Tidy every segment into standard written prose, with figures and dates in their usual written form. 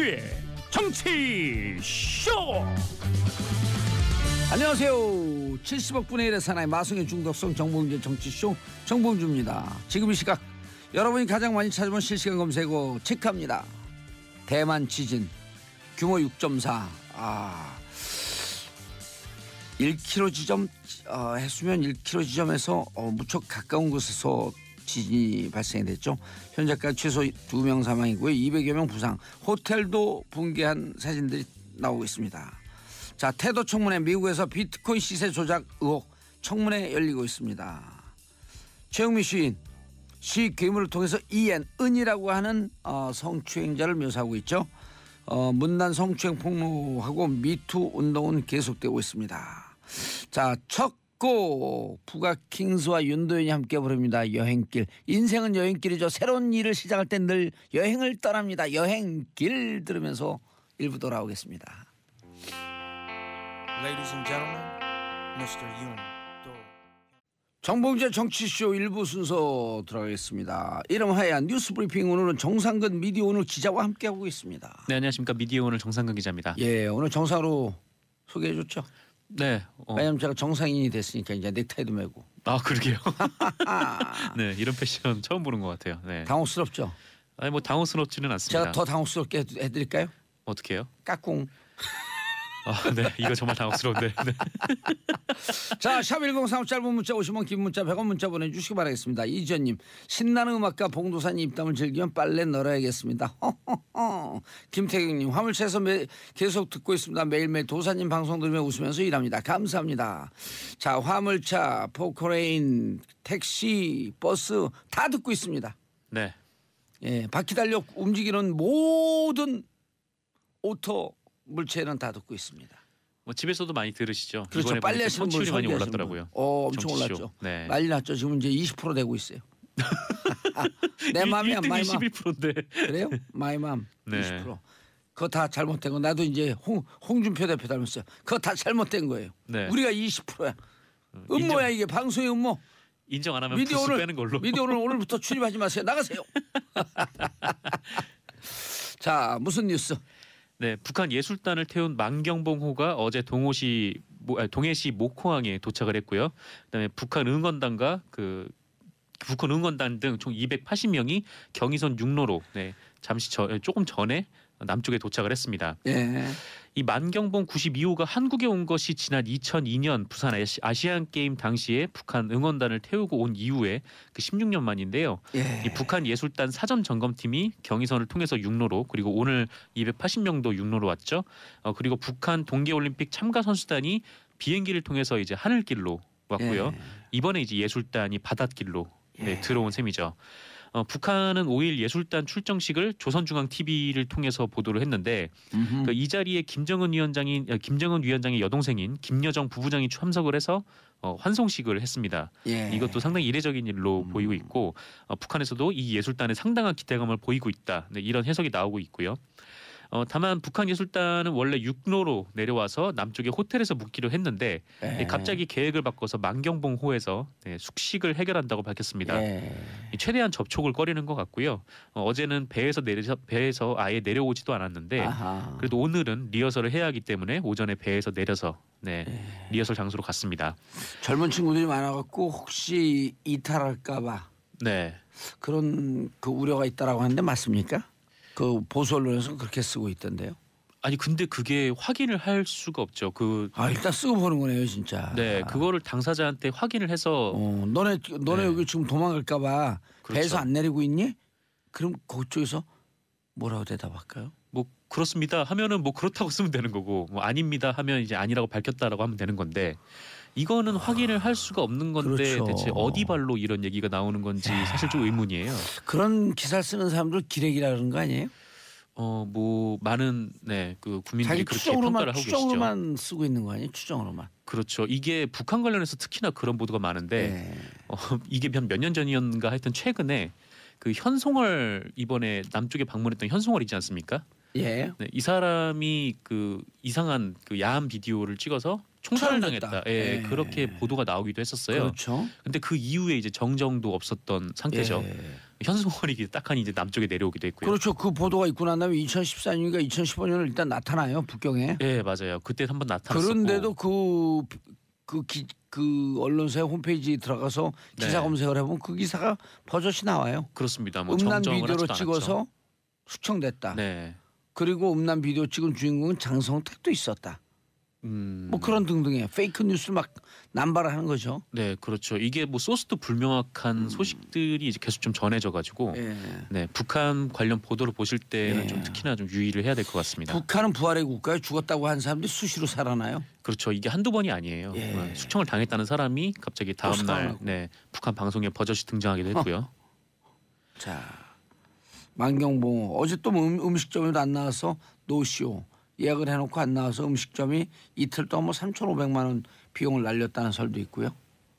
정봉주의 정치쇼. 안녕하세요. 70억 분의 1의 사나이 마성의 중독성 정봉주의 정치쇼 정봉주입니다. 지금 이 시각 여러분이 가장 많이 찾아본 실시간 검색어 체크합니다. 대만 지진 규모 6.4. 1km 지점 해수면 1km 지점에서 무척 가까운 곳에서 지진이 발생이 됐죠. 현재까지 최소 2명 사망이고요. 200여 명 부상. 호텔도 붕괴한 사진들이 나오고 있습니다. 자, 태도 청문회, 미국에서 비트코인 시세 조작 의혹 청문회 열리고 있습니다. 최영미 시인, 시 괴물을 통해서 은이라고 하는 성추행자를 묘사하고 있죠. 문단 성추행 폭로하고 미투 운동은 계속되고 있습니다. 자, 첫 곡 부가킹스와 윤도현이 함께 부릅니다. 여행길. 인생은 여행길이죠. 새로운 일을 시작할 땐 늘 여행을 떠납니다. 여행길 들으면서 일부 돌아오겠습니다. Ladies and gentlemen, Mr. Yoon. 정봉주의 정치쇼 1부 순서 들어가겠습니다. 이름 하얀 뉴스브리핑, 오늘은 정상근 미디어 오늘 기자와 함께하고 있습니다. 네, 안녕하십니까. 미디어 오늘 정상근 기자입니다. 예, 오늘 정상으로 소개해줬죠. 네. 왜냐면 제가 정상인이 됐으니까 이제 넥타이도 메고. 아, 그러게요. 네, 이런 패션 처음 보는 것 같아요. 네. 당혹스럽죠. 아니 뭐 당혹스럽지는 않습니다. 제가 더 당혹스럽게 해드릴까요? 어떻게 해요? 까꿍. 네, 이거 정말 당혹스러운데. 네. 자, 샵 1035 짧은 문자 50원, 긴 문자 100원 문자 보내주시기 바라겠습니다. 이지연님, 신나는 음악과 봉도사님 입담을 즐기면 빨래 널어야겠습니다. 김태경님, 화물차에서 계속 듣고 있습니다. 매일매일 도사님 방송 들으며 웃으면서 일합니다. 감사합니다. 자, 화물차, 포크레인, 택시, 버스 다 듣고 있습니다. 네. 예, 바퀴 달려 움직이는 모든 오토 물체는 다 듣고 있습니다. 뭐 집에서도 많이 들으시죠. 그렇죠. 이번에 빨래 하시는 분 청취율이 많이 올랐더라고요. 엄청 정치쇼. 올랐죠. 네. 난리 났죠. 지금 이제 20% 되고 있어요. 내 맘이야, 마이 맘. 11%인데. 그래요? 마이 맘. 네. 20%. 그거 다 잘못된 거. 나도 이제 홍준표 대표 닮았어요. 그거 다 잘못된 거예요. 네. 우리가 20%야. 음모야 이게. 방송의 음모. 인정 안 하면 부스 빼는 걸로. 미디어 오늘부터 출입하지 마세요. 나가세요. 자, 무슨 뉴스? 네, 북한 예술단을 태운 만경봉호가 어제 동해시 목포항에 도착을 했고요. 그다음에 북한 응원단과 북한 응원단 등 총 280명이 경의선 육로로 조금 전에 남쪽에 도착을 했습니다. 예. 이 만경봉 92호가 한국에 온 것이 지난 2002년 부산 아시안 게임 당시에 북한 응원단을 태우고 온 이후에 그 16년 만인데요. 예. 이 북한 예술단 사전 점검팀이 경의선을 통해서 육로로, 그리고 오늘 280명도 육로로 왔죠. 그리고 북한 동계올림픽 참가 선수단이 비행기를 통해서 이제 하늘길로 왔고요. 예. 이번에 이제 예술단이 바닷길로 예. 들어온 셈이죠. 북한은 5일 예술단 출정식을 조선중앙TV를 통해서 보도를 했는데 이 자리에 김정은 위원장의 여동생인 김여정 부부장이 참석을 해서 환송식을 했습니다. 예. 이것도 상당히 이례적인 일로 보이고 있고 북한에서도 이 예술단에 상당한 기대감을 보이고 있다. 네, 이런 해석이 나오고 있고요. 다만 북한 예술단은 원래 육로로 내려와서 남쪽의 호텔에서 묵기로 했는데 갑자기 계획을 바꿔서 만경봉호에서 숙식을 해결한다고 밝혔습니다. 최대한 접촉을 꺼리는 것 같고요. 어제는 배에서 아예 내려오지도 않았는데 그래도 오늘은 리허설을 해야 하기 때문에 오전에 배에서 내려서 리허설 장소로 갔습니다. 젊은 친구들이 많아갖고 혹시 이탈할까봐 그런 그 우려가 있다라고 하는데 맞습니까? 그 보수 언론에서 그렇게 쓰고 있던데요. 아니 근데 그게 확인을 할 수가 없죠. 일단 쓰고 보는 거네요, 진짜. 네, 그거를 당사자한테 확인을 해서 너네 여기 지금 도망갈까봐 그렇죠. 배에서 안 내리고 있니? 그럼 그쪽에서 뭐라고 대답할까요? 뭐 그렇습니다 하면은 뭐 그렇다고 쓰면 되는 거고, 뭐 아닙니다 하면 이제 아니라고 밝혔다라고 하면 되는 건데, 이거는 확인을 할 수가 없는 건데 그렇죠. 대체 어디 발로 이런 얘기가 나오는 건지 사실 좀 의문이에요. 그런 기사를 쓰는 사람들 기레기라 그런 거 아니에요? 뭐 많은 그 국민들이 그렇게 평가를 하고 계시죠. 추정으로만 쓰고 있는 거 아니에요? 추정으로만. 그렇죠. 이게 북한 관련해서 특히나 그런 보도가 많은데 이게 몇 년 전이었는가 하여튼 최근에 그 현송월, 이번에 남쪽에 방문했던 현송월 있지 않습니까? 예. 네, 이 사람이 그 이상한 그 야한 비디오를 찍어서 총살을 당했다. 예, 그렇게 보도가 나오기도 했었어요. 그렇죠. 근데 그 이후에 이제 정정도 없었던 상태죠. 현수막이 딱하니 이제 남쪽에 내려오기도 했고요. 그렇죠. 그 보도가 있고 난 다음에 2014년인가 2015년을 일단 나타나요 북경에. 네, 맞아요. 그때 한번 나타났었고. 그런데도 그 언론사의 홈페이지 들어가서 기사 네. 검색을 해보면 그 기사가 버젓이 나와요. 그렇습니다. 뭐 음란 정정을 비디오로 하지도 찍어서 않았죠. 수청됐다. 네. 그리고 음란 비디오 찍은 주인공은 장성택도 있었다. 뭐 그런 등등의 페이크 뉴스를 막 남발을 하는 거죠. 네, 그렇죠. 이게 뭐 소스도 불명확한 소식들이 이제 계속 좀 전해져가지고, 예. 네, 북한 관련 보도를 보실 때는 예. 좀 특히나 좀 유의를 해야 될 것 같습니다. 북한은 부활의 국가에 죽었다고 한 사람들이 수시로 살아나요. 그렇죠. 이게 한두 번이 아니에요. 예. 수청을 당했다는 사람이 갑자기 다음 날, 살아나고. 네, 북한 방송에 버젓이 등장하기도 했고요. 자, 만경봉 어제 또 음식점에도 안 나와서 노쇼 예약을 해놓고 안 나와서 음식점이 이틀 동안 뭐 3,500만 원 비용을 날렸다는 설도 있고요.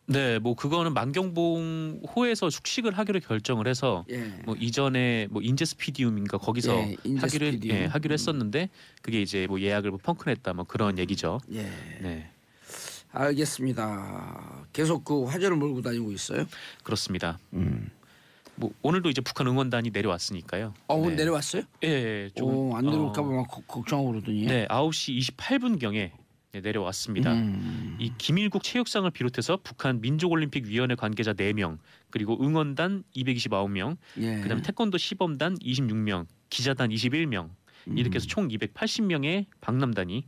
네, 뭐 그거는 만경봉 호에서 숙식을 하기로 결정을 해서 예. 뭐 이전에 뭐 인제스피디움인가 거기서 예, 인제스피디움. 하기로 했었는데 그게 이제 뭐 예약을 뭐 펑크냈다 뭐 그런 얘기죠. 예. 네, 알겠습니다. 계속 그 화제를 몰고 다니고 있어요. 그렇습니다. 뭐 오늘도 이제 북한 응원단이 내려왔으니까요. 네. 내려왔어요? 예, 좀 안 내려올까 봐 막 걱정하고 그러더니. 네, 9시 28분 경에 내려왔습니다. 이 김일국 체육상을 비롯해서 북한 민족올림픽위원회 관계자 4명, 그리고 응원단 229명, 예. 그다음에 태권도 시범단 26명, 기자단 21명 이렇게 해서 총 280명의 방남단이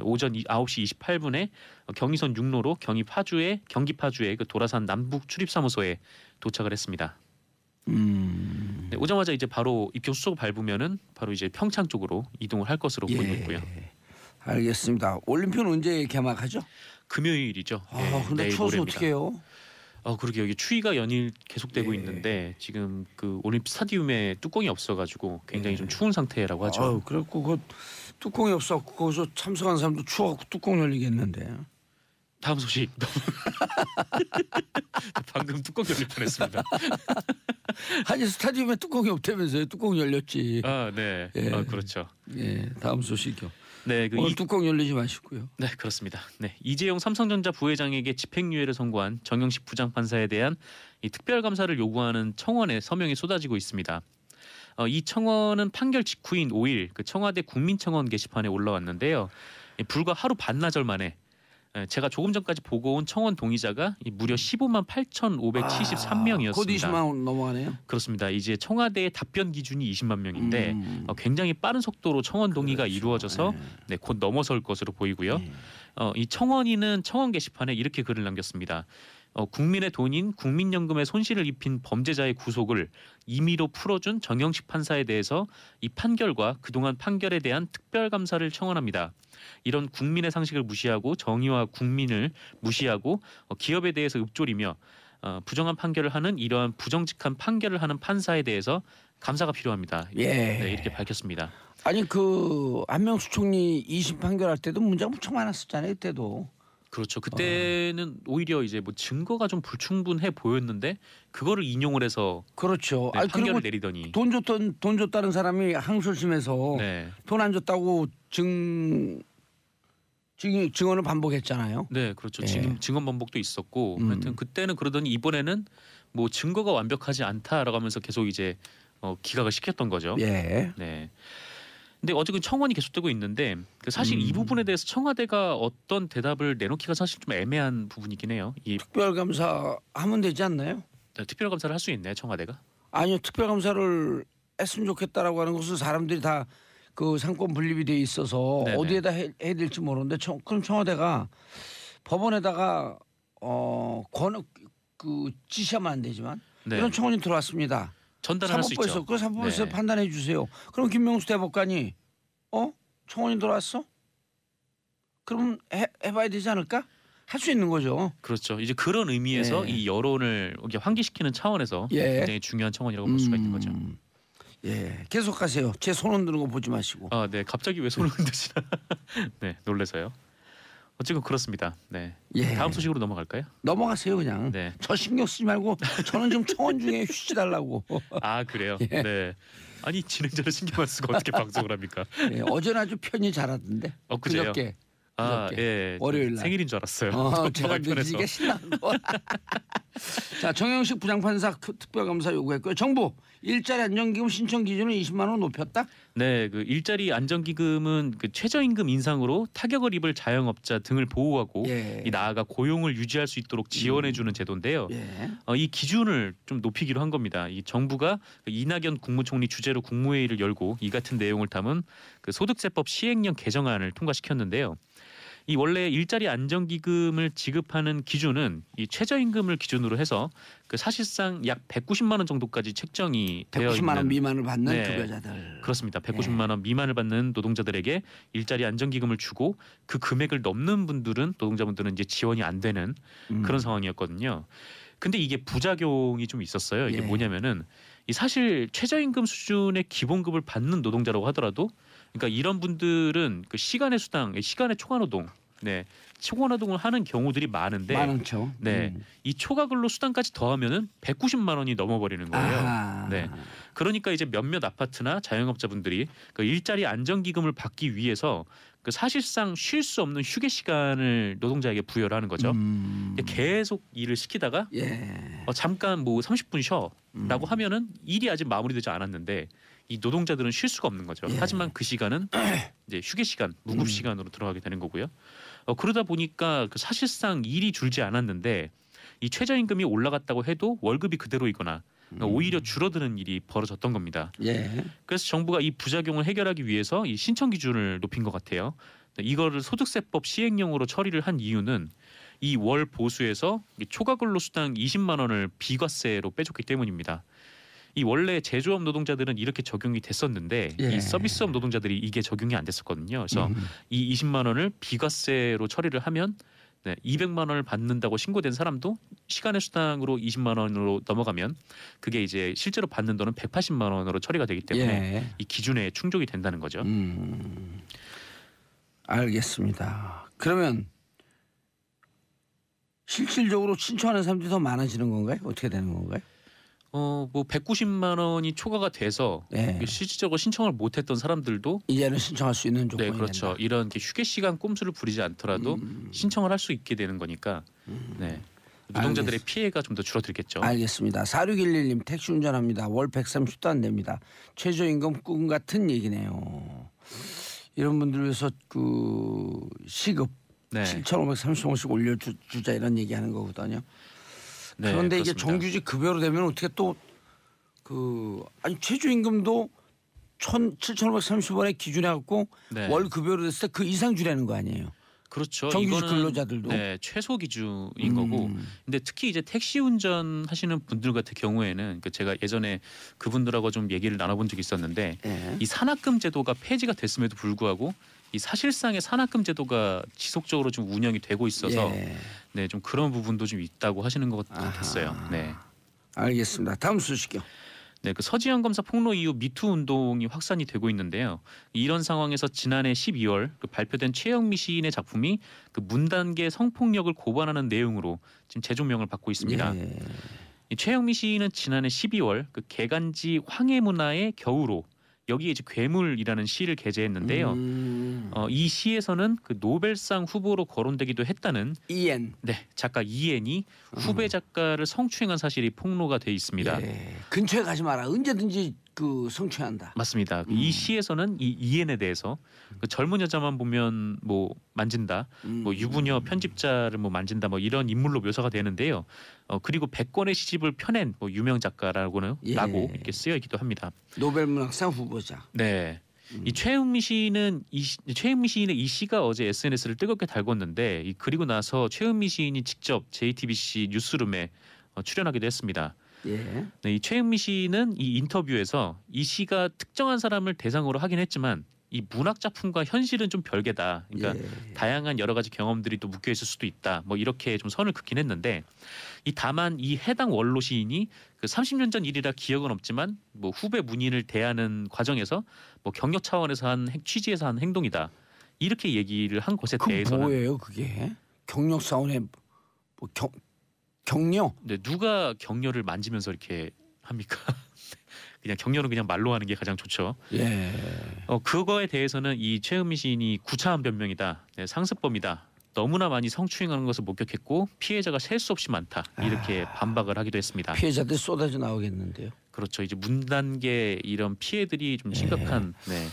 오전 9시 28분에 경의선 육로로 경기 파주의 그 도라산 남북 출입사무소에 도착을 했습니다. 네, 오자마자 이제 바로 입경 수속을 밟으면은 바로 이제 평창 쪽으로 이동을 할 것으로 예. 보이고 있고요. 알겠습니다. 올림픽은 언제 개막하죠? 금요일이죠. 근데 내일 추워서 모레입니다. 어떻게 해요? 그러게 여기 추위가 연일 계속되고 예. 있는데 지금 그 올림픽 스타디움에 뚜껑이 없어가지고 굉장히 좀 추운 상태라고 하죠. 그래갖고 그 뚜껑이 없어갖고 거기서 참석한 사람도 추워갖고 뚜껑 열리겠는데. 다음 소식. 방금 뚜껑 열릴 뻔했습니다. 아니 스타디움에 뚜껑이 없다면서요? 뚜껑 열렸지. 네. 예. 그렇죠. 예, 다음 소식이요. 네, 오늘 뚜껑 열리지 마시고요. 네, 그렇습니다. 네, 이재용 삼성전자 부회장에게 집행유예를 선고한 정영식 부장판사에 대한 이 특별감사를 요구하는 청원의 서명이 쏟아지고 있습니다. 이 청원은 판결 직후인 5일 그 청와대 국민청원 게시판에 올라왔는데요. 불과 하루 반나절 만에 제가 조금 전까지 보고 온 청원 동의자가 무려 15만 8,573명이었습니다. 곧 20만 넘어가네요. 그렇습니다. 이제 청와대의 답변 기준이 20만 명인데 굉장히 빠른 속도로 청원 동의가 그렇죠. 이루어져서 네, 곧 넘어설 것으로 보이고요. 이 청원인은 청원 게시판에 이렇게 글을 남겼습니다. 국민의 돈인 국민연금에 손실을 입힌 범죄자의 구속을 임의로 풀어준 정영식 판사에 대해서 이 판결과 그동안 판결에 대한 특별감사를 청원합니다. 이런 국민의 상식을 무시하고 정의와 국민을 무시하고 기업에 대해서 읊조리며 부정한 판결을 하는 이러한 부정직한 판결을 하는 판사에 대해서 감사가 필요합니다. 예. 네, 이렇게 밝혔습니다. 아니 그 한명수 총리 2심 판결할 때도 문제가 무척 많았었잖아요. 그때도. 그렇죠. 그때는 오히려 이제 뭐 증거가 좀 불충분해 보였는데 그거를 인용을 해서 그렇죠. 네, 판결을 그리고 내리더니 돈 줬다는 사람이 항소심에서 네, 돈 안 줬다고 증언을 반복했잖아요. 네, 그렇죠. 예. 증언 번복도 있었고 하여튼 그때는 그러더니 이번에는 뭐 증거가 완벽하지 않다라고 하면서 계속 이제 기각을 시켰던 거죠. 예. 네. 근데 어쨌든 청원이 계속되고 있는데 사실 이 부분에 대해서 청와대가 어떤 대답을 내놓기가 사실 좀 애매한 부분이긴 해요. 이 특별감사 하면 되지 않나요? 특별감사를 할 수 있나요, 청와대가? 아니요. 특별감사를 했으면 좋겠다라고 하는 것은 사람들이 다 그 상권 분립이 돼 있어서 네네. 어디에다 해야 될지 모르는데 그럼 청와대가 법원에다가 지시하면 안 되지만 네. 이런 청원이 들어왔습니다. 전달을 할 수 있죠. 사법부에서 그 사법부에서 네. 판단해 주세요. 그럼 김명수 대법관이 청원이 들어왔어? 그럼 해봐야 되지 않을까? 할 수 있는 거죠. 그렇죠. 이제 그런 의미에서 예. 이 여론을 이렇게 환기시키는 차원에서 예. 굉장히 중요한 청원이라고 볼 수가 있는 거죠. 예, 계속하세요. 제 손 흔드는 거 보지 마시고. 네, 갑자기 왜 손을 흔드시나? 네, 놀래서요. 어쨌든 그렇습니다. 네, 예. 다음 소식으로 넘어갈까요? 넘어가세요 그냥. 네. 저 신경 쓰지 말고 저는 지금 청원 중에 휴지 달라고. 그래요. 예. 네. 아니 진행자를 신경 안 쓰고 어떻게 방송을 합니까? 예, 어제는 아주 편히 잘하던데. 그제요? 그저께. 아, 그저께. 예. 월요일 날. 생일인 줄 알았어요. 제가 발표해서. 늦게 신나는 거. 자, 정영식 부장판사 특별검사 요구했고요. 정부 일자리 안정기금 신청 기준을 20만 원 높였다. 네, 그 일자리 안정기금은 그 최저임금 인상으로 타격을 입을 자영업자 등을 보호하고 예. 이 나아가 고용을 유지할 수 있도록 지원해주는 제도인데요. 예. 이 기준을 좀 높이기로 한 겁니다. 이 정부가 그 이낙연 국무총리 주재로 국무회의를 열고 이 같은 내용을 담은 그 소득세법 시행령 개정안을 통과시켰는데요. 이 원래 일자리 안정기금을 지급하는 기준은 이 최저임금을 기준으로 해서 그 사실상 약 190만 원 정도까지 책정이 되어 190만 원 있는 미만을 받는 네. 급여자들. 그렇습니다. 190만 원 미만을 받는 노동자들에게 일자리 안정기금을 주고 그 금액을 넘는 분들은 노동자분들은 이제 지원이 안 되는 그런 상황이었거든요. 근데 이게 부작용이 좀 있었어요. 이게 예. 뭐냐면은 이 사실 최저임금 수준의 기본급을 받는 노동자라고 하더라도 그러니까 이런 분들은 그 시간의 수당, 시간의 초과노동, 네, 초과노동을 하는 경우들이 많은데, 많죠. 네, 이 초과근로 수당까지 더하면은 190만 원이 넘어버리는 거예요. 아하. 네, 그러니까 이제 몇몇 아파트나 자영업자분들이 그 일자리 안정기금을 받기 위해서 그 사실상 쉴 수 없는 휴게 시간을 노동자에게 부여를 하는 거죠. 계속 일을 시키다가 예. 잠깐 뭐 30분 쉬어라고 하면은 일이 아직 마무리되지 않았는데 이 노동자들은 쉴 수가 없는 거죠. 예. 하지만 그 시간은 이제 휴게 시간, 무급 시간으로 들어가게 되는 거고요. 그러다 보니까 그 사실상 일이 줄지 않았는데 이 최저임금이 올라갔다고 해도 월급이 그대로이거나 오히려 줄어드는 일이 벌어졌던 겁니다. 예. 그래서 정부가 이 부작용을 해결하기 위해서 이 신청 기준을 높인 것 같아요. 이거를 소득세법 시행령으로 처리를 한 이유는 이 월 보수에서 초과근로 수당 20만 원을 비과세로 빼줬기 때문입니다. 이 원래 제조업 노동자들은 이렇게 적용이 됐었는데 예. 이 서비스업 노동자들이 이게 적용이 안 됐었거든요. 그래서 이 20만 원을 비과세로 처리를 하면 네, 200만 원을 받는다고 신고된 사람도 시간의 수당으로 20만 원으로 넘어가면 그게 이제 실제로 받는 돈은 180만 원으로 처리가 되기 때문에 예. 이 기준에 충족이 된다는 거죠. 알겠습니다. 그러면 실질적으로 신청하는 사람들이 더 많아지는 건가요? 어떻게 되는 건가요? 뭐 190만 원이 초과가 돼서 네. 실질적으로 신청을 못했던 사람들도 이제는 신청할 수 있는 조건이 네 그렇죠. 된다. 이런 휴게 시간 꼼수를 부리지 않더라도 신청을 할 수 있게 되는 거니까 네. 노동자들의 피해가 좀 더 줄어들겠죠. 알겠습니다. 4611님 택시 운전합니다. 월 130도 안 됩니다. 최저임금 꿈 같은 얘기네요. 이런 분들 위해서 그 시급 네. 7,530원씩 올려주자 이런 얘기하는 거거든요. 네, 그런데 이게 그렇습니다. 정규직 급여로 되면 어떻게 또 아니 최저임금도 7,530원에 기준해 갖고 네. 월 급여로 됐을 때 그 이상 주라는 거 아니에요? 그렇죠. 정규직 이거는 근로자들도. 네, 최소 기준인 거고. 근데 특히 이제 택시 운전 하시는 분들 같은 경우에는 그 제가 예전에 그분들하고 좀 얘기를 나눠본 적이 있었는데 예. 이 산학금 제도가 폐지가 됐음에도 불구하고 이 사실상의 산학금 제도가 지속적으로 좀 운영이 되고 있어서 예. 네, 좀 그런 부분도 좀 있다고 하시는 것 같았어요. 네. 알겠습니다. 다음 소식이요. 네, 그 서지현 검사 폭로 이후 미투 운동이 확산이 되고 있는데요. 이런 상황에서 지난해 12월 그 발표된 최영미 시인의 작품이 그 문단계 성폭력을 고발하는 내용으로 지금 재조명을 받고 있습니다. 예. 이 최영미 시인은 지난해 12월 그 개간지 황해문화의 겨우로 여기에 이제 괴물이라는 시를 게재했는데요. 이 시에서는 그 노벨상 후보로 거론되기도 했다는 이엔. 네, 작가 이엔이 후배 작가를 성추행한 사실이 폭로가 돼 있습니다. 예. 근처에 가지 마라. 언제든지 그 성추행한다. 맞습니다. 이 시에서는 이 이엔에 대해서 그 젊은 여자만 보면 뭐 만진다, 뭐 유부녀 편집자를 뭐 만진다, 뭐 이런 인물로 묘사가 되는데요. 그리고 100권의 시집을 펴낸 뭐 유명 작가라고는 예. 라고 이렇게 쓰여 있기도 합니다. 노벨문학상 후보자. 네. 이 최은미 시인의 이 시가 어제 SNS를 뜨겁게 달궜는데 그리고 나서 최은미 시인이 직접 JTBC 뉴스룸에 출연하기도 했습니다. 예. 네, 이 최은미 시인은 이 인터뷰에서 이 시가 특정한 사람을 대상으로 하긴 했지만 이 문학 작품과 현실은 좀 별개다. 그러니까 예. 다양한 여러 가지 경험들이 또 묶여 있을 수도 있다. 뭐 이렇게 좀 선을 긋긴 했는데 다만 이 해당 원로 시인이 그 30년 전 일이라 기억은 없지만 뭐 후배 문인을 대하는 과정에서 뭐 경력 차원에서 취지에서 한 행동이다. 이렇게 얘기를 한 것에 그 대해서는 뭐예요 그게? 경력 사원의 뭐 격려? 네, 누가 격려를 만지면서 이렇게 합니까? 그냥 격려는 그냥 말로 하는 게 가장 좋죠. 예. 그거에 대해서는 이 최은미 시인이 구차한 변명이다, 네, 상습범이다. 너무나 많이 성추행하는 것을 목격했고 피해자가 셀 수 없이 많다 이렇게 반박을 하기도 했습니다. 피해자들 쏟아져 나오겠는데요. 그렇죠. 이제 문단계 이런 피해들이 좀 심각한. 네.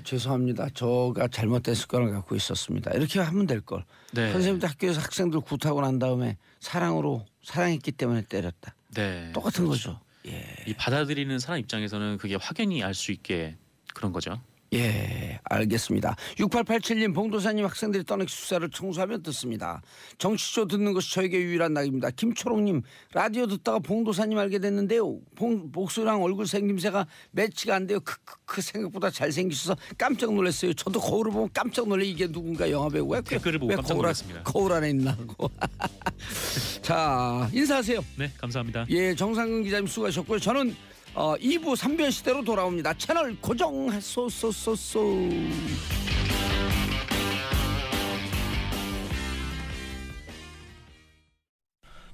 죄송합니다. 저가 잘못된 습관을 갖고 있었습니다. 이렇게 하면 될 걸. 네. 선생님도 학교에서 학생들 굿하고 난 다음에 사랑했기 때문에 때렸다. 네. 똑같은 그렇죠. 거죠. 예. 이 받아들이는 사람 입장에서는 그게 확연히 알 수 있게 그런 거죠. 예, 알겠습니다. 6887님 봉도사님 학생들이 떠난 기숙사를 청소하면 듣습니다. 정치쇼 듣는 것이 저에게 유일한 낙입니다. 김초롱님 라디오 듣다가 봉도사님 알게 됐는데요. 목소리랑 얼굴 생김새가 매치가 안 돼요. 크크크 생각보다 잘생기셔서 깜짝 놀랐어요. 저도 거울을 보면 깜짝 놀래. 이게 누군가 영화배우가 댓글을 보고 깜짝 놀랐습니다. 거울 안에 있나 하고. 자, 인사하세요. 네, 감사합니다. 예, 정상근 기자님 수고하셨고요. 저는 2부 3변 시대로 돌아옵니다. 채널 고정하소소소소.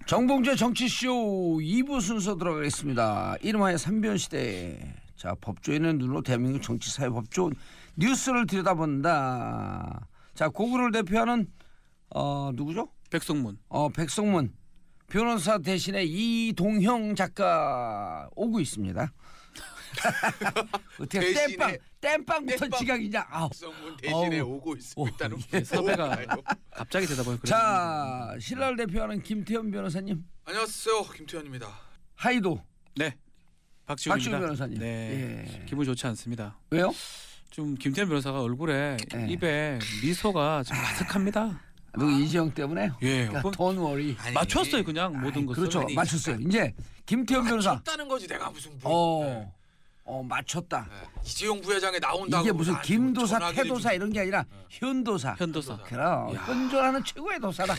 정봉재 정치쇼 2부 순서 들어가겠습니다. 이름하여 3변 시대. 자, 법조인의 눈으로 대한민국 정치사회 법조 뉴스를 들여다본다. 자, 고구를 대표하는 누구죠? 백성문. 백성문 변호사 대신에 이동형 작가 오고 있습니다. 어떻게 땜빵부터 지각이냐? 백성문 대신에 오고 있다는 섭외가 갑자기 되다 보니까. 자, 신라를 대표하는 김태현 변호사님. 안녕하세요, 김태현입니다. 하이도. 네, 박지훈 박지훈입니다. 변호사님. 네, 예. 기분 좋지 않습니다. 왜요? 좀 김태현 변호사가 얼굴에 예. 입에 미소가 좀 가득합니다. 누구 이재용 때문에? 예, 그러니까 don't worry. 맞췄어요 그냥 모든 것을. 그렇죠, 아니, 맞췄어요. 이제 김태현 변호사. 맞췄다는 거지 내가 무슨 맞췄다. 이재용 부회장에 나온다고 이게 무슨 나한테 김도사, 전화기를 태도사 이런 게 아니라 현도사. 현도사. 그럼 현존하는 최고의 도사다.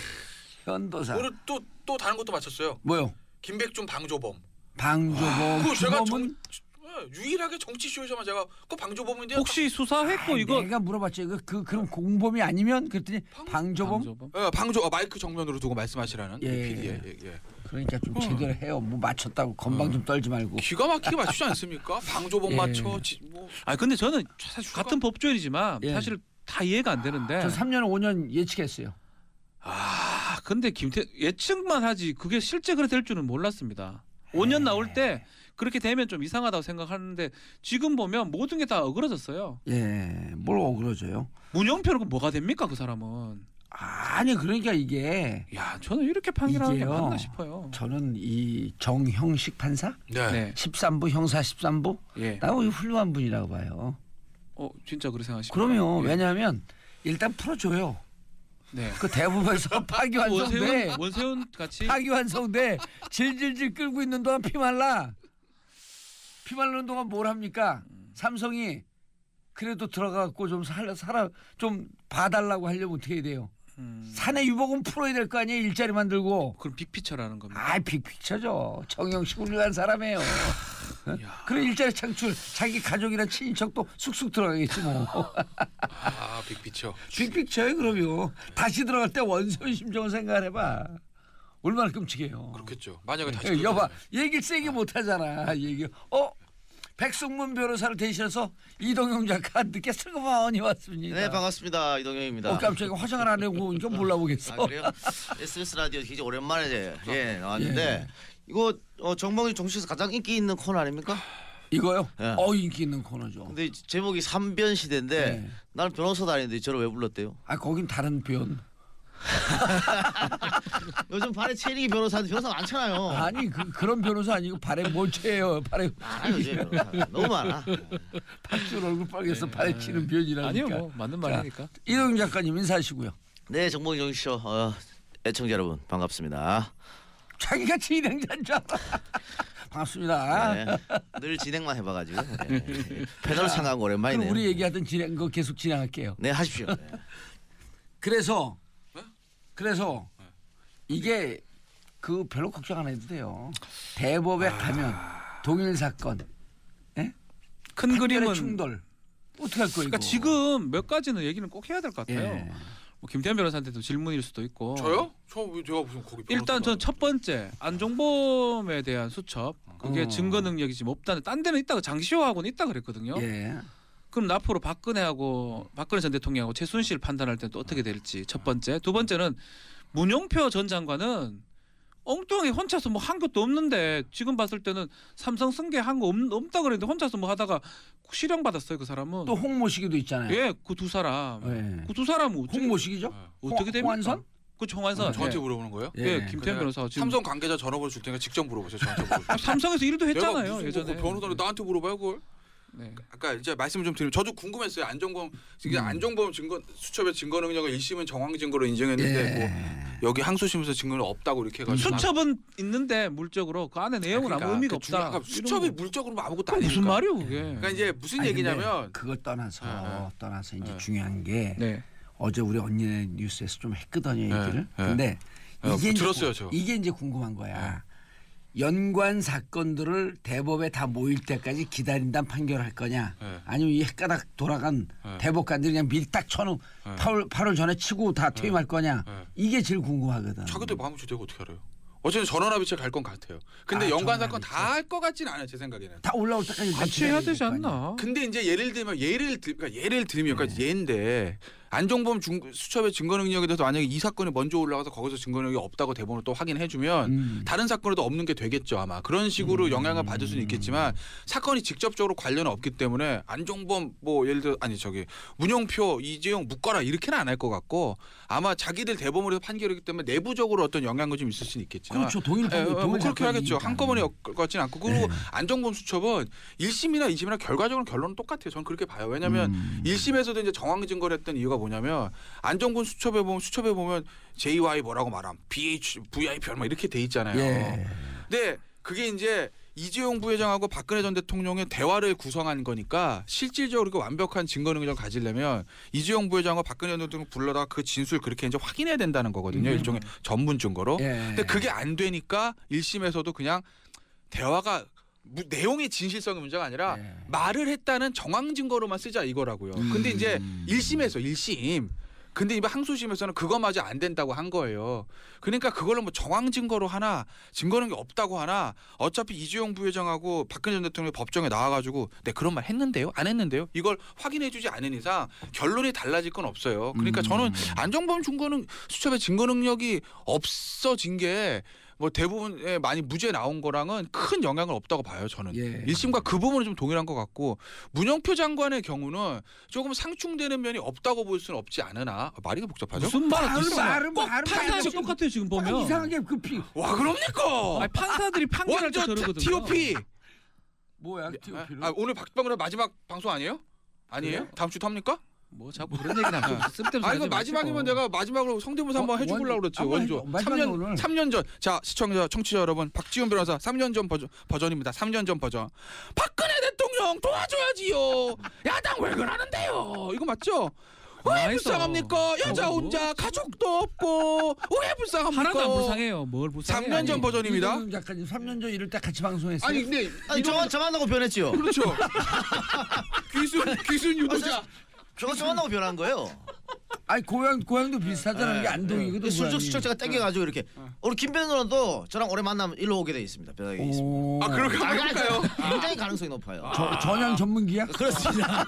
현도사. 오늘 또 다른 것도 맞췄어요. 뭐요? 김백준 방조범. 방조범. 그거 제가 주범은 유일하게 정치쇼에서만 제가 그 방조범인데 혹시 수사했고 이거 내가 물어봤죠. 그럼 공범이 아니면 그랬더니 방조범. 마이크 정면으로 두고 말씀하시라는 예. PD. 예. 그러니까 좀 제대로 해요. 뭐 맞췄다고 건방 좀 떨지 말고. 기가 막히게 맞추지 않습니까? 방조범 예. 맞춰. 아 근데 저는 사실 같은 법조인이지만 예. 사실 다 이해가 안 되는데. 저 3년 5년 예측했어요. 근데 예측만 하지 그게 실제 그래 될 줄은 몰랐습니다. 5년 나올 때 그렇게 되면 좀 이상하다고 생각하는데 지금 보면 모든 게 다 어그러졌어요. 예, 뭘 억울해져요? 문영표는 뭐가 됩니까 그 사람은? 아니 그러니까 이게 야 저는 이렇게 판결하는 게 이게요. 맞나 싶어요. 저는 이 정형식 판사 네. 13부 형사 13부 예. 나 훌륭한 분이라고 봐요. 진짜 그렇게 생각하시죠? 그럼요. 예. 왜냐하면 일단 풀어줘요. 네. 그 대법에서 파기환송돼. 원세훈 같이 파기환송돼. 질질질 끌고 있는 동안 피 말라. 피 마르는 동안 뭘 합니까? 삼성이 그래도 들어가고 좀 좀 봐달라고 하려면 어떻게 해야 돼요? 사내 유복은 풀어야 될 거 아니에요. 일자리 만들고. 그럼 빅피처라는 겁니다. 아, 빅픽처죠. 정형식 훌륭한 사람이에요. 그런 일자리 창출, 자기 가족이나 친인척도 쑥쑥 들어가겠지 뭐. 빅피처. 빅픽처에 그러면 다시 들어갈 때 원소의 심정을 생각을 해봐. 얼마나 끔찍해요. 그렇겠죠. 만약에 다시 여봐, 얘기 세게 못하잖아. 얘기. 백승문 변호사를 대신해서 이동영 작가 늦게 슬그머니 왔습니다. 네 반갑습니다 이동영입니다. 깜짝이야 화장을 안 하고 오니까 몰라보겠어. 아, 그래요? SBS 라디오 굉장히 오랜만에 나왔는데 이거 정봉주 정치에서 가장 인기 있는 코너 아닙니까? 이거요? 예. 인기 있는 코너죠. 근데 제목이 3변 시대인데 네. 나는 변호사도 아닌데 저를 왜 불렀대요? 거긴 다른 변. 요즘 발에 채리기 변호사한테 변호사 많잖아요. 아니 그런 변호사 아니고 발에 뭘 채요? 발에 많아요 요즘 변호사. 너무 많아. 팥줄 얼굴 빨개서 발에 치는 변이라니까. 아니요 뭐 맞는 말이니까. 이동영 작가님 인사하시고요. 네 정봉주 정치쇼 애청자 여러분 반갑습니다. 자기가 진행자인 줄 알아. 반갑습니다. 네, 늘 진행만 해봐가지고 패널 참가한 거 오랜만이네요. 그럼 우리 얘기하던 진행 거 계속 진행할게요. 네 하십시오. 네. 그래서 이게 별로 걱정 안 해도 돼요. 대법에 가면 동일 사건, 큰 그림은 충돌 어떻게 할 거예요? 그러니까 지금 몇 가지는 얘기는 꼭 해야 될 것 같아요. 예. 뭐 김태현 변호사한테도 질문일 수도 있고. 저요? 왜 제가 무슨 거기 일단 전 첫 번째 안종범에 대한 수첩 그게 증거 능력이 지금 없다는 딴 데는 있다고 장시호하고는 있다 그랬거든요. 예. 그럼 앞으로 박근혜 전 대통령하고 최순실 판단할 때는 또 어떻게 될지 첫 번째. 두 번째는 문용표 전 장관은 엉뚱하게 혼자서 뭐 한 것도 없는데 지금 봤을 때는 삼성 승계 한 거 없다 그랬는데 혼자서 뭐 하다가 실형 받았어요 그 사람은. 또 홍모시기도 있잖아요. 예, 그 두 사람. 예. 그 두 사람은 홍모시기죠? 어떻게 됩니까? 홍완선? 그 총환선. 저한테 예. 물어보는 거예요? 예, 예. 김태현 그냥 변호사 지금 삼성 관계자 전화번호 줄 테니까 직접 물어보세요. 저한테 물어보세요. 삼성에서 일도 했잖아요 내가 무슨 예전에. 그 변호사를 나한테 물어봐요 그걸? 네. 아까 이제 말씀 좀 드리면 저도 궁금했어요. 안종범 증거 수첩의 증거 능력을 1심은 정황 증거로 인정했는데 뭐 여기 항소심에서 증거는 없다고 이렇게 해가지고 수첩은 있는데 물적으로 그 안에 내용은 아무 의미가 없다. 아까 수첩이 물적으로 아무것도 그럼 아니니까. 무슨 말이오 그게? 그러니까 이제 무슨 아니, 얘기냐면 그걸 떠나서 이제 네. 중요한 게 네. 어제 우리 언니네 뉴스에서 좀 했거든요 얘기를. 네. 근데 이게 들었어요, 이제, 저. 이게 이제 궁금한 거야. 연관 사건들을 대법에 다 모일 때까지 기다린다는 판결할 거냐, 네. 아니면 이 헷가닥 돌아간 네. 대법관들이 그냥 미리 딱 쳐놓은 8월 전에 치고 다 퇴임할 거냐, 네. 이게 제일 궁금하거든. 자기들 마음을 주대고 어떻게 알아요? 어쨌든 전원합의체 갈 건 같아요. 근데 연관 사건 전원합의체. 다 할 것 같지는 않아요 제 생각에는. 다 올라올 때까지 같이 해야 되지 않나? 근데 이제 예를 들면 그러니까 얘인데 안종범 수첩의 증거 능력에 대해서 만약에 이 사건이 먼저 올라가서 거기서 증거 능력이 없다고 대법원을 또 확인해주면 다른 사건에도 없는 게 되겠죠 아마. 그런 식으로 영향을 받을 수는 있겠지만 사건이 직접적으로 관련은 없기 때문에 안종범 뭐 예를 들어 문용표 이재용 묶어라 이렇게는 안 할 것 같고 아마 자기들 대법원에서 판결이기 때문에 내부적으로 어떤 영향이 좀 있을 수는 있겠지만 그렇죠. 동일 예, 뭐 그렇게 사건이니까. 하겠죠. 한꺼번에 엮지는 않고 그리고 안종범 수첩은 1심이나 2심이나 결과적으로 결론은 똑같아요. 저는 그렇게 봐요. 왜냐하면 1심에서도 이제 정황 증거를 했던 이유가 뭐냐면 안종범 수첩에 보면 JY 뭐라고 말함 VIP 얼마 이렇게 돼 있잖아요. 예. 근데 그게 이제 이재용 부회장하고 박근혜 전 대통령의 대화를 구성한 거니까 실질적으로 그 완벽한 증거 능력을 가지려면 이재용 부회장과 박근혜 전 대통령 불러다 그 진술 그렇게 이제 확인해야 된다는 거거든요. 일종의 전문 증거로. 예. 근데 그게 안 되니까 1심에서도 그냥 대화가 내용의 진실성의 문제가 아니라 예. 말을 했다는 정황 증거로만 쓰자 이거라고요. 근데 이제 1심 근데 이번 항소심에서는 그거마저 안 된다고 한 거예요. 그러니까 그걸로 뭐 정황 증거로 하나 증거는 게 없다고 하나 어차피 이재용 부회장하고 박근혜 전 대통령이 법정에 나와가지고 네 그런 말 했는데요 안 했는데요 이걸 확인해주지 않은 이상 결론이 달라질 건 없어요. 그러니까 저는 안종범 수첩의 증거 능력이 없어진 게 뭐 대부분에 많이 무죄 나온 거랑은 큰 영향은 없다고 봐요. 저는 예. 1심과 그 부분은 좀 동일한 것 같고 문영표 장관의 경우는 조금 상충되는 면이 없다고 볼 수는 없지 않으나 말이 복잡하죠? 무슨 말을 말은 판사하고 똑같아요 지금 보면. 이상하게 급히 와 그럽니까? 아니, 판사들이 판결할 때 완전 저러거든요. TOP. 뭐야 TOP를? 오늘 박병근의 마지막 방송 아니에요? 아니에요? 그래요? 다음 주도 합니까? 뭐 자꾸 그런 얘기는 하면 쓸데없는 아 이거 마지막이면 내가 마지막으로 성대모사 한번 해주려고 그랬지. 원조. 3년 전. 자 시청자 청취자 여러분 박지훈 변호사 3년 전 버전입니다. 3년 전 버전. 박근혜 대통령 도와줘야지요. 야당 왜 그러는데요? 이거 맞죠? 왜 불쌍합니까? 여자 혼자 가족도 없고 왜 불쌍합니까? 하나도 안 불쌍해요. 뭘 불쌍해? 3년 전 버전입니다. 작가님 3년 전 이럴 때 같이 방송했어요. 아니 근데 저만 하고 변했지요. 그렇죠. 귀순 유도자. 저만 하고 변한 거예요. 아니 고향도 비슷하잖아요. 이게 안동이거든. 술적 수첩제가 땡겨가지고 이렇게 우리 김 변호사도 저랑 오래 만나면 일로 오게 돼 있습니다. 변하게 있습니다. 아 그렇게 할까요? 굉장히 가능성이 높아요. 전향 전문기야? 그렇습니다.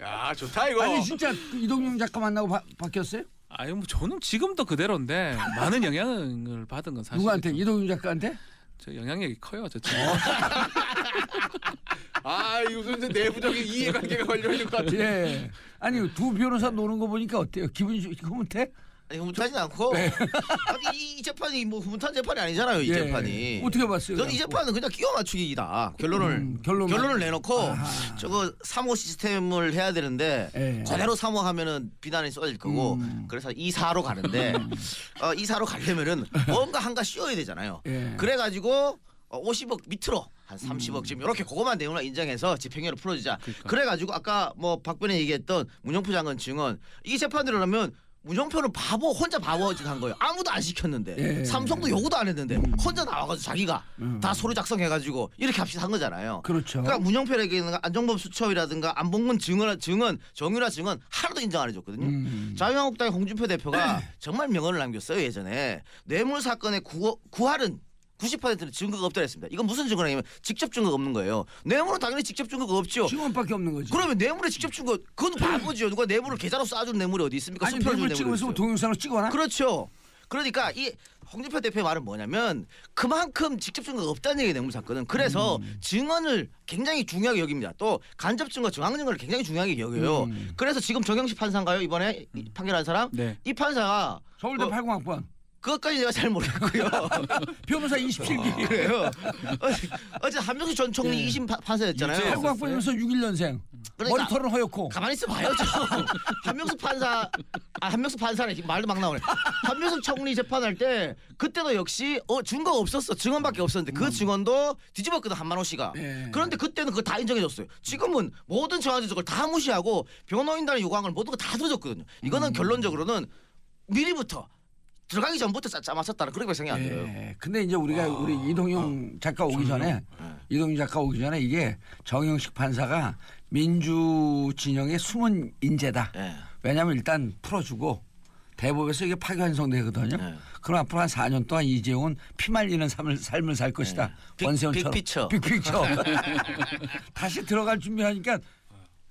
야 좋다 이거. 아니 진짜 이동용 작가 만나고 바뀌었어요? 아니 뭐 저는 지금도 그대로인데 많은 영향을 받은 건 사실. 누구한테? 이동용 작가한테? 저 영향력이 커요 저 친구. 아 이거 무슨 내부적인 이해관계가 걸려 있는 것 같아. 예. 아니 두 변호사 노는 거 보니까 어때요? 기분이 흐뭇해? 아니, 흐뭇하진 않고 이 재판이 뭐 흐뭇한 재판이 아니잖아요. 이 예. 재판이. 어떻게 봤어요? 저는 이 재판은 그냥 끼워 맞추기이다. 결론을 내놓고 아하. 저거 사모 시스템을 해야 되는데 예. 그대로 사모하면은 비난이 쏟아질 거고 그래서 이사로 가는데 이사로 가려면은 뭔가 한가 씌워야 되잖아요. 예. 그래가지고 50억 밑으로 한 30억 지금 이렇게 그거만 내용을 인정해서 집행유예로 풀어주자. 그래가지고 아까 뭐 박변혜 얘기했던 문영표 장관 증언 이 재판대로 하면 문영표는 혼자 바보짓 한 거예요. 아무도 안 시켰는데 예. 삼성도 요구도 안 했는데 혼자 나와가지고 자기가 다 서류 작성해가지고 이렇게 합시다 한 거잖아요. 그렇죠. 그러니까 문영표라든가 안종범 수첩이라든가 안봉근 정유라 증언 하나도 인정 안 해줬거든요. 자유한국당의 홍준표 대표가 정말 명언을 남겼어요. 예전에 뇌물 사건의 구할은 90%는 증거가 없다 했습니다. 이건 무슨 증거냐면 직접 증거가 없는 거예요. 뇌물은 당연히 직접 증거가 없죠. 증언밖에 없는 거지. 그러면 뇌물에 직접 증거 그건 바보죠. 누가 뇌물을 계좌로 쏴준 뇌물이 어디 있습니까? 아니 수표를 준 뇌물 찍으면서 있어요. 동영상을 찍어놔? 그렇죠. 그러니까 이 홍준표 대표의 말은 뭐냐면 그만큼 직접 증거가 없다는 얘기예요. 뇌물 사건은. 그래서 증언을 굉장히 중요하게 여깁니다. 또 간접 증거, 정황 증거를 굉장히 중요하게 여겨요. 그래서 지금 정영식 판사인가요? 이번에 판결한 사람? 네. 이 판사가 서울대 80학번. 그것까지 제가 잘 모르겠고요. 변호사 27기. 그래요. 어제 한명수 전 총리 2심 판사였잖아요. 80학번이면서 61년생. 그러니까 머리털은 허옇고. 가만히 있어 봐요. 한명수 판사네 지금 말도 막 나오네. 한명수 총리 재판할 때 그때도 역시 증거가 없었어. 증언밖에 없었는데 그 증언도 뒤집었거든 한만호 씨가. 예. 그런데 그때는 그거 다 인정해줬어요. 지금은 모든 정황적 다 무시하고 변호인단의 요구한 걸 모든 거 다 들어줬거든요. 이거는 결론적으로는 미리부터 들어가기 전부터 짜맞았다는 그런 생각이 안 들어요. 예. 근데 이제 우리 이동용 작가 오기 전에 이게 정영식 판사가 민주 진영의 숨은 인재다. 예. 왜냐하면 일단 풀어주고 대법에서 이게 파기환송되거든요. 예. 그럼 앞으로 한 4년 동안 이재용은 피 말리는 삶을 살 것이다. 원세훈처럼. 빅피처. 빅피처. 다시 들어갈 준비하니까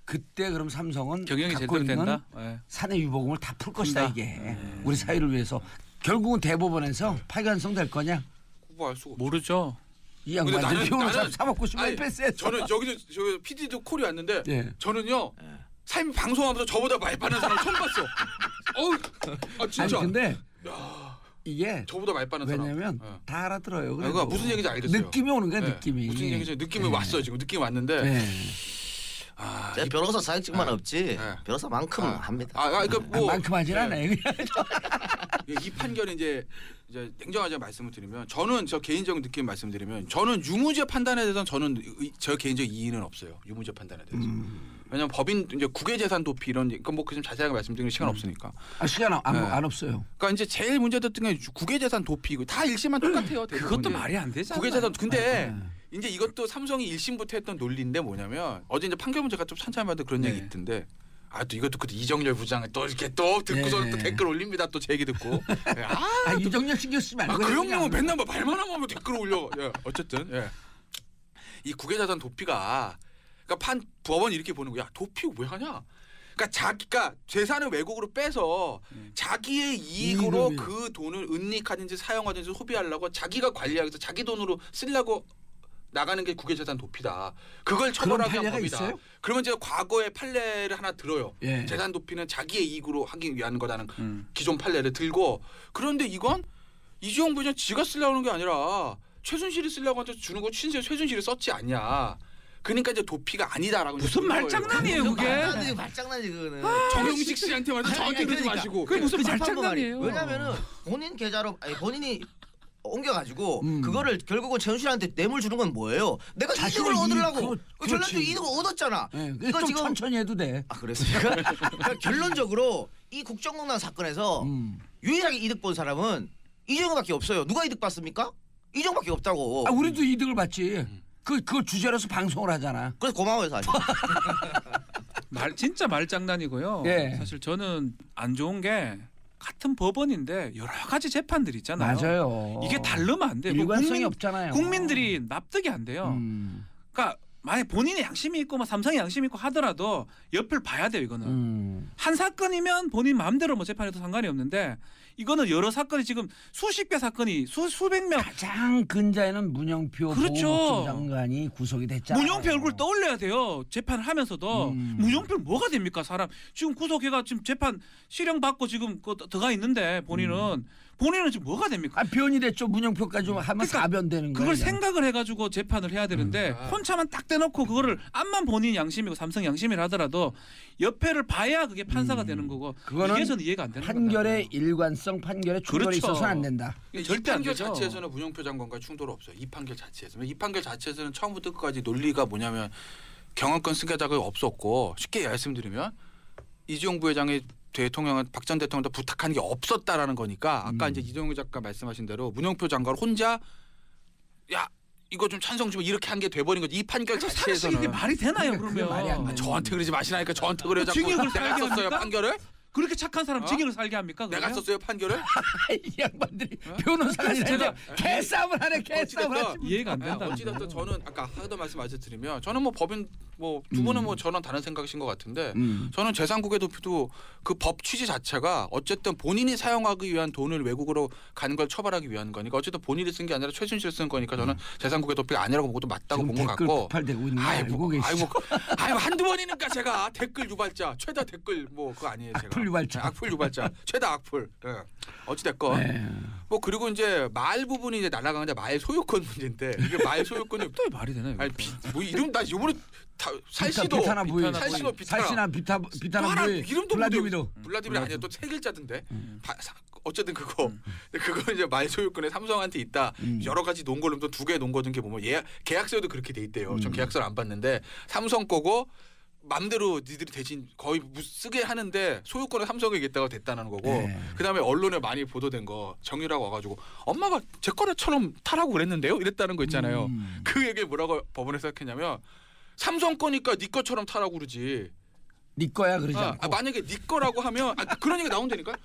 그때 그럼 삼성은 경영이 갖고 제대로 있는 된다. 네. 사내 유보금을 다 풀 것이다 푼다. 이게. 우리 사회를 위해서. 결국은 대법원에서 파기환송 될 거냐? 그거 알 수가 없어. 모르죠. 이 양반들 변호사 사먹고 싶으면 아니, 패스해. 저는 저기 PD도 콜이 왔는데 예. 저는요 삶 방송하면서 저보다 많이 받는 사람 처음 봤어. 어우, 진짜. 아니 근데 야, 이게 저보다 많이 받는 사람. 왜냐면 예. 다 알아들어요. 그러니까 그래도. 무슨 얘기인지 알겠어요. 느낌이 오는 거야 예. 느낌이. 무슨 얘기인지 느낌이 예. 왔어요 지금 느낌이 왔는데. 예. 제가 변호사 자격증만 없지 네. 변호사만큼 합니다. 그러니까 뭐 만큼 하진 않아요. 이 판결이 이제 냉정하게 말씀을 드리면 저는 저 개인적인 느낌 말씀드리면 저는 유무죄 판단에 대해서는 저는 저 개인적 이의는 없어요. 유무죄 판단에 대해서. 왜냐하면 법인 이제 국외재산 도피 이런 뭐 좀 자세하게 말씀드리는 시간 없으니까. 시간 안 네. 없어요. 그러니까 이제 제일 문제됐던 게 국외재산 도피고 다 1심만 똑같아요. 그것도 말이 안 되잖아요. 국외재산 근데 네. 이제 이것도 삼성이 1심부터 했던 논리인데 뭐냐면 어제 이제 판결문 제가 좀 천천히 봐도 그런 얘기 있던데 또 이것도 그 이정열 부장을 또 이렇게 또 듣고서 또 댓글 올립니다. 또 제 얘기 듣고 이정열 신경 쓰지 말고. 그 형님은 맨날 뭐 말만 하면 댓글 올려. 어쨌든 이 국외자산 도피가 그러니까 법원이 이렇게 보는 거야. 도피 왜 하냐? 그러니까 자기가 재산을 외국으로 빼서 자기의 이익으로 그 돈을 은닉하든지 사용하든지 소비하려고 자기가 관리하기 위해서 자기 돈으로 쓰려고 나가는 게 국외재산 도피다. 그걸 처벌하기 위한 법이다. 있어요? 그러면 제가 과거에 판례를 하나 들어요. 예. 재산 도피는 자기의 이익으로 하기 위한 거다는 기존 판례를 들고 그런데 이건 이재용 부회장 지가 쓰려고 하는 게 아니라 최순실이 쓰려고 한테 주는 거 최순실이 썼지 않냐. 그러니까 이제 도피가 아니다라고 무슨 말장난이에요 그게? 말장난이 그거는. 정영식 씨한테 말해서 저한테 그러지 그러니까. 마시고. 그게 무슨 재판부 말장난이에요? 말이. 왜냐면은 본인 계좌로 본인이 옮겨가지고 그거를 결국은 최순실한테 뇌물 주는 건 뭐예요? 내가 자신의 이득을 얻으려고 이익, 전략적 그렇지. 이득을 얻었잖아. 예. 이거 좀 지금 천천히 해도 돼. 그랬습니까? 그러니까 결론적으로 이 국정농단 사건에서 유일하게 이득 본 사람은 이재용밖에 없어요. 누가 이득 봤습니까? 이재용밖에 없다고. 우리도 이득을 받지. 그걸 주제로서 방송을 하잖아. 그래서 고마워요 사실. 진짜 말장난이고요. 예. 사실 저는 안 좋은 게 같은 법원인데 여러 가지 재판들이 있잖아요. 맞아요. 이게 다르면 안 돼요. 일관성이 없잖아요. 국민들이 납득이 안 돼요. 그러니까 만약 본인의 양심이 있고 뭐 삼성의 양심이 있고 하더라도 옆을 봐야 돼요. 이거는 한 사건이면 본인 마음대로 뭐 재판해도 상관이 없는데 이거는 여러 사건이 지금 수십 개 사건이 수백 명. 가장 근자에는 문영표 그렇죠. 보훈복지 장관이 구속이 됐잖아요. 문영표 얼굴 떠올려야 돼요. 재판을 하면서도 문영표는 뭐가 됩니까? 사람 지금 구속해가 지금 재판 실형 받고 지금 들어가 있는데 본인은 지금 뭐가 됩니까? 변이 됐죠. 문영표까지 하면 그러니까 사변되는 거예요. 그걸 생각을 해가지고 재판을 해야 되는데 혼자만 딱 대놓고 그거를 암만 본인 양심이고 삼성 양심이라 하더라도 옆에를 봐야 그게 판사가 되는 거고 그거는 이게 저는 이해가 안 되는 판결의 일관성, 판결의 충돌이 그렇죠. 있어서는 안 된다. 이 절대 안 판결 되죠. 자체에서는 문영표 장관과 충돌 없어요. 이 판결 자체에서는 처음부터 끝까지 논리가 뭐냐면 경영권 승계자가 없었고 쉽게 말씀드리면 이재용 부회장의 대통령은 박 전 대통령도 부탁하는 게 없었다라는 거니까 아까 이제 이동규 작가 말씀하신 대로 문영표 장관 혼자 야 이거 좀 찬성 좀 이렇게 한 게 돼버린 거지. 이 판결 사실 자체에서는 이게 말이 되나요 그러면? 말이 안 돼. 저한테 그러지 마시라니까 저한테 그래요 자꾸. 징역을 내가 살게 썼어요 합니까? 판결을? 그렇게 착한 사람 징역을 살게 합니까? 내가 그러면? 썼어요 판결을? 이 양반들이 변호사가 아니라 개싸움을 하네. 개싸움을 하지. 이해가 안 된다. 어찌됐든 저는 아까 하던 말씀 말씀드리면 저는 뭐 법인 뭐 두 분은 뭐 저는 다른 생각이신 것 같은데 저는 재산국외 도피도 그 법 취지 자체가 어쨌든 본인이 사용하기 위한 돈을 외국으로 가는 걸 처벌하기 위한 거니까 어쨌든 본인이 쓴 게 아니라 최순실 쓴 거니까 저는 재산국외 도피가 아니라고 보고도 맞다고 본 것 댓글 같고. 폭발되고 있는 거 알고 계시죠? 아이고 한두 번이니까 제가 댓글 유발자 최다 댓글 뭐 그거 아니에요 제가. 악플 유발자. 악플 유발자 최다 악플. 네. 어찌됐건 네. 뭐 그리고 이제 말 부분이 이제 날아가는데 말 소유권 문제인데 이게 말 소유권이 또 말이 되나요? 아니 뭐 이름 나 요번에 살시도 비타나 부인. 살시도 비타나 살시나 비타나 부인. 이름도 블라디미르. 블라디미르 아니야 또 세 글자던데 어쨌든 그거 이제 말 소유권에 삼성한테 있다 여러 가지 논거를 또 두 개 논거든 게 보면 계약서에도 그렇게 돼 있대요. 전 계약서를 안 봤는데 삼성 거고 맘대로 니들이 대신 거의 쓰게 하는데 소유권은 삼성에게 있다가 됐다는 거고 네. 그다음에 언론에 많이 보도된 거 정유라고 와가지고 엄마가 제 거래처럼 타라고 그랬는데요 이랬다는 거 있잖아요. 그 얘기 뭐라고 법원에서 했냐면 삼성 거니까 네 거처럼 타라고 그러지. 네 거야 그러지 않고. 만약에 네 거라고 하면 그런 얘기 나온다니까.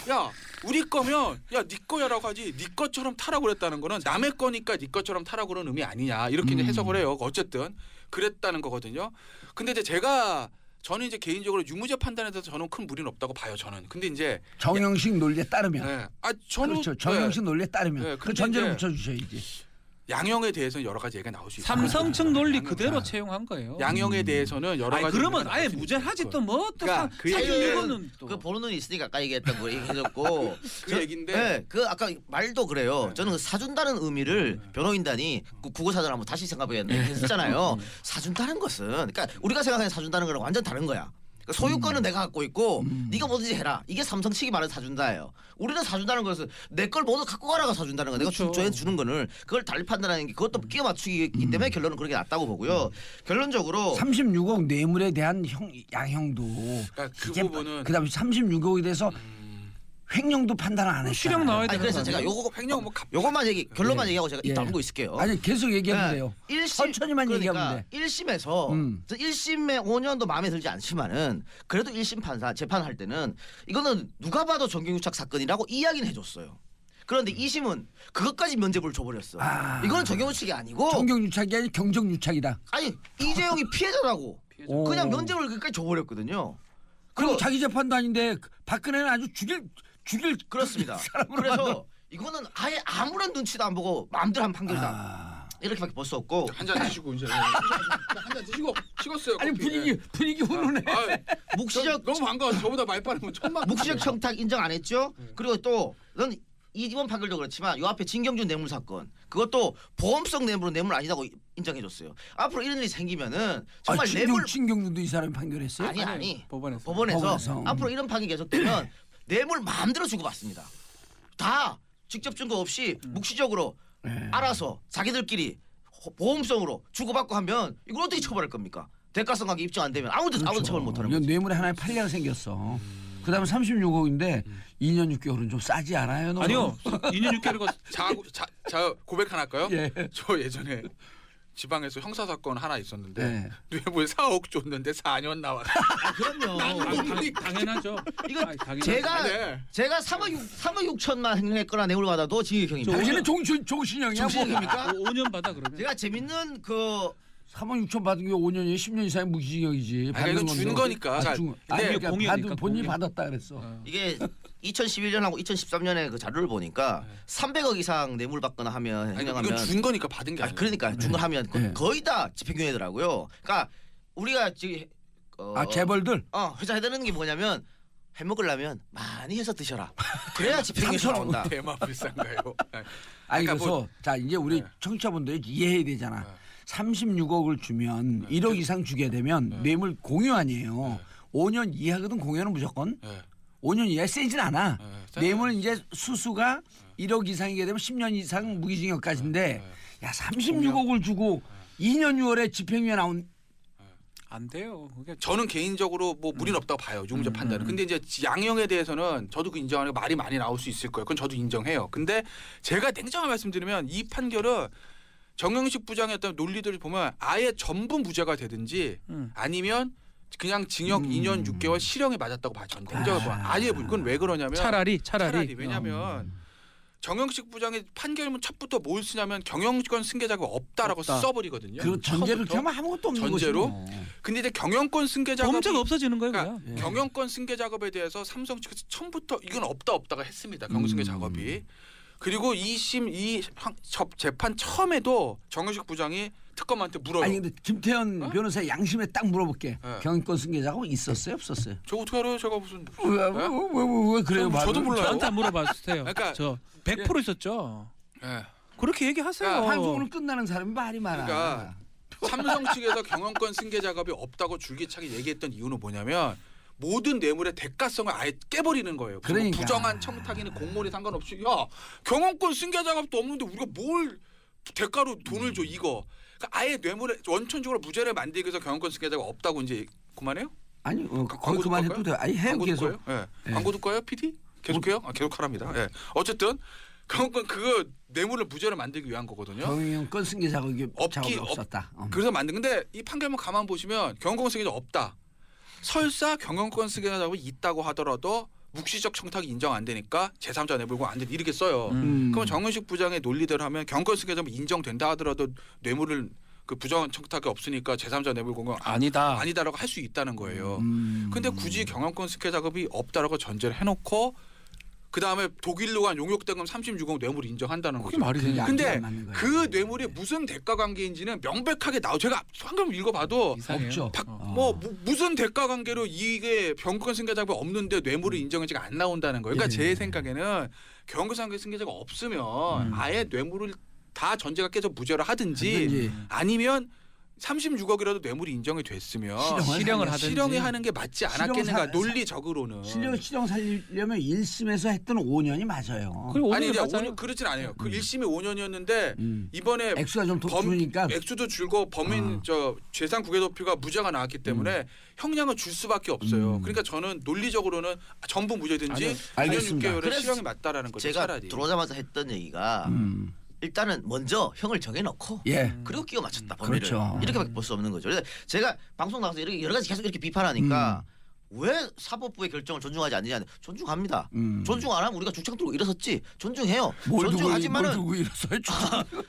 야 우리 거면 야 네 거야라고 하지 네 것처럼 타라고 그랬다는 거는 남의 거니까 네 것처럼 타라고 그런 의미 아니냐 이렇게 이제 해석을 해요. 어쨌든 그랬다는 거거든요. 근데 이제 저는 이제 개인적으로 유무죄 판단에 대해서 저는 큰 무리는 없다고 봐요. 저는. 근데 이제 정영식 논리에 따르면. 네. 저는 그렇죠. 정영식 논리에 따르면. 네, 그 근데 전제를 이제 붙여주셔야지. 양형에 대해서는 여러 가지 얘기가 나올 수 있어요. 삼성 측 논리 그대로 채용한 거예요. 양형에 대해서는 여러 아니 가지 그러면 얘기가 아예 나올 수 무죄하지 있고. 또 뭐 또 그러니까 그 이거는 또 그 보는 눈이 있으니까 아까 얘기했던 거 얘기해줬고 그 얘기인데 네, 그 아까 말도 그래요. 저는 그 사준다는 의미를 변호인단이 그 국어사전 한번 다시 생각해봤잖아요. 사준다는 것은 그러니까 우리가 생각하는 사준다는 거랑 완전 다른 거야. 그러니까 소유권은 내가 갖고 있고 네가 뭐든지 해라. 이게 삼성 측이 말하는 사준다예요. 우리는 사준다는 것은 내 걸 모두 갖고 가라가 사준다는 거야. 내가 주저해 주는 거는 그걸 달리 판단하는 게 그것도 끼워 맞추기이기 때문에 결론은 그렇게 났다고 보고요. 결론적으로 36억 뇌물에 대한 양형도 그러니까 그 이제 부분은 그다음에 36억에 대해서 횡령도 판단을 안 했잖아요. 실형 나와야 아니 되는 그래서 거 제가 아니에요? 요거 횡령 뭐 요것만 요것만 예. 얘기하고 제가 입 예. 다물고 있을게요. 아니 계속 얘기하면 돼요. 1심 천천히만 그러니까 얘기하면 돼. 1심에서 1심의 5년도 마음에 들지 않지만은 그래도 1심 판사 재판할 때는 이거는 누가 봐도 정경유착 사건이라고 이야기는 해줬어요. 그런데 2심은 그것까지 면죄부를 줘버렸어. 이거는 정경유착이 아니고 정경유착이 아니라 경정유착이다. 아니 이재용이 피해자라고 오. 그냥 면죄부를 그까지 줘버렸거든요. 그리고 자기 재판도 아닌데 박근혜는 아주 죽일 그렇습니다. 사람으로 그래서 이거는 아예 아무런 눈치도 안 보고 마음대로 한 판결이다. 이렇게밖에 볼 수 없고 한잔 드시고 이제 한잔 드시고 식었어요. 아니 커피. 분위기 훈훈해. 묵시적 너무 반가워. 저보다 말 빠르면 천만. 묵시적 청탁 인정 안 했죠. 그리고 또 넌 이번 판결도 그렇지만 요 앞에 진경준 뇌물 사건 그것도 보험성 뇌물은 뇌물 아니다고 인정해줬어요. 앞으로 이런 일이 생기면은 정말 뇌물 신경준도 이 사람이 판결했어요? 아니 법원에서. 법원에서 앞으로 이런 판결이 계속되면 뇌물 마음대로 주고받습니다. 다 직접 증거 없이 묵시적으로 알아서 자기들끼리 보험성으로 주고받고 하면 이걸 어떻게 처벌할 겁니까? 대가성 관계 입증 안 되면 아무도 처벌 못하는 이건 거죠. 뇌물에 하나의 판례가 생겼어. 그다음에 36억인데 2년 6개월은 좀 싸지 않아요? 너무? 아니요. 2년 6개월이고 자 고백 하나 할까요? 예. 저 예전에 지방에서 형사 사건 하나 있었는데 네. 뇌물 4억 줬는데 4년 나왔어. 그럼요. 당연하죠. 이거 아니, 당연하죠. 제가 3억 6천만 횡령했거나 뇌물 받아도 징역형입니다. 당신은 종신형이야? 종신형입니까? 5년 받아 그러면. 제가 재밌는 그 3억 6천 받은 게 5년이에 10년 이상의 무기징역이지. 아니, 이건 준 거니까. 준, 근데 그러니까 공유니까, 본인이 공유. 받았다 그랬어. 이게 2011년하고 2013년에 그 자료를 보니까 300억 이상 뇌물 받거나 하면 아니, 횡령하면 이건 준 거니까 받은 게 아 아니야. 그러니까 준 걸 하면 네. 거의 다 집행유예더라고요. 그러니까 우리가 지금 재벌들 회사 해드리는 게 뭐냐면 해 먹으려면 많이 해서 드셔라. 그래야 집행유예 나온다. 대만 불쌍가요. 아니 그러니까 그래서 자 이제 우리 네. 청취자분들이 이해해야 되잖아. 36억을 주면 네. 1억 이상 주게 되면 뇌물 공유 아니에요. 네. 5년 이하거든 공유는 무조건. 네. 5년 이하 세진 않아. 네. 뇌물은 이제 수수가 1억 이상이게 되면 10년 이상 무기징역까지인데 야 36억을 주고 2년 6월에 집행유예 나온 안 돼요. 그게 저는 개인적으로 뭐 무리는 없다고 봐요. 유무죄 판단은. 근데 이제 양형에 대해서는 저도 그 인정하는 거 말이 많이 나올 수 있을 거예요. 그건 저도 인정해요. 근데 제가 냉정하게 말씀드리면 이 판결은 정영식 부장의 어떤 논리들을 보면 아예 전부 무죄가 되든지 아니면 그냥 징역 2년 6개월 실형에 맞았다고 봐요. 전 냉정하게 보면 아예 그건 왜 그러냐면 차라리 왜냐면 정영식 부장의 판결문 첫부터 뭘 쓰냐면 경영권 승계 작업이 없다라고 없다. 써버리거든요. 그 전제를 처음부터. 하면 아무것도 없는 전제로? 거죠. 뭐. 근데 이제 경영권 승계 작업이 범죄가 없어지는 거예요. 그러니까 그냥. 경영권 승계 작업에 대해서 삼성 측에서 처음부터 이건 없다가 했습니다. 경승계 작업이. 그리고 2심 재판 처음에도 정영식 부장이 특검한테 물어요. 아니 근데 김태현 변호사 양심에 딱 물어볼게. 네. 경영권 승계자고 있었어요, 없었어요? 저 어떻게 알아요? 제가 무슨 왜 그래요? 저도 몰라요. 저한테 한번 물어봐 주세요. 그러니까- 저 100% 있었죠. 예. 그렇게 얘기하세요. 그러니까 방송으로 끝나는 사람이 말이 많아. 그러니까 삼성 측에서 경영권 승계 작업이 없다고 줄기차게 얘기했던 이유는 뭐냐면 모든 뇌물의 대가성을 아예 깨버리는 거예요. 그러니까. 부정한 청탁이나 공모리 상관없이 야 경영권 승계 작업도 없는데 우리가 뭘 대가로 돈을 줘 이거. 그러니까 아예 뇌물에 원천적으로 무죄를 만들기 위해서 경영권 승계 작업 없다고 이제 그만해요? 아니 거기 광고 그만해도 듣고 돼. 아니 해요 광고 계속. 듣고요? 예. 예. 광고 듣고요, PD? 계속해요? 계속하랍니다. 예. 어쨌든 경영권 그거 뇌물을 무죄로 만들기 위한 거거든요. 경영권 승계자가 없기 없었다. 그래서 만든 근데 이 판결문 가만 보시면 경영권 승계자 없다. 설사 경영권 승계자 작업이 있다고 하더라도 묵시적 청탁이 인정 안 되니까 제3자 내불공 안 된다 이렇게 써요. 그럼 정은식 부장의 논리대로 하면 경영권 승계자 인정된다 하더라도 뇌물을 그 부정한 청탁이 없으니까 제3자 내불공은 아니다라고 할 수 있다는 거예요. 근데 굳이 경영권 승계 작업이 없다라고 전제를 해놓고 그 다음에 독일로 간 용역대금 36억 뇌물 인정한다는 그게 거죠. 말이 되냐? 근데 그 뇌물이 무슨 대가 관계인지는 명백하게 제가 방금 읽어봐도 이상해요. 없죠. 무슨 대가 관계로 이게 경영권 승계 작업이 없는데 뇌물을 인정해지가 안 나온다는 거예요. 그러니까 제 생각에는 경영권 승계 작업이 없으면 아예 뇌물을 다 전제가 깨져 무죄로 하든지 아니면 36억이라도 뇌물이 인정이 됐으면 실형을 하든지. 실형이 하는 게 맞지 않았겠는가 논리적으로는. 실형 살리려면 1심에서 했던 5년이 맞아요. 그리고 아니 오늘 이제 맞아요. 그렇진 않아요. 그 1심이 5년이었는데 이번에 액수가 좀 더 주니까 액수도 줄고 범인 재산 국외 도피가 무죄가 나왔기 때문에 형량을 줄 수밖에 없어요. 그러니까 저는 논리적으로는 전부 무죄든지 아니요. 2년 알겠습니다. 6개월의 그래서 실형이 맞다라는 거죠. 제가 차라리. 들어오자마자 했던 얘기가 일단은 먼저 형을 정해놓고 예. 그리고 끼워 맞췄다 범위를 그렇죠. 이렇게밖에 볼 수 없는 거죠. 그래서 제가 방송 나가서 여러 가지 계속 이렇게 비판하니까 왜 사법부의 결정을 존중하지 않느냐? 존중합니다. 존중 안 하면 우리가 죽창 들고 일어섰지. 존중해요. 뭘 존중하지만은 두고 일어서요?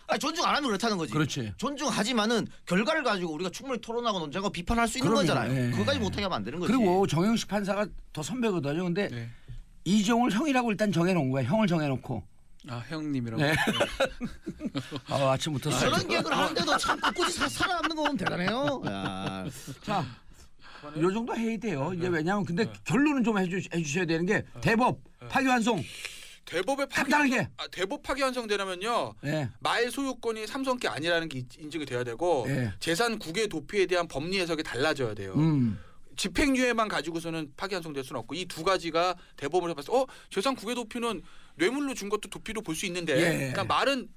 아니, 존중 안 하면 그렇다는 거지. 그렇지. 존중하지만은 결과를 가지고 우리가 충분히 토론하고 논쟁하고 비판할 수 있는 그럼요. 거잖아요. 예. 그거까지 못하게 하면 안 되는 거지. 그리고 정영식 판사가 더 선배거든요. 근데 네. 이종을 형이라고 일단 정해놓은 거야. 형을 정해놓고. 아 형님이라고. 네. 아침부터 저런 계획을 하는데도 참 굳이 살아남는 거 보면 대단해요. 야. 자, 요 정도 해야 돼요. 이제 왜냐하면 근데 결론은 좀 해주셔야 되는 게 대법 파기환송 대법의 간단하게. 대법 파기환송되려면요. 예. 말 소유권이 삼성께 아니라는 게 인증이 돼야 되고 예. 재산 국외 도피에 대한 법리 해석이 달라져야 돼요. 집행유예만 가지고서는 파기환송될 수는 없고 이 두 가지가 대법원에서 봤을 때 재산 국외 도피는 뇌물로 준 것도 도피로 볼 수 있는데 예. 그러니까 말은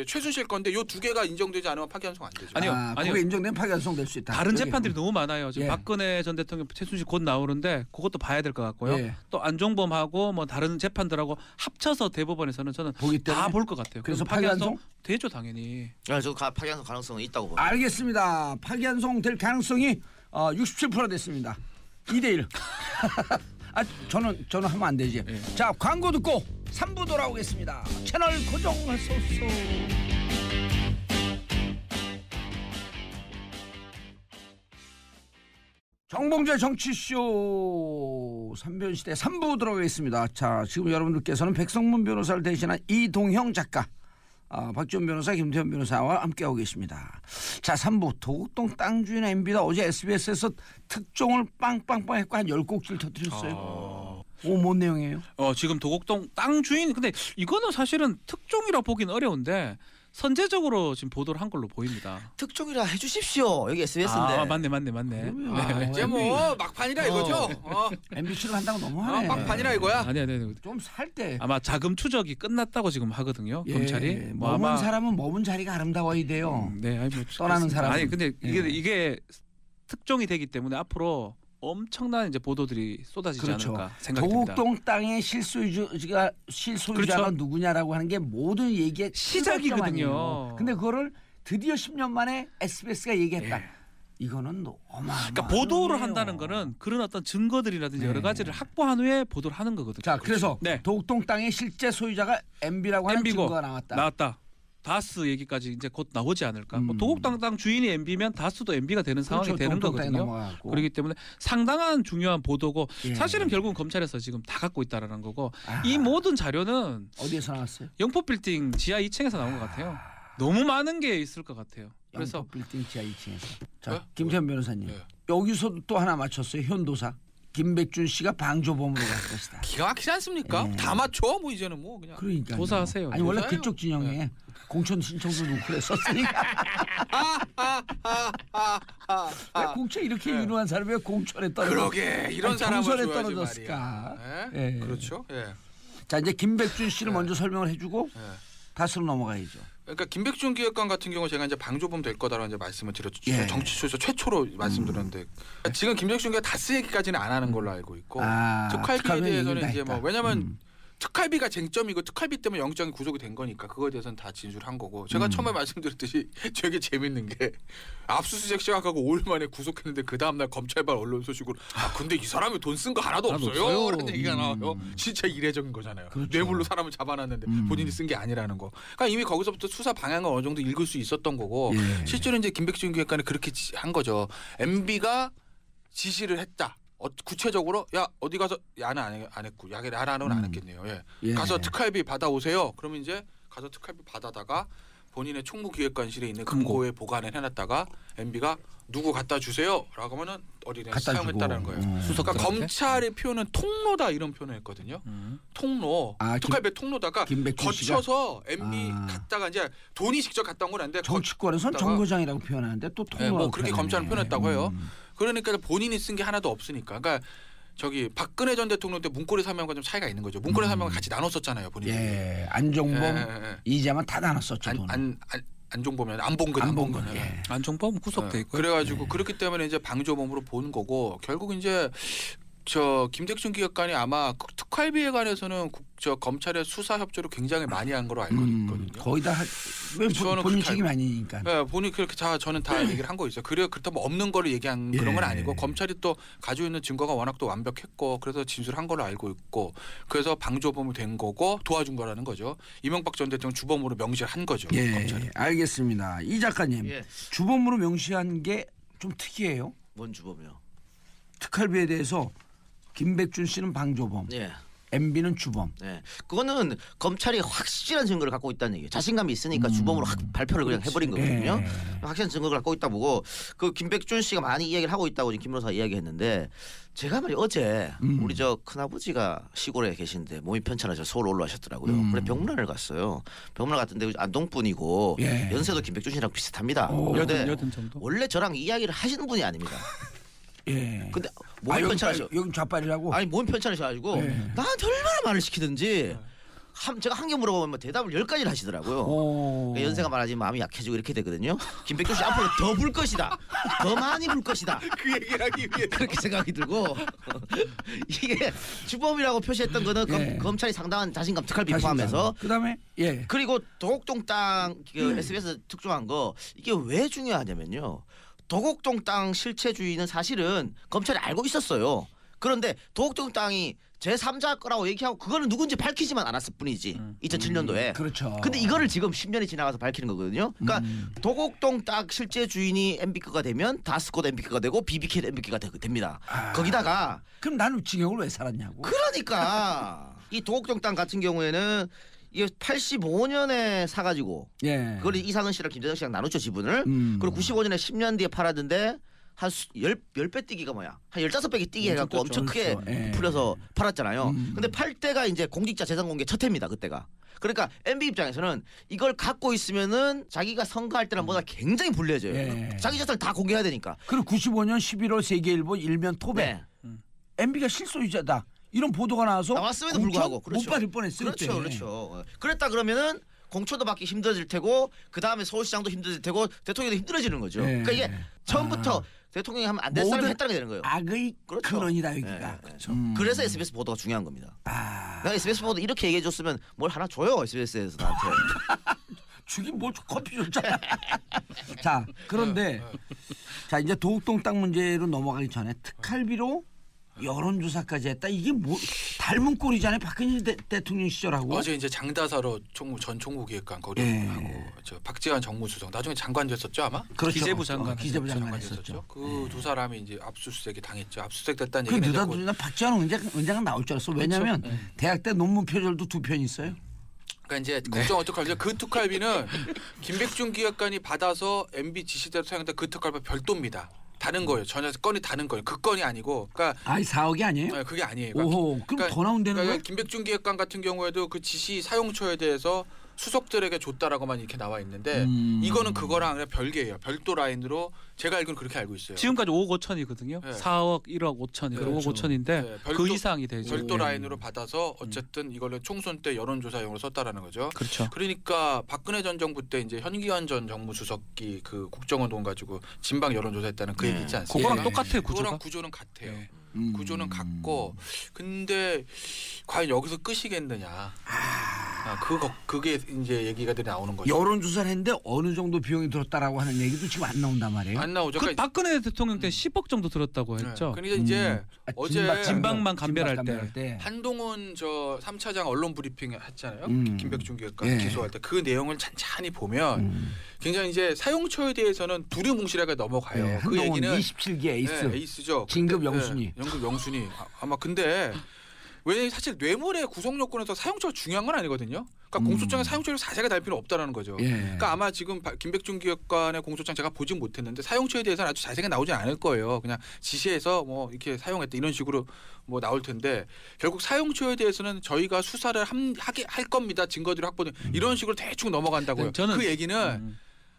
최순실 건데 요 두 개가 인정되지 않으면 파기환송 안 되죠. 아니요. 그게 인정되면 파기환송 될 수 있다. 다른 여기. 재판들이 너무 많아요. 지금 예. 박근혜 전 대통령 최순실 곧 나오는데 그것도 봐야 될 것 같고요. 예. 또 안종범하고 뭐 다른 재판들하고 합쳐서 대법원에서는 저는 보기 때문에 다 볼 것 같아요. 그래서 그럼 파기환송? 되죠 당연히. 저 파기환송 가능성은 있다고 봅니다. 알겠습니다. 파기환송 될 가능성이 67% 됐습니다. 2대1. 아 저는 하면 안 되지. 예. 자 광고 듣고 3부 돌아오겠습니다. 채널 고정하소서. 정봉재 정치쇼 3변시대 3부 들어가겠습니다. 자 지금 여러분들께서는 백성문 변호사를 대신한 이동형 작가, 박지원 변호사, 김태현 변호사와 함께하고 계십니다. 자 3부 도곡동 땅 주인 MB다 어제 SBS에서 특종을 빵빵빵 했고 한 10곡지를 터뜨렸어요. 뭔 내용이에요? 지금 도곡동 땅 주인 근데 이거는 사실은 특종이라 보기는 어려운데 선제적으로 지금 보도를 한 걸로 보입니다. 특종이라 해주십시오. 여기 SBS인데. 아 맞네. 이제 뭐 막판이라 이거죠. MBC로 한다고 너무하네. 막판이라 이거야. 아니. 좀 살 때. 아마 자금 추적이 끝났다고 지금 하거든요. 검찰이. 뭐 머문 아마 사람은 머문 자리가 아름다워야 돼요. 네, 아니 뭐 떠나는 사람은. 아니 근데 이게 특종이 되기 때문에 앞으로 엄청난 이제 보도들이 쏟아지지 그렇죠. 않을까 생각됩니다. 도곡동 땅의 실소유자가 그렇죠. 누구냐라고 하는 게 모든 얘기의 시작이거든요. 근데 그거를 드디어 10년 만에 SBS가 얘기했다. 예. 이거는 어마어마한 그러니까 보도를 일이에요. 한다는 거는 그런 어떤 증거들이라든지 네. 여러 가지를 확보한 후에 보도를 하는 거거든요. 자, 그래서 네. 도곡동 땅의 실제 소유자가 MB라고 하는 MB고 증거가 나왔다. 나왔다. 다스 얘기까지 이제 곧 나오지 않을까. 뭐 음. 도곡동 땅 주인이 MB면 다스도 MB가 되는 상황이 그렇죠. 되는 도곡동 땅에 거거든요. 넘어가고. 그렇기 때문에 상당한 중요한 보도고 예. 사실은 결국은 검찰에서 지금 다 갖고 있다라는 거고 아. 이 모든 자료는 어디에서 나왔어요? 영포빌딩 지하 2층에서 나온 것 같아요. 너무 많은 게 있을 것 같아요. 그래서 영포 빌딩 지하 2층에서. 자, 네? 김태현 변호사님. 네. 여기서 또 하나 맞췄어요. 현도사. 김백준 씨가 방조범으로 갈 것이다. 기가 막히지 않습니까? 예. 다 맞춰 뭐 이제는 뭐 그냥. 그러니까 조사하세요. 아니 원래 조사해요. 그쪽 진영에 공천 신청서 놓고 그랬었으니까. 왜 공천 이렇게 네. 유능한 사람이 왜 공천에 떨어져? 그러게 이런 아니, 사람을 경선에 줘야지 떨어졌을까? 말이야. 예. 그렇죠. 예. 자 이제 김백준 씨를 네. 먼저 설명을 해주고 예. 다스로 넘어가야죠. 그러니까 김백준 기획관 같은 경우 제가 이제 방조범 될 거다라고 이제 말씀을 드렸죠. 예. 정치쇼에서 최초로 말씀드렸는데 지금 김백준 기가 다스 얘기까지는 안 하는 걸로 알고 있고 특활비에 특활비 대해서는 얘기가 이제 뭐 있다. 왜냐면 특활비가 쟁점이고 특활비 때문에 영장이 구속이 된 거니까 그거에 대해서는 다 진술한 거고 제가 처음에 말씀드렸듯이 되게 재밌는 게 압수수색 시작하고 5일 만에 구속했는데 그 다음날 검찰발 언론 소식으로 근데 이 사람이 돈 쓴 거 하나도 하나도 없어요 없어요. 라는 얘기가 나와요. 진짜 이례적인 거잖아요. 그렇죠. 뇌물로 사람을 잡아놨는데 본인이 쓴 게 아니라는 거. 그러니까 이미 거기서부터 수사 방향을 어느 정도 읽을 수 있었던 거고 예. 실제로 이제 김백준 기획관이 그렇게 한 거죠. MB가 지시를 했다. 구체적으로 야 어디 가서 야는 안 했고 야는 안 했겠네요. 예. 예. 가서 특활비 받아오세요. 그러면 이제 가서 특활비 받아다가 본인의 총무기획관실에 있는 금고에 보관을 해놨다가 MB가 누구 갖다 주세요라고 하면은 어디에 갖다 사용했다는 주고. 거예요. 그러니까 수석들한테? 검찰의 표현은 통로다 이런 표현을 했거든요. 통로. 아, 특활비 통로다가 김백준 씨가? 거쳐서 MB 아. 갔다가 이제 돈이 직접 갔다 온 건 아닌데 정치권에서는 거쳤다가- 정거장이라고 표현하는데 또 네, 통로. 뭐 그렇게 검찰은 표현했다고 해요. 그러니까 본인이 쓴 게 하나도 없으니까. 그러니까 저기 박근혜 전 대통령 때 문고리 사면과 좀 차이가 있는 거죠. 문고리 사면을 같이 나눴었잖아요, 본인이. 예, 안종범, 예. 이재만 다 나눴었죠. 돈을. 안종범이 안봉근. 안봉근. 예. 안종범 구속돼 있고. 그래가지고 그렇기 때문에 이제 방조범으로 본 거고 결국 이제 저 김백준 기획관이 아마 특활비에 관해서는 저 검찰의 수사 협조를 굉장히 많이 한 걸로 알고 있거든요. 거의 다 왜 저는 본인 그렇게 책임 아니니까. 네, 본인 그렇게 저는 다 얘기를 한 거 있어요. 그렇다고 뭐 없는 거를 얘기한 그런 건 예. 아니고 검찰이 또 가지고 있는 증거가 워낙 또 완벽했고 그래서 진술한 걸로 알고 있고 그래서 방조범이 된 거고 도와준 거라는 거죠. 이명박 전 대통령 주범으로 명시한 거죠. 예, 검찰이. 알겠습니다. 이 작가님 예. 주범으로 명시한 게 좀 특이해요. 뭔 주범이요? 특활비에 대해서 김백준 씨는 방조범, 예. MB는 주범. 네, 그거는 검찰이 확실한 증거를 갖고 있다는 얘기예요. 자신감이 있으니까 주범으로 발표를 그냥 해버린 거거든요. 예. 확실한 증거를 갖고 있다 보고 그 김백준 씨가 많이 이야기를 하고 있다고 지금 김 변호사 이야기했는데 제가 말이 어제 우리 저 큰아버지가 시골에 계신데 몸이 편찮아서 서울 올라오셨더라고요. 그래 병문안을 갔어요. 병문안 갔던데 안동분이고 예. 연세도 김백준 씨랑 비슷합니다. 오. 그런데 여든 정도. 원래 저랑 이야기를 하시는 분이 아닙니다. 예. 근데 몸이 여기 편찮으셔. 여기 좌빨이라고. 아니 몸이 편찮으셔가지고 네. 나한테 얼마나 말을 시키든지 제가 한 개 물어보면 대답을 10가지를 하시더라고요. 오. 그러니까 연세가 많아지면 마음이 약해지고 이렇게 되거든요. 김백준 씨 앞으로 더 불 것이다. 더 많이 불 것이다. 그 얘기를 하기 위해 그렇게 생각이 들고 이게 주범이라고 표시했던 거는 예. 검찰이 상당한 자신감 특활비 포함해서 그다음에 예. 그리고 도곡동 땅 SBS 특종한 거 이게 왜 중요하냐면요. 도곡동 땅 실체 주인은 사실은 검찰이 알고 있었어요. 그런데 도곡동 땅이 제3자 거라고 얘기하고 그거는 누군지 밝히지만 않았을 뿐이지 2007년도에. 그렇죠. 근데 이거를 지금 10년이 지나가서 밝히는 거거든요. 그러니까 도곡동 땅 실제 주인이 MB거가 되면 다스코도 MB거가 되고 BBK도 MB거가 됩니다. 거기다가 그럼 나는 징역을 왜 살았냐고. 그러니까 이 도곡동 땅 같은 경우에는 이게 85년에 사가지고 예. 그걸 이상은 씨랑 김대중 씨랑 나눴죠 지분을. 음. 그리고 95년에 10년 뒤에 팔았는데 한 10배 뛰기가 뭐야? 한 15배기 뛰기 해갖고 엄청 크게 그렇죠. 예. 풀려서 팔았잖아요. 음. 근데 팔 때가 이제 공직자 재산 공개 첫 해입니다. 그때가. 그러니까 MB 입장에서는 이걸 갖고 있으면은 자기가 선거할 때보다 굉장히 불리해져요. 예. 자기 자산을 다 공개해야 되니까. 그리고 95년 11월 세계일보 일면 톱에 네. MB가 실소유자다 이런 보도가 나와서 나왔음에도 공천 불구하고 그렇죠. 못 받을 뻔했어요. 그렇죠, 그때. 그렇죠. 그랬다 그러면은 공천도 받기 힘들어질 테고 그 다음에 서울시장도 힘들어질 테고 대통령도 힘들어지는 거죠. 예. 그러니까 이게 처음부터 대통령이 하면 안 될 사람이 모든 했다는 게 되는 거예요. 악의 그렇죠. 근원이다 여기가. 예, 예. 그렇죠. 그래서 SBS 보도가 중요한 겁니다. 아, 내가 SBS 보도 이렇게 얘기해 줬으면 뭘 하나 줘요 SBS에서 나한테. 주긴 뭘 커피 줬잖아. 자 그런데 자 이제 도곡동 땅 문제로 넘어가기 전에 특활비로 여론조사까지 했다. 이게 뭐 닮은 꼴이잖아요. 박근혜 대통령 시절하고. 어제 이제 장다사로 전 총무기획관 거리하고 저 박지원 정무수석 나중에 장관 됐었죠 아마. 그렇죠. 기재부 장관 기재부 장관 장관 했었죠. 됐었죠. 그 두 사람이 이제 압수수색이 당했죠. 압수수색 됐다는 그 얘기는 느닷없이 박지원 원장은 나올 줄 알았어. 왜냐하면 대학 때 논문 표절도 2편 있어요. 그러니까 이제 걱정 어떡하죠? 그 특활비는 김백준 기획관이 받아서 MB 지시대로 사용된 그 특활비 별도입니다. 다른 거예요. 전혀 건이 다른 거예요. 그 건이 아니고, 그러니까 아이 4억이 아니에요? 네, 그게 아니에요. 오호, 그럼 더 나온다는 거예요? 김백준 기획관 같은 경우에도 그 지시 사용처에 대해서 수석들에게 줬다라고만 이렇게 나와 있는데 이거는 그거랑 그냥 별개예요. 별도 라인으로 제가 알기로는 그렇게 알고 있어요. 지금까지 5억 5천이거든요. 네. 4억, 1억 5천, 그렇죠. 5억 5천인데 네, 그 이상이 되죠. 별도 라인으로 받아서 어쨌든 이걸로 총선 때 여론조사용으로 썼다라는 거죠. 그렇죠. 그러니까 박근혜 전 정부 때 이제 현기현 전 정무수석이 그 국정원 돈 가지고 진방 여론조사했다는 그 네. 얘기 있지 않습니까? 그거랑 똑같아요, 구조가. 그거랑 구조는 같아요. 네. 구조는 같고 근데 과연 여기서 끝이겠느냐? 그게 이제 얘기가 나오는 거죠. 여론조사를 했는데 어느 정도 비용이 들었다라고 하는 얘기도 지금 안 나온단 말이에요. 안 나오죠. 그 그러니까 박근혜 대통령 때 10억 정도 들었다고 했죠. 그러니까 이제 어제 진방만 감별할 때. 한동훈 저 3차장 언론 브리핑 했잖아요. 김백준 기획관 예. 기소할 때 그 내용을 찬찬히 보면 굉장히 이제 사용처에 대해서는 두루뭉실하게 넘어가요. 네, 그 한동훈 얘기는 27기 에이스. 네, 에이스죠. 진급 근데, 영순위. 네, 연급 영순위. 아마 근데 왜 사실 뇌물의 구성 요건에서 사용처가 중요한 건 아니거든요. 그러니까 공소장에 사용처를 자세하게 달 필요는 없다라는 거죠. 예. 그러니까 아마 지금 김백준 기획관의 공소장 제가 보진 못했는데 사용처에 대해서는 아주 자세하게 나오진 않을 거예요. 그냥 지시해서 뭐 이렇게 사용했다 이런 식으로 뭐 나올 텐데 결국 사용처에 대해서는 저희가 수사를 하게 할 겁니다. 증거들을 확보해 이런 식으로 대충 넘어간다고요. 저는 그 얘기는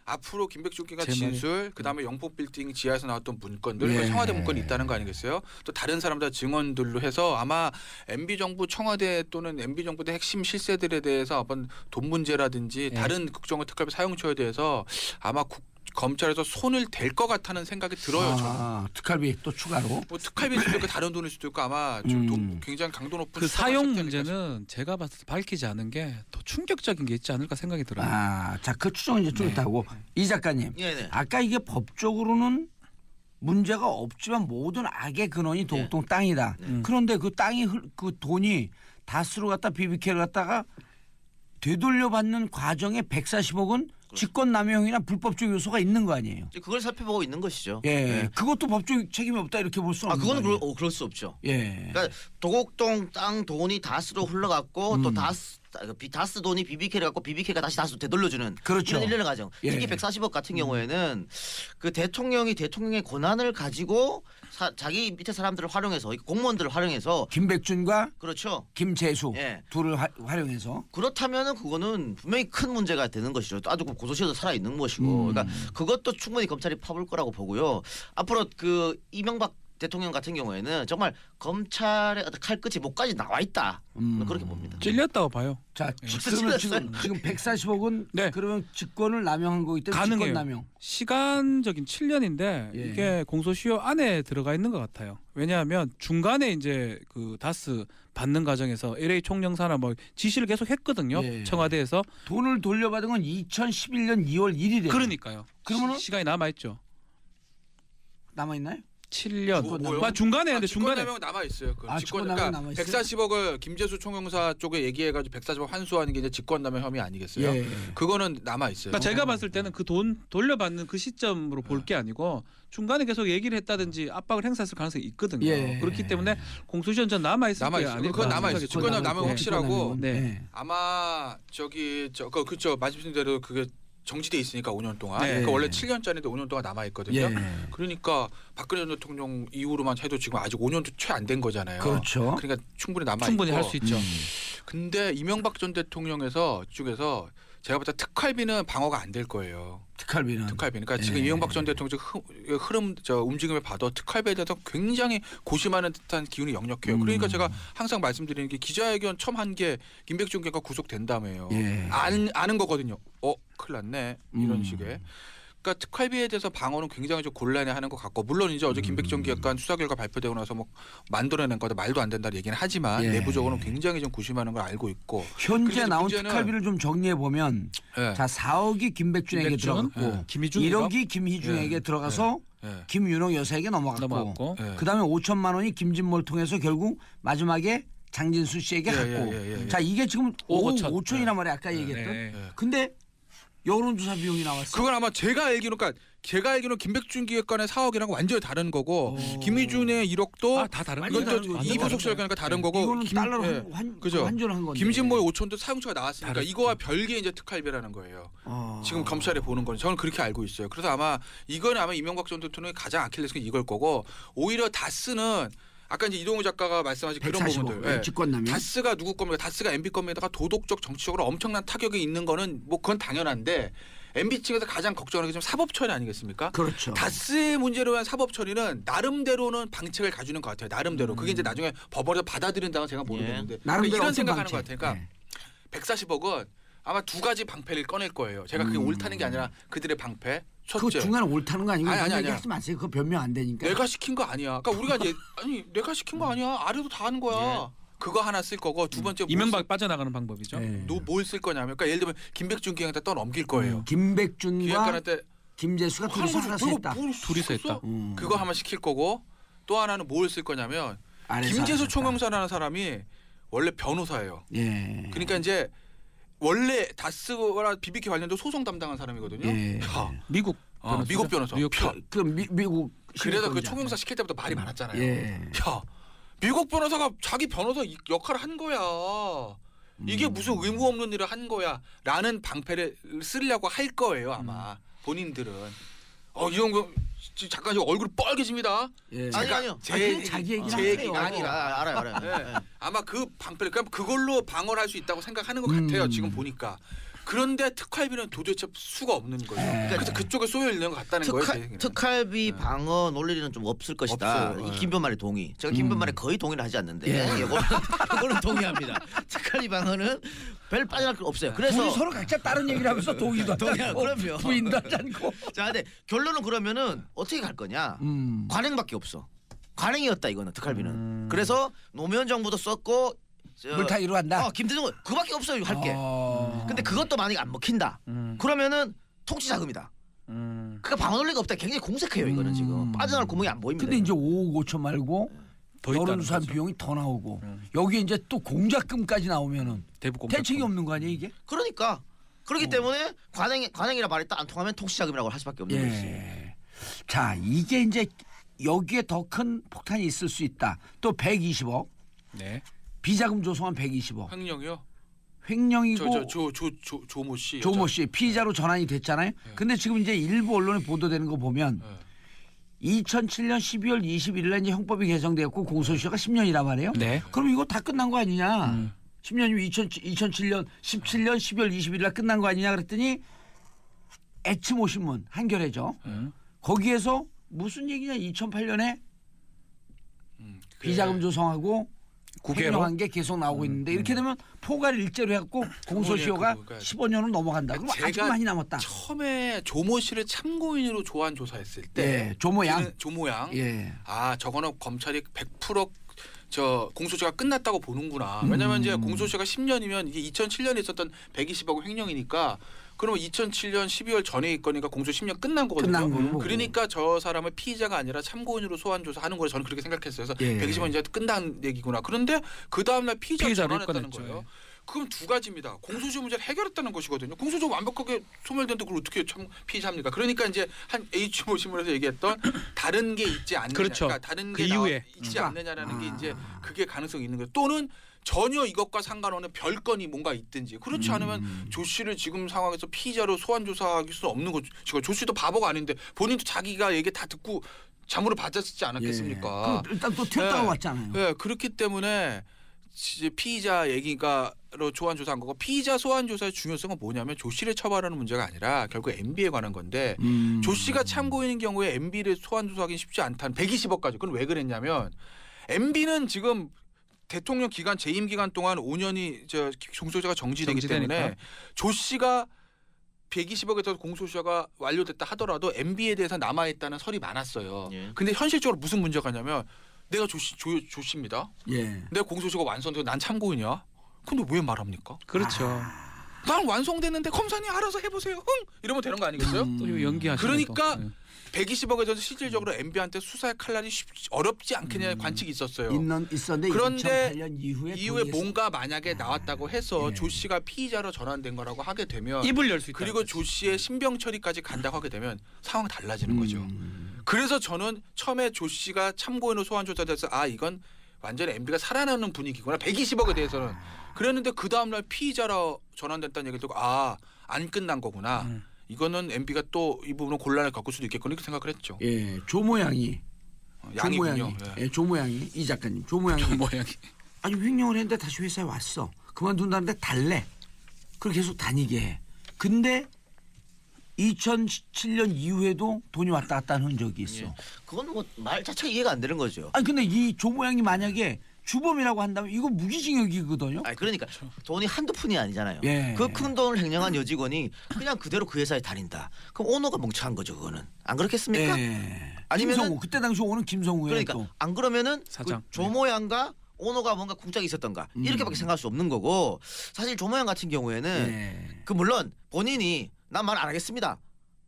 앞으로 김백준 기획관 제 말이- 진술 그다음에 영포 빌딩 지하에서 나왔던 문건들 예. 그 청와대 문건이 있다는 거 아니겠어요? 또 다른 사람들 증언들로 해서 아마 MB 정부 청와대 또는 MB 정부의 핵심 실세들에 대해서 어떤 돈 문제라든지 예. 다른 국정원 특활비 사용처에 대해서 아마 검찰에서 손을 댈 것 같다는 생각이 들어요. 저는. 특활비 또 추가로. 뭐 특활비일 수도 있고 다른 돈일 수도 있고 아마 좀 굉장히 강도 높은 그 수사가 사용 시작되니까 문제는 제가 봤을 때 밝히지 않은 게 더 충격적인 게 있지 않을까 생각이 들어요. 자, 그 추정은 이제 좀 있다고. 이 작가님. 네네. 아까 이게 법적으로는 문제가 없지만 모든 악의 근원이 도곡동 땅이다. 그런데 그 땅이 그 돈이 다스로 갖다 BBK를 갖다가 되돌려받는 과정에 140억은 직권남용이나 불법적 요소가 있는 거 아니에요? 그걸 살펴보고 있는 것이죠. 예, 네. 그것도 법적 책임이 없다 이렇게 볼 수는 없는 그거는 거 아니에요? 그럴 수 없죠. 예. 그러니까 도곡동 땅 돈이 다스로 흘러갔고 또 다스 돈이 BBK를 갖고 BBK가 다시 다스로 되돌려주는 그렇죠. 이런 일련의 과정. 예. 특히 140억 같은 경우에는 그 대통령이 대통령의 권한을 가지고 자기 밑에 사람들을 활용해서 공무원들을 활용해서 김백준과 그렇죠. 김재수 예. 둘을 활용해서 그렇다면은 그거는 분명히 큰 문제가 되는 것이죠. 또 아주 고소시효도 살아 있는 것이고, 그러니까 그것도 충분히 검찰이 파볼 거라고 보고요. 앞으로 그 이명박 대통령 같은 경우에는 정말 검찰의 어떤 칼끝이 목까지 나와 있다. 그렇게 봅니다. 찔렸다고 봐요. 자, 찔렸어요. 그러면 지금 140억은 네. 그러면 직권을 남용한 거기 때문에 가능해요. 직권남용. 시간적인 7년인데 예. 이게 공소시효 안에 들어가 있는 것 같아요. 왜냐하면 중간에 이제 그 다스 받는 과정에서 LA 총영사나 뭐 지시를 계속 했거든요. 예. 청와대에서. 돈을 돌려받은 건 2011년 2월 1일이에요. 그러니까요. 그러면은 시간이 남아 있죠. 남아 있나요? 7년. 뭐요? 중간에 근데 중간에 직권남용 남아 있어요. 그 직권남용 그러니까 남아있어요? 140억을 김재수 총영사 쪽에 얘기해가지고 140억 환수하는 게 이제 직권남용 혐의 아니겠어요? 예. 그거는 남아 있어요. 그러니까 제가 봤을 때는 그 돈 돌려받는 그 시점으로 볼 게 아니고 중간에 계속 얘기를 했다든지 압박을 행사했을 가능성이 있거든요. 예. 그렇기 때문에 공소시효는 전 남아 있을 남아 게 있어요. 아닐까 그건 남아 있어요. 생각이 직권남용 들어요. 남용 확실하고 네. 아마 그렇죠 말씀드린 대로 그게 정지돼 있으니까 5년 동안. 네. 그러니까 원래 7년짜리인데 5년 동안 남아 있거든요. 예. 그러니까 박근혜 전 대통령 이후로만 해도 지금 아직 5년도 채 안 된 거잖아요. 그렇죠. 그러니까 충분히 남아 충분히 있고. 할 수 있죠. 근데 이명박 전 대통령에서 쪽에서 제가 볼 때 특활비는 방어가 안 될 거예요. 특활비는. 그러니까 지금 이명박 전 대통령 흐름 움직임을 봐도 특활비에 대해서 굉장히 고심하는 듯한 기운이 역력해요. 그러니까 제가 항상 말씀드리는 게 기자회견 처음 한 게 김백준 기자가 구속된다며요. 예. 아는 거거든요. 큰일 났네 이런 식의. 그러니까 특활비에 대해서 방어는 굉장히 좀 곤란해하는 것 같고 물론 이제 어제 김백준 기획관 수사 결과 발표되고 나서 뭐 만들어낸 거다 말도 안 된다는 얘기는 하지만 예. 내부적으로는 굉장히 좀 구심하는 걸 알고 있고 현재 나온 문제는- 특활비를 좀 정리해 보면 예. 자 4억이 김백준에게 김백준, 들어갔고 김희중 1억이 김희중에게 예. 들어가서 예. 김윤호 여사에게 넘어갔고 예. 그다음에 5천만 원이 김진모를 통해서 결국 마지막에 장진수 씨에게 예, 갔고 예. 자 이게 지금 5억 5천. 5천이란 말이야 아까 얘기했던 네. 근데 여론조사 비용이 나왔어. 그건 아마 제가 알기로는 김백준 기획관의 4억이랑 완전히 다른 거고 김희준의 1억도 다 다른 완전 거죠. 다른 거죠. 이부속 설계니까 다른 거고 이거는 달러로 예. 그죠. 환전을 한 건데. 김진모의 5천도 사용처가 나왔으니까 다르죠. 이거와 별개 이제 특활비라는 거예요. 지금 검찰에 보는 건 저는 그렇게 알고 있어요. 그래서 아마 이건 아마 이명박 전 대통령의 가장 아킬레스건 이걸 거고 오히려 다스는 아까 이제 이동우 작가가 말씀하신 그런 145 부분들. 예. 직권남용. 다스가 누구 겁니까? 다스가 MB 겁니다가 도덕적 정치적으로 엄청난 타격이 있는 거는 뭐 그건 당연한데 MB 측에서 가장 걱정하는 게 좀 사법 처리 아니겠습니까? 그렇죠. 다스의 문제로 한 사법 처리는 나름대로는 방책을 가지는 것 같아요. 나름대로 그게 이제 나중에 법원에서 받아들인다고 제가 모르겠는데 나름대로 이런 어떤 생각하는 방책? 것 같아요. 그러니까 140억은 아마 두 가지 방패를 꺼낼 거예요. 제가 그게 옳다는 게 아니라 그들의 방패. 그 첫째, 중간에 옳다는 거 아니고 아니, 그런 아니. 얘기하지 마세요. 그거 변명 안 되니까. 내가 시킨 거 아니야. 그러니까 우리가 이제 아니 내가 시킨 거 아니야. 아래도 다 하는 거야. 그거 하나 쓸 거고 두 번째 이명박 빠져나가는 방법이죠. 네. 뭘 쓸 거냐면 그러니까 예를 들면 김백준 기획한테 떠넘길 거예요. 김백준과 기획관한테 김재수가 둘이서 하나서 했다. 둘이서 했다. 그거 한번 시킬 거고 또 하나는 뭘 쓸 거냐면 아래서 김재수 하나서 했다. 총영사라는 사람이 원래 변호사예요. 예. 그러니까 이제 원래 다스와 BBK 관련도 소송 담당한 사람이거든요. 예. 야, 미국 변호사죠? 미국 변호사. 뉴욕 야, 그 미국 그래서 그 시민권자. 총영사 시킬 때부터 말이 많았잖아요. 예. 야, 미국 변호사가 자기 변호사 역할을 한 거야. 이게 무슨 의무 없는 일을 한 거야라는 방패를 쓰려고 할 거예요 아마 본인들은. 이런 거 잠깐 지금 얼굴이 뻘개집니다. 예. 아니요. 자기 얘기를 제 얘기가 하세요. 알아요. 네. 아마 그 방패를 그걸로 방어를 할 수 있다고 생각하는 것 같아요. 지금 보니까. 그런데 특활비는 도대체 수가 없는 거예요. 그래서 그쪽에 쏘여 있는 것 같다는 거예요. 제 얘기는. 특활비 방어 논리는 좀 없을 것이다. 없어요. 이 김변말에 동의. 제가 김변말에 거의 동의를 하지 않는데 이거는 동의합니다. 특활비 방어는 별 빠져날 거 없어요. 그래서 둘이 서로 각자 다른 얘기를 하면서 동의도 하지 않고 그럼요. 부인도 하지 않고. 자, 근데 결론은 그러면은 어떻게 갈 거냐? 관행밖에 없어. 관행이었다 이거는 특활비는. 그래서 노무현 정부도 썼고 물타기로 한다. 김대중 그밖에 없어요 할 게. 근데 그것도 만약에 안 먹힌다. 그러면은 통치 자금이다. 그러니까 방어 논리가 없다. 굉장히 공색해요 이거는 지금. 빠져나갈 구멍이 안 보입니다. 근데 이제 5억 5천 말고 더 있다는 여론조사 거죠. 비용이 더 나오고 여기 이제 또 공작금까지 나오면은 대북 공작. 대책이 없는 거 아니에요 이게? 그러니까 그렇기 때문에 관행이라 말했다 안 통하면 통치 자금이라고 할 수밖에 없는 거지. 예. 자 이게 이제 여기에 더 큰 폭탄이 있을 수 있다. 또 120억 네. 비자금 조성한 120억 횡령이요? 횡령이고 조모 씨. 조모 씨 피의자로 전환이 됐잖아요. 근데 지금 이제 일부 언론에 보도되는 거 보면 2007년 12월 21일에 이제 형법이 개정되었고 공소시효가 10년이란 말이에요. 네. 그럼 이거 다 끝난 거 아니냐? 10년이면 2007년 12월 21일 날 끝난 거 아니냐 그랬더니 애츠모 신문 한겨레죠. 거기에서 무슨 얘기냐? 2008년에 비자금 조성하고 횡령한 게 계속 나오고 있는데 이렇게 되면 포괄 일제로 해갖고 공소시효가 그러니까 15년으로 넘어간다. 그럼 아직 제가 많이 남았다. 처음에 조모 씨를 참고인으로 조안 조사했을 때 예, 조모양. 조모양. 예. 저거는 검찰이 100% 저 공소시효가 끝났다고 보는구나. 왜냐면 이제 공소시효가 10년이면 이게 2007년에 있었던 120억 횡령이니까 그러면 2007년 12월 전에 있거니까 공소 10년 끝난 거거든요. 끝난 거고. 그러니까 저 사람을 피의자가 아니라 참고인으로 소환 조사하는 걸 저는 그렇게 생각했어요. 그래서 예. 120원 이제 끝난 얘기구나. 그런데 그 다음 날 피의자를 피의자를 전환했다는 꺼냈죠. 거예요. 그럼 두 가지입니다. 공소시효 문제를 해결했다는 것이거든요. 공소시효 완벽하게 소멸됐는데 그걸 어떻게 참 피의자입니까? 그러니까 이제 한 H모 신문에서 얘기했던 다른 게 있지 않느냐. 그렇죠. 그러니까 다른 그 게 이후에. 있지 않느냐라는 게 이제 그게 가능성이 있는 거예요. 또는 전혀 이것과 상관없는 별건이 뭔가 있든지 그렇지 않으면 조 씨를 지금 상황에서 피의자로 소환 조사할 수는 없는 거죠. 조 씨도 바보가 아닌데 본인도 자기가 얘기 다 듣고 잠으로 받았지 않았겠습니까? 예. 일단 또 튀었다가 네. 왔잖아요. 네, 그렇기 때문에 피의자 얘기가로 소환 조사한 거고 피의자 소환 조사의 중요성은 뭐냐면 조 씨를 처벌하는 문제가 아니라 결국 MB에 관한 건데 조 씨가 참고인인 경우에 MB를 소환 조사하기 쉽지 않다는 120억까지. 그건 왜 그랬냐면 MB는 지금 대통령 기간 재임 기간 동안 5년이 공소시효가 정지되기 때문에 조 씨가 120억에 대해서 공소시효가 완료됐다 하더라도 MB에 대해서 남아있다는 설이 많았어요. 예. 근데 현실적으로 무슨 문제가 있냐면 내가 조 씨입니다. 예. 내 공소시효가 완성되고 난 참고인이야. 근데 왜 말합니까? 그렇죠. 난 완성됐는데 검사님 알아서 해보세요. 이러면 되는 거 아니겠어요? 또 연기하시는 그러니까 또. 120억에 대해서 실질적으로 MB한테 수사의 칼날이 어렵지 않겠냐는 관측이 있었어요. 있었는데 그런데 2008년 이후에 뭔가 만약에 나왔다고 해서 예. 조 씨가 피의자로 전환된 거라고 하게 되면 입을 열 수 있다. 그리고 조 씨의 신병 처리까지 간다고 하게 되면 상황이 달라지는 거죠. 그래서 저는 처음에 조 씨가 참고인으로 소환 조사돼서 이건 완전히 MB가 살아나는 분위기구나. 120억에 대해서는 그랬는데 그 다음 날 피의자로 전환됐다는 얘기를 듣고 안 끝난 거구나. 이거는 MB가 또 이 부분은 곤란을 겪을 수도 있겠구나 이렇게 생각을 했죠. 예, 조모양이 양이군요. 조모양이 이 작가님 조모양이 아니 횡령을 했는데 다시 회사에 왔어. 그만둔다는데 달래. 그렇게 계속 다니게 해. 근데 2007년 이후에도 돈이 왔다 갔다 하는 흔적이 있어. 예. 그건 뭐 말 자체가 이해가 안 되는 거죠. 아니 근데 이 조모양이 만약에 주범이라고 한다면 이거 무기징역이거든요. 아니 그러니까 돈이 한두 푼이 아니잖아요. 예. 그 큰 돈을 횡령한 여직원이 그냥 그대로 그 회사에 다닌다. 그럼 오너가 멍청한 거죠, 그거는. 안 그렇겠습니까? 예. 아니면은- 김성우 그때 당시 오는 김성우예요. 그러니까 또. 안 그러면은 사장. 그 조모양과 오너가 뭔가 공작이 있었던가 이렇게밖에 생각할 수 없는 거고 사실 조모양 같은 경우에는 예. 그 물론 본인이 난 말 안 하겠습니다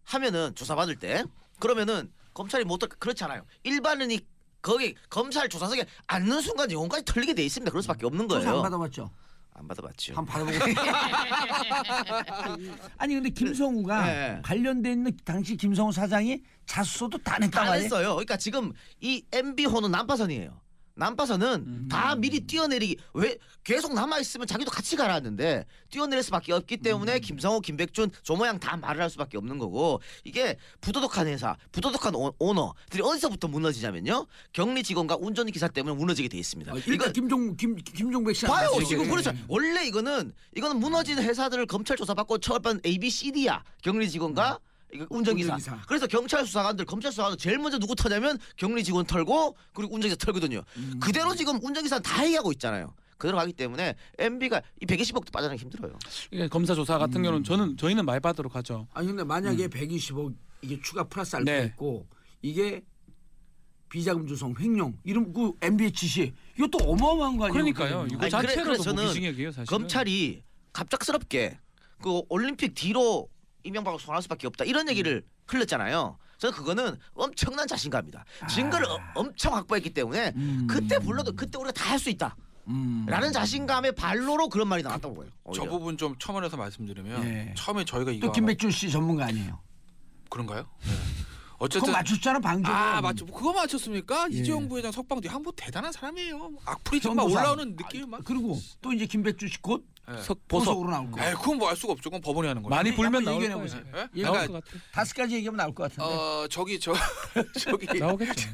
하면은 조사받을 때 그러면은 검찰이 못 그렇지 않아요. 일반인이 거기 검찰 조사석에 앉는 순간 영혼까지 털리게 돼 있습니다. 그럴 수밖에 없는 조사 안 거예요. 받아봤죠? 안 받아봤죠. 한번 받아보고. 아니 근데 김성우가 네. 관련돼 있는 당시 김성우 사장이 자수서도 다 냈단 다 말이에요. 했어요. 그러니까 지금 이 MB호는 난파선이에요. 난파선은 다 미리 뛰어내리기 왜 계속 남아 있으면 자기도 같이 가라는데 뛰어내릴 수밖에 없기 때문에 김성호, 김백준, 조모양 다 말을 할 수밖에 없는 거고 이게 부도덕한 회사, 부도덕한 오너들이 어디서부터 무너지냐면요 경리 직원과 운전기사 때문에 무너지게 돼 있습니다. 일단 김종백 씨 봐요 말씀이시죠? 지금 예. 그렇죠. 원래 이거는 무너진 회사들을 검찰 조사받고 처벌한 A, B, C, D야 경리 직원과 이거 운전기사. 운전기사. 그래서 경찰 수사관들 검찰 수사관들 제일 먼저 누구 털냐면 경리 직원 털고 그리고 운전기사 털거든요. 그대로 지금 운전기사 다 얘기하고 있잖아요. 그대로 가기 때문에 MB가 이 120억도 빠져나가기 힘들어요. 이게 검사 조사 같은 경우는 저희는 많이 받으러 가죠. 아니 근데 만약에 120억 이게 추가 플러스 알파 네. 있고 이게 비자금 조성 횡령 이런 그 MB의 지시 이것도 어마어마한 거 아니에요? 그러니까요. 이거 아니, 자체로도 그래서 저는 무기징역이에요, 사실. 검찰이 갑작스럽게 그 올림픽 뒤로 이명박을 소환할 수밖에 없다 이런 얘기를 흘렸잖아요. 저는 그거는 엄청난 자신감이다. 증거를 엄청 확보했기 때문에 그때 불러도 그때 우리가 다 할 수 있다. 라는 자신감의 발로로 그런 말이 나왔다고 보여요. 저 오히려. 부분 좀 첨언해서 말씀드리면 예. 처음에 저희가 이거 또 김백준 씨 전문가 아니에요? 그런가요? 네. 그거 어쨌든 맞췄잖아 방금. 맞죠. 그거 맞췄습니까? 예. 이재용 부회장 석방뒤 한번 대단한 사람이에요. 악플이 정말 전도사. 올라오는 느낌 막. 그리고 또 이제 김백준 씨 곧 예. 보석으로 나올 거. 그건 뭐 알 수가 없죠. 그건 법원이 하는 거죠. 많이 불면 한번 나올 얘기해 거예요. 보세요. 예? 나올 그러니까 것 같아요. 5가지 얘기하면 나올 것 같은데. 저기 나오겠죠.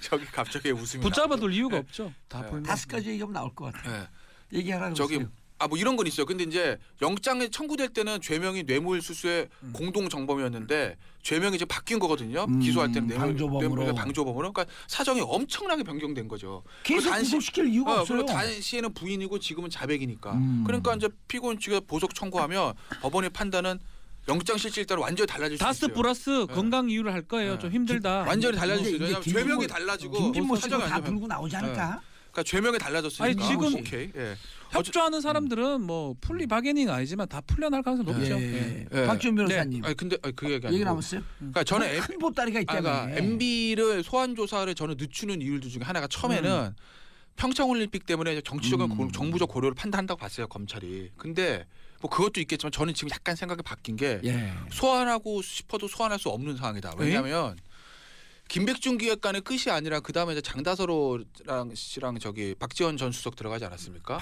저기 갑자기 웃음이 붙잡아둘 이유가 없죠. 다 네. 불면. 5가지 얘기하면 나올 것 같아요. 예. 얘기하라고. 저기 그러세요. 뭐 이런 건 있어요. 근데 이제 영장이 청구될 때는 죄명이 뇌물수수의 공동 정범이었는데 죄명이 지금 바뀐 거거든요. 기소할 때는 방조범으로. 방조범으로. 그러니까 사정이 엄청나게 변경된 거죠. 계속 그리고 구속시킬 이유가 없어요. 그리고 당시에는 부인이고 지금은 자백이니까. 음. 그러니까 이제 피고인 측에서 보석 청구하면 법원의 판단은 영장실질에 따라 완전히 달라질 수 다스 있어요. 플러스 건강 이유를 할 거예요. 네. 좀 힘들다. 완전히 달라질 수 이제 있어요. 왜냐하면 김진모- 죄명이 달라지고 김진모 씨도 사정이 다 안 되면. 불고 나오지 않을까? 그러니까 죄명이 달라졌으니까. 아니, 지금 오케이. 예. 협조하는 사람들은 뭐 풀리 바게닝 아니지만 다 풀려날 가능성이 높죠. 예. 예. 박지원 변호사님. 아니 근데 그 얘기 얘기 아니고. 남았어요? 그러니까 저는 큰 보따리가 있다며. 그러니까 MB를 소환 조사를 저는 늦추는 이유들 중에 하나가 처음에는 평창올림픽 때문에 정치적인 정부적 고려를 판단한다고 봤어요 검찰이. 근데 뭐 그것도 있겠지만 저는 지금 약간 생각이 바뀐 게 예. 소환하고 싶어도 소환할 수 없는 상황이다. 왜냐하면 김백준 기획관의 끝이 아니라 그 다음에 장다서로랑 씨랑 저기 박지원 전 수석 들어가지 않았습니까?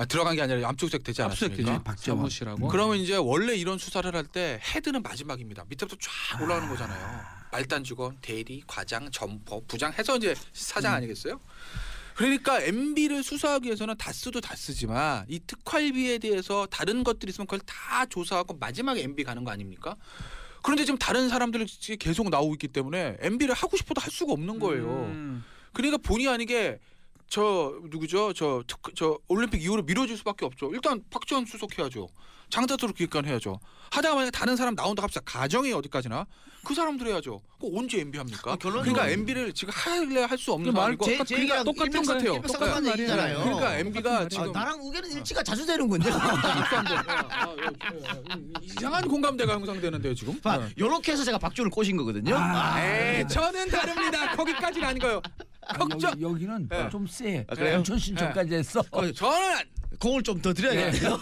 들어간 게 아니라 압수수색 되지 않았습니까? 되지. 박지원. 사무실하고. 그러면 이제 원래 이런 수사를 할 때 헤드는 마지막입니다. 밑에부터 쫙 올라오는 거잖아요. 말단 직원, 대리, 과장, 점포, 부장 해서 이제 사장 아니겠어요? 그러니까 MB를 수사하기 위해서는 다스도 다스지만 이 특활비에 대해서 다른 것들이 있으면 그걸 다 조사하고 마지막에 MB 가는 거 아닙니까? 그런데 지금 다른 사람들이 계속 나오고 있기 때문에 MB를 하고 싶어도 할 수가 없는 거예요. 그러니까 본의 아니게 저 누구죠? 저 올림픽 이후로 미뤄질 수밖에 없죠. 일단 박지원 수석해야죠. 장다토록 기획관 해야죠. 하다가 만약에 다른 사람 나온다 합시다. 가정이 어디까지나 그 사람들 해야죠. 언제 MB 합니까? 그러니까 MB를 지금 할 수 없는 말이고 제 얘기랑 똑같은 것 같아요. 똑같은 얘기잖아요. 그러니까 MB가 지금 나랑 의견은 일치가 자주 되는군요. 이상한 공감대가 형성되는데요 지금. 이렇게 해서 제가 박지원을 꼬신 거거든요. 저는 다릅니다. 거기까지는 아닌 거예요. 걱정. 여기는 네. 좀 세. 그래요? 공천 신청까지 했어. 저는 공을 좀 더 드려야겠네요.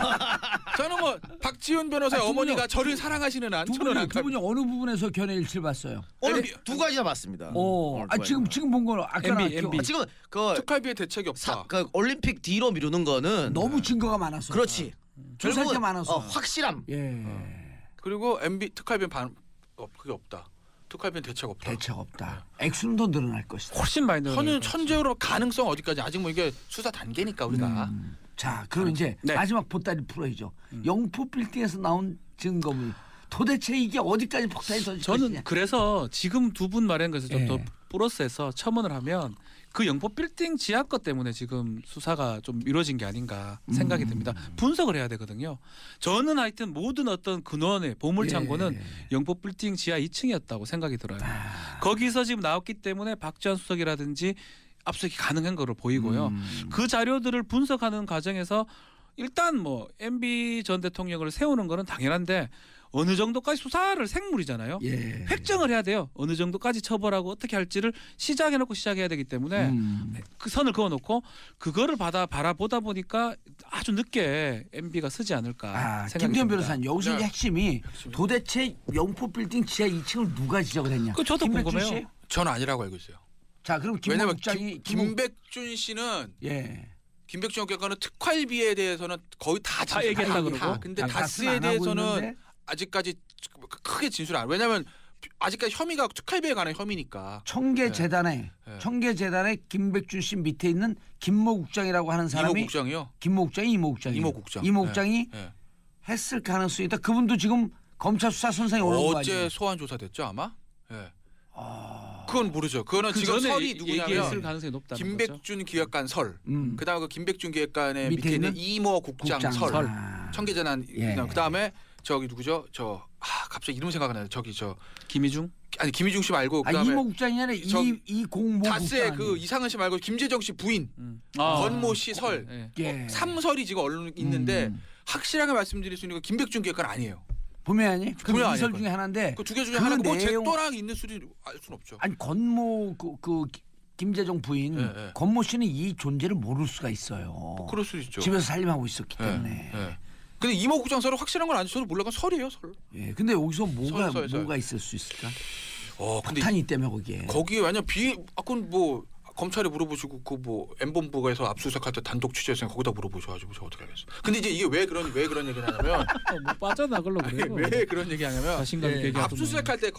저는 뭐 박지원 변호사의 두 분이요. 어머니가 저를 사랑하시는 한 두 저는 분이 어느 부분에서 견해 일치를 봤어요? 오늘 두 가지나 봤습니다. 오, 지금 본 거는 아까 MB. 지금 그 특활비에 대책이 없다. 그 올림픽 뒤로 미루는 거는 너무 증거가 많았어. 그렇지. 조사할 게 결국은, 많았어. 확실함. 예. 그리고 MB 특활비는 그게 없다. 특활비는 대책 없다. 대책 없다. 액수는 더 늘어날 것이다. 훨씬 많이 늘어나요. 현재로 가능성 어디까지 아직 뭐 이게 수사 단계니까 우리가. 자, 그럼 이제 네. 마지막 보따리 풀어야죠. 영포 빌딩에서 나온 증거물. 도대체 이게 어디까지 폭탄이 터질 저는 것이냐. 그래서 지금 두 분 말한 것을 좀 더 예. 플러스해서 첨언을 하면 그 영포 빌딩 지하 것 때문에 지금 수사가 좀 미뤄진 게 아닌가 생각이 듭니다. 분석을 해야 되거든요. 저는 하여튼 모든 어떤 근원의 보물 창고는 영포 빌딩 지하 2층이었다고 생각이 들어요. 거기서 지금 나왔기 때문에 박지원 수석이라든지 압수수색이 가능한 거로 보이고요. 그 자료들을 분석하는 과정에서 일단 뭐 MB 전 대통령을 세우는 거는 당연한데 어느 정도까지 수사를 생물이잖아요. 예. 획정을 해야 돼요. 어느 정도까지 처벌하고 어떻게 할지를 시작해놓고 시작해야 되기 때문에 그 선을 그어놓고 그거를 바라보다 보니까 아주 늦게 MB가 쓰지 않을까 생각이 김태현 듭니다. 변호사님 여기서 네. 이제 핵심이 도대체 영포 빌딩 지하 2층을 누가 지적을 했냐? 그 저도 김백준 궁금해요. 씨? 저는 아니라고 알고 있어요. 자, 그럼 김 왜냐면 국장이 김백준 씨는 김백준 경찰관은 특활비에 대해서는 거의 다 다 얘기했다 그러고. 근데 아, 다스에 다스는 안 하고 대해서는 있는데? 아직까지 크게 진술 안. 왜냐하면 아직까지 혐의가 특활비에 관한 혐의니까. 청계재단에 네. 청계재단에 김백준 씨 밑에 있는 김모 국장이라고 하는 사람이 이모 국장이요. 김모 국장이 이모 국장이 이모 국장. 이모 국장이 네. 했을 가능성이 있다. 그분도 지금 검찰 수사 선상에 올라온 거 어제 아니에요? 소환 조사됐죠 아마. 예. 그건 모르죠. 그거는 그 지금 전에 설이 얘기했을 누구냐면 가능성이 높다는 거죠. 김백준 기획관 설. 그다음에 그 김백준 기획관의 밑에 밑에 있는 있는 이모 국장, 설. 아. 청계재단. 예. 그다음에 저기 누구죠? 갑자기 이름 생각 안 나요. 저기 김희중? 아니 김희중 씨 말고 아, 그다음에 이모 국장이 아니라 이공모 다스의 국장. 그 이상은 씨 말고 김재정 씨 부인 아. 권모 씨 설. 예. 예. 삼설이 지금 언론에 있는데 확실하게 말씀드릴 수 있는 건 김백준 기획관 아니에요. 분명하니? 분명 그럼 아닐 이설 거예요. 중에 하나인데 그 두 개 중에 그 하나는 뭐 내용- 제또랑 있는 수리 알 수는 없죠. 아니 권모 그 김재정 부인 예, 예. 권모 씨는 이 존재를 모를 수가 있어요. 그럴 수 있죠. 집에서 살림하고 있었기 예, 때문에. 예. 근데 이모 국장 설은 확실한 건 아니죠. 저도 몰라. 그건 설이에요, 설. 예. 근데 여기서 뭐가 설. 뭐가 있을 수 있을까? 근데 폭탄이 때문에 거기에. 거기에 왜냐면 그건 뭐 검찰에 물어보시고 그 뭐 M본부에서 압수수색할 때 단독 취재했으니까 거기다 물어보셔가지고 제가 어떻게 알겠어. 근데 이제 이게 왜 그런 얘기를 하냐면 뭐 빠져나가려고 그래요. 왜 그런 얘기 하냐면 자신감 있게 얘기하더만. 압수수색할 때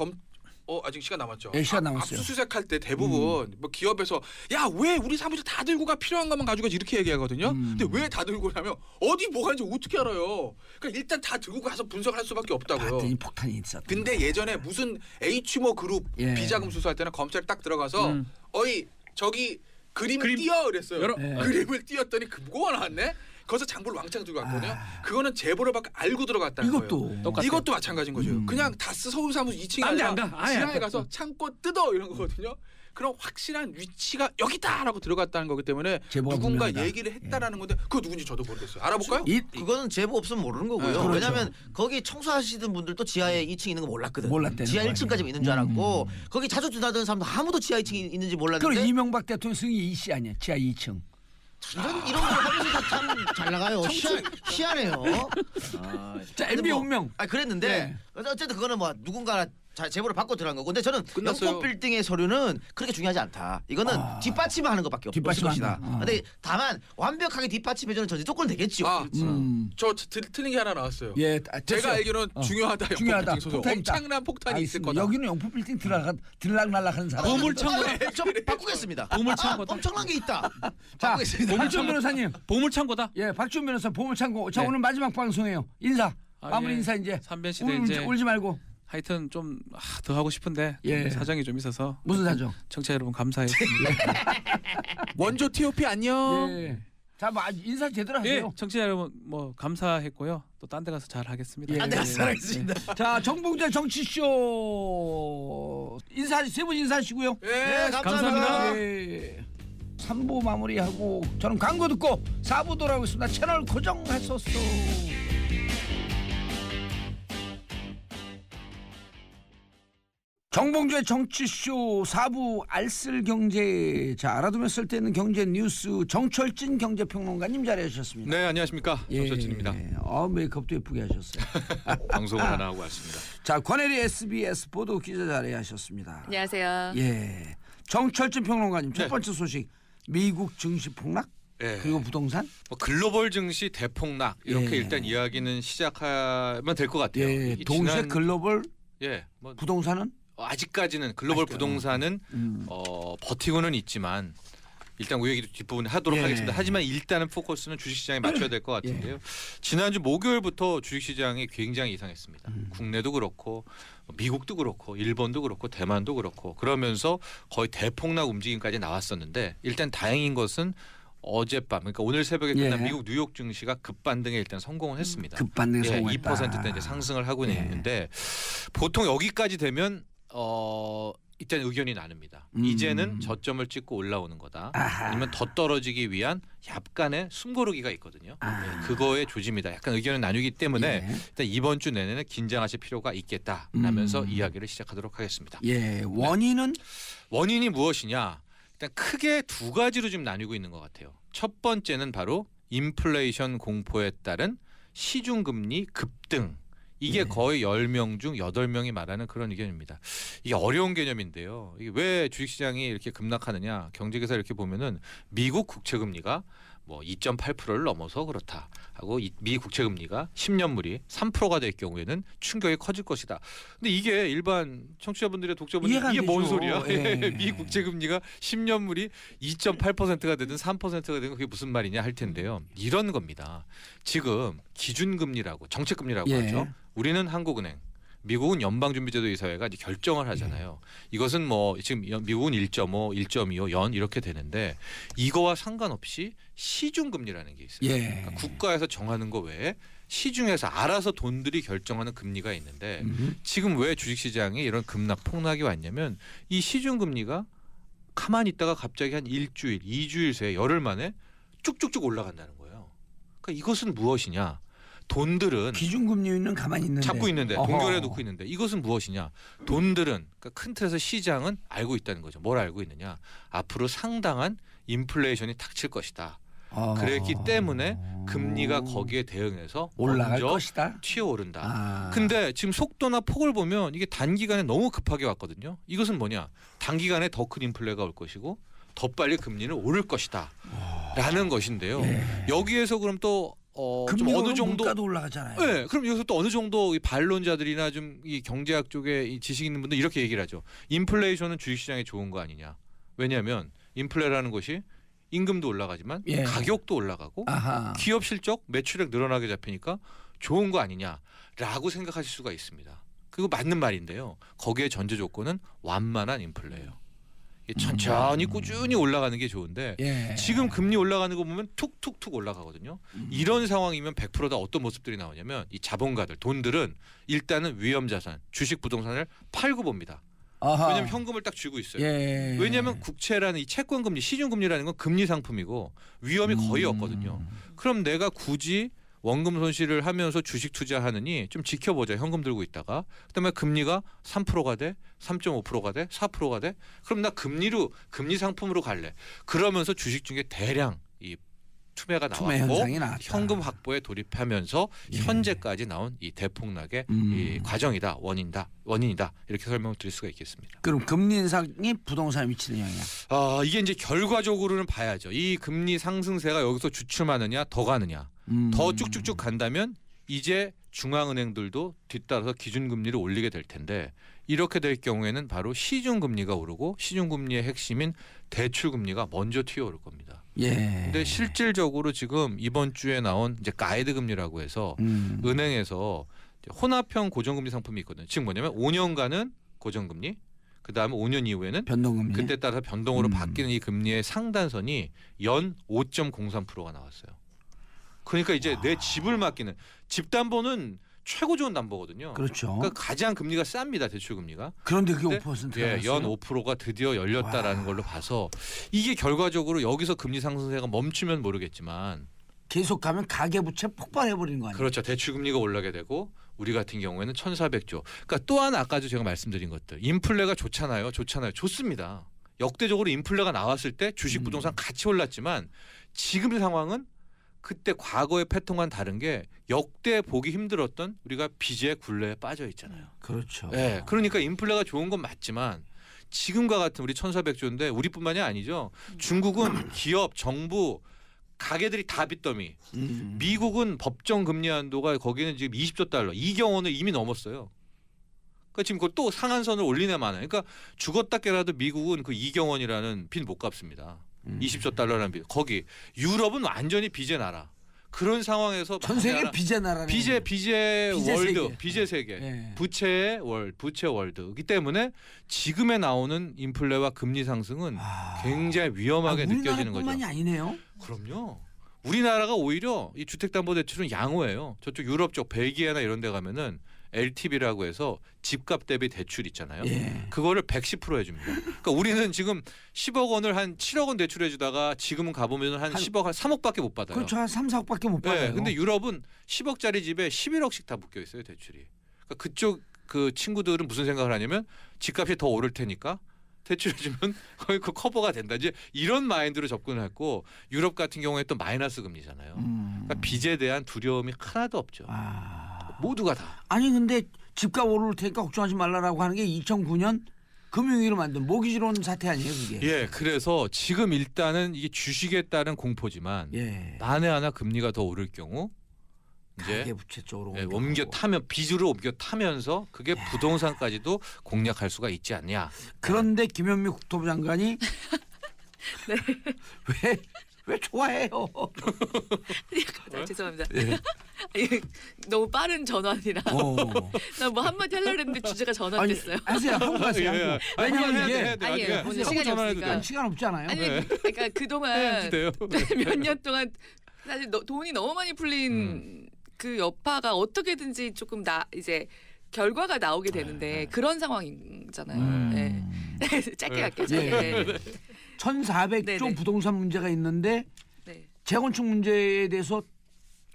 아직 시간 남았죠. 예, 시간 남았어요. 압수수색할 때 대부분 뭐 기업에서 야 왜 우리 사무실 다 들고 가 필요한 것만 가지고 가지 이렇게 얘기하거든요. 근데 왜 다 들고 가냐면 어디 뭐가 있는지 어떻게 알아요. 그러니까 일단 다 들고 가서 분석을 할 수밖에 없다고요. 봤더니 폭탄이 있었다. 근데 예전에 무슨 H모 그룹 예. 비자금 수사할 때는 검찰 딱 들어가서 어이 저기 그림을 띄어 그랬어요. 예. 그림을 띄었더니 금고가 나왔네. 거기서 장부를 왕창 들고 갔거든요. 그거는 제보를 받고 알고 들어갔다는 이것도 거예요. 똑같아요. 이것도 마찬가지인 거죠. 그냥 다스 서울사무소 2층에 딴데 아니라 안 가. 아예 지하에 안 가서 창고 뜯어 이런 거거든요. 그럼 확실한 위치가 여기다라고 들어갔다는 거기 때문에 제보가 누군가 분명하다. 얘기를 했다라는 건데 그거 누군지 저도 모르겠어요. 알아볼까요? 그거는 제보 없으면 모르는 거고요. 그렇죠. 왜냐하면 거기 청소하시던 분들도 지하에 2층 있는 거 몰랐거든. 몰랐다는 지하 거예요. 1층까지 있는 줄 알았고 거기 자주 지나던 사람도 아무도 지하 2층이 있는지 그럼 몰랐는데 이명박 대통령 승리 이씨 아니야? 지하 2층. 이런 걸 하면서 참 잘 나가요. 희한해요. 자, MB 운명. 그랬는데 네. 어쨌든 그거는 뭐 누군가 제보를 받고 들어간 거고. 근데 저는 끝났어요. 영포 빌딩의 서류는 그렇게 중요하지 않다. 이거는 뒷받침하는 것밖에 없을 것이다. 근데 다만 완벽하게 뒷받침해주는 전제 조건은 되겠죠. 저 틀린 게 하나 나왔어요. 예, 제가 알기로는 중요하다. 중요하다. 영포 빌딩 소송. 폭탄이 있다. 엄청난 폭탄이 있을 알겠습니다. 거다. 여기는 영포 빌딩 들락날락하는 사람. 보물창고다. 저 바꾸겠습니다. 보물창고다. 엄청난 게 있다. 자, 바꾸겠습니다. 박지원 변호사님. 보물창고다. 예, 박지원 변호사 보물창고. 자, 네. 오늘 마지막 방송이에요. 인사. 마무리 예. 인사 이제. 삼변 시대 이제 울지 말고. 하여튼 좀 더 하고 싶은데 예. 사정이 좀 있어서 무슨 사정? 청취자 여러분 감사했습니다. 원조 TOP 안녕. 예. 자, 뭐 인사 제대로 예, 하세요. 청취자 여러분 뭐 감사했고요. 또 딴 데 가서 잘 하겠습니다. 예. 안 되겠어, 알겠습니다. 자, 정봉재 정치쇼 인사 세 분 인사하시고요. 예, 감사합니다. 예. 3부 마무리하고 저는 광고 듣고 4부 돌아오겠습니다. 채널 고정했었어. 정봉주의 정치쇼 4부 알쓸경제. 자, 알아두면 쓸데있는 경제 뉴스 정철진 경제평론가님 자리하셨습니다. 네, 안녕하십니까. 정철진입니다. 메이크업도 예쁘게 하셨어요. 방송을 하나 하고 왔습니다. 자, 권혜리 SBS 보도 기자 자리하셨습니다. 안녕하세요. 예, 정철진 평론가님 첫 번째 소식 미국 증시 폭락 예. 그리고 부동산. 뭐 글로벌 증시 대폭락 이렇게 예. 일단 이야기는 시작하면 될 것 같아요. 예, 이게 동시에 글로벌 예, 뭐 부동산은 아직까지는 글로벌 아직까지. 부동산은 버티고는 있지만 일단 그 얘기도 뒷부분에 하도록 예. 하겠습니다. 하지만 일단은 포커스는 주식시장에 맞춰야 될 것 같은데요. 지난주 목요일부터 주식시장이 굉장히 이상했습니다. 국내도 그렇고 미국도 그렇고 일본도 그렇고 대만도 그렇고 그러면서 거의 대폭락 움직임까지 나왔었는데 일단 다행인 것은 어젯밤 그러니까 오늘 새벽에 끝난 예. 미국 뉴욕 증시가 급반등에 일단 성공을 했습니다. 급반등 예, 성공했다. 2%대 이제 상승을 하고 예. 있는데 보통 여기까지 되면 일단 의견이 나눕니다. 이제는 저점을 찍고 올라오는 거다. 아하. 아니면 더 떨어지기 위한 약간의 숨고르기가 있거든요. 아. 네, 그거의 조짐이다. 약간 의견은 나뉘기 때문에 예. 일단 이번 주 내내는 긴장하실 필요가 있겠다라면서 이야기를 시작하도록 하겠습니다. 예, 원인은 원인이 무엇이냐? 일단 크게 두 가지로 좀 나뉘고 있는 것 같아요. 첫 번째는 바로 인플레이션 공포에 따른 시중금리 급등. 이게 거의 10명 중 8명이 말하는 그런 의견입니다. 이게 어려운 개념인데요. 이게 왜 주식시장이 이렇게 급락하느냐. 경제기사 이렇게 보면은 미국 국채금리가 뭐 2.8%를 넘어서 그렇다 하고 미 국채금리가 10년물이 3%가 될 경우에는 충격이 커질 것이다. 근데 이게 일반 청취자분들의 독자분들 이해가 안 이게 뭔 되죠. 소리야? 예. 미 국채금리가 10년물이 2.8%가 되든 3%가 되든 그게 무슨 말이냐 할 텐데요. 이런 겁니다. 지금 기준금리라고 정책금리라고 예. 하죠. 우리는 한국은행, 미국은 연방준비제도이사회가 이제 결정을 하잖아요. 이것은 뭐 지금 미국은 1.5, 1.25 연 이렇게 되는데 이거와 상관없이 시중금리라는 게 있어요. 예. 그러니까 국가에서 정하는 거 외에 시중에서 알아서 돈들이 결정하는 금리가 있는데 지금 왜 주식시장에 이런 급락 폭락이 왔냐면 이 시중금리가 가만히 있다가 갑자기 한 일주일, 2주일 새에 열흘 만에 쭉쭉쭉 올라간다는 거예요. 그러니까 이것은 무엇이냐? 돈들은 기준금리는 가만히 있는데 잡고 있는데 어허. 동결해 놓고 있는데 이것은 무엇이냐? 돈들은 그러니까 큰 틀에서 시장은 알고 있다는 거죠. 뭘 알고 있느냐? 앞으로 상당한 인플레이션이 닥칠 것이다. 그랬기 때문에 금리가 거기에 대응해서 올라갈 먼저 것이다. 튀어오른다. 아. 근데 지금 속도나 폭을 보면 이게 단기간에 너무 급하게 왔거든요. 이것은 뭐냐? 단기간에 더 큰 인플레가 올 것이고 더 빨리 금리는 오를 것이다. 라는 것인데요. 여기에서 그럼 또 좀 어느 정도 물가도 올라가잖아요. 네, 그럼 여기서 또 어느 정도 이 반론자들이나 좀 이 경제학 쪽에 이 지식 있는 분들 이렇게 얘기를 하죠. 인플레이션은 주식시장에 좋은 거 아니냐. 왜냐하면 인플레라는 것이 임금도 올라가지만 예. 가격도 올라가고 아하. 기업 실적, 매출액 늘어나게 잡히니까 좋은 거 아니냐라고 생각하실 수가 있습니다. 그거 맞는 말인데요. 거기에 전제 조건은 완만한 인플레예요. 천천히 꾸준히 올라가는 게 좋은데 예. 지금 금리 올라가는 거 보면 툭툭툭 올라가거든요. 이런 상황이면 100% 다 어떤 모습들이 나오냐면 이 자본가들, 돈들은 일단은 위험자산, 주식, 부동산을 팔고 봅니다. 아하. 왜냐하면 현금을 딱 쥐고 있어요. 예. 왜냐하면 국채라는 이 채권금리, 시중금리라는 건 금리 상품이고 위험이 거의 없거든요. 그럼 내가 굳이 원금 손실을 하면서 주식 투자하느니 좀 지켜보자. 현금 들고 있다가 그다음에 금리가 3%가 돼, 3.5%가 돼, 4%가 돼. 그럼 나 금리 상품으로 갈래. 그러면서 주식 중에 대량 이 투매가 투매 나왔고 현상이 나왔다. 현금 확보에 돌입하면서 예. 현재까지 나온 이 대폭락의 이 과정이다, 원인이다 이렇게 설명을 드릴 수가 있겠습니다. 그럼 금리 인상이 부동산에 미치는 영향. 이게 이제 결과적으로는 봐야죠. 이 금리 상승세가 여기서 주춤하느냐 더 가느냐. 더 쭉쭉쭉 간다면 이제 중앙은행들도 뒤따라서 기준금리를 올리게 될 텐데 이렇게 될 경우에는 바로 시중금리가 오르고 시중금리의 핵심인 대출금리가 먼저 튀어오를 겁니다. 예. 근데 실질적으로 지금 이번 주에 나온 이제 가이드 금리라고 해서 은행에서 혼합형 고정금리 상품이 있거든요. 지금 뭐냐면 5년간은 고정금리, 그 다음에 5년 이후에는 변동금리. 그때 따라서 변동으로 바뀌는 이 금리의 상단선이 연 5.03%가 나왔어요. 그러니까 이제 내 집을 맡기는 집담보는 최고 좋은 담보거든요. 그렇죠. 그러니까 가장 금리가 쌉니다. 대출 금리가. 그런데 그게 근데 5%가 예, 연 5%가 드디어 열렸다라는 걸로 봐서 이게 결과적으로 여기서 금리 상승세가 멈추면 모르겠지만 계속 가면 가계부채 폭발해 버리는 거 아니에요? 그렇죠. 대출 금리가 올라게 되고 우리 같은 경우에는 1,400조. 그러니까 또 하나 아까도 제가 말씀드린 것들. 인플레가 좋잖아요. 좋습니다. 역대적으로 인플레가 나왔을 때 주식 부동산 같이 올랐지만 지금 상황은 그때 과거의 패턴과는 다른 게 역대 보기 힘들었던 우리가 빚의 굴레에 빠져 있잖아요. 그렇죠. 네, 그러니까 인플레가 좋은 건 맞지만 지금과 같은 우리 1,400조인데 우리뿐만이 아니죠. 중국은 기업, 정부, 가게들이 다 빚더미. 미국은 법정 금리 한도가 거기는 지금 20조 달러. 이경원을 이미 넘었어요. 그러니까 지금 그걸 또 상한선을 올리네 마네. 그러니까 죽었다 깨라도 미국은 그 이경원이라는 빚 못 갚습니다. 20조 달러라는 빚. 거기 유럽은 완전히 빚의 나라. 그런 상황에서 전 세계 빚의 나라는 빚의 월드, 세계. 빚의 세계, 예. 부채의 부채 월드이기 때문에 지금에 나오는 인플레와 금리 상승은 굉장히 위험하게 느껴지는 거죠. 우리나라뿐만이 아니네요. 그럼요. 우리나라가 오히려 이 주택담보대출은 양호해요. 저쪽 유럽 쪽 벨기에나 이런 데 가면은 LTV라고 해서 집값 대비 대출 있잖아요. 예. 그거를 110% 해줍니다. 그러니까 우리는 지금 10억 원을 한 7억 원 대출해주다가 지금은 가보면 한 10억 한 3억밖에 못 받아요. 그렇죠. 한 3, 4억밖에 못 받아요. 네, 근데 유럽은 10억짜리 집에 11억씩 다 묶여 있어요 대출이. 그러니까 그쪽 그 친구들은 무슨 생각을 하냐면 집값이 더 오를 테니까 대출해주면 거의 그 커버가 된다. 이제 이런 마인드로 접근을 했고 유럽 같은 경우에 또 마이너스 금리잖아요. 그러니까 빚에 대한 두려움이 하나도 없죠. 모두가 다. 아니 근데 집값 오를 테니까 걱정하지 말라라고 하는 게 2009년 금융위기로 만든 모기지론 사태 아니에요 그게? 예, 그래서 지금 일단은 이게 주식에 따른 공포지만 예. 만에 하나 금리가 더 오를 경우 이제 가계부채 쪽으로 옮겨 타면 빚으로 옮겨 타면서 그게 부동산까지도 공략할 수가 있지 않냐. 그런데 김현미 국토부 장관이 네. 왜 좋아해요? 죄송합니다. 예. 너무 빠른 전환이라 나 뭐 한마디 하려고 했는데 주제가 전환됐어요. 하세요. 하고 가세요. 예, 예. 하고. 왜냐면 해야 돼, 이게 해야 돼. 아니에요. 하고 오늘 시간이 전화해도 없으니까. 돼요. 시간 없잖아요. 아니 네. 그러니까 그동안 해도 돼요. 몇 년 동안 사실 돈이 너무 많이 풀린 그 여파가 어떻게든지 조금 이제 결과가 나오게 되는데 그런 상황이잖아요. 네. 짧게 갈게요. 짧게. 예. 네. 1,400조 네네. 부동산 문제가 있는데 네. 재건축 문제에 대해서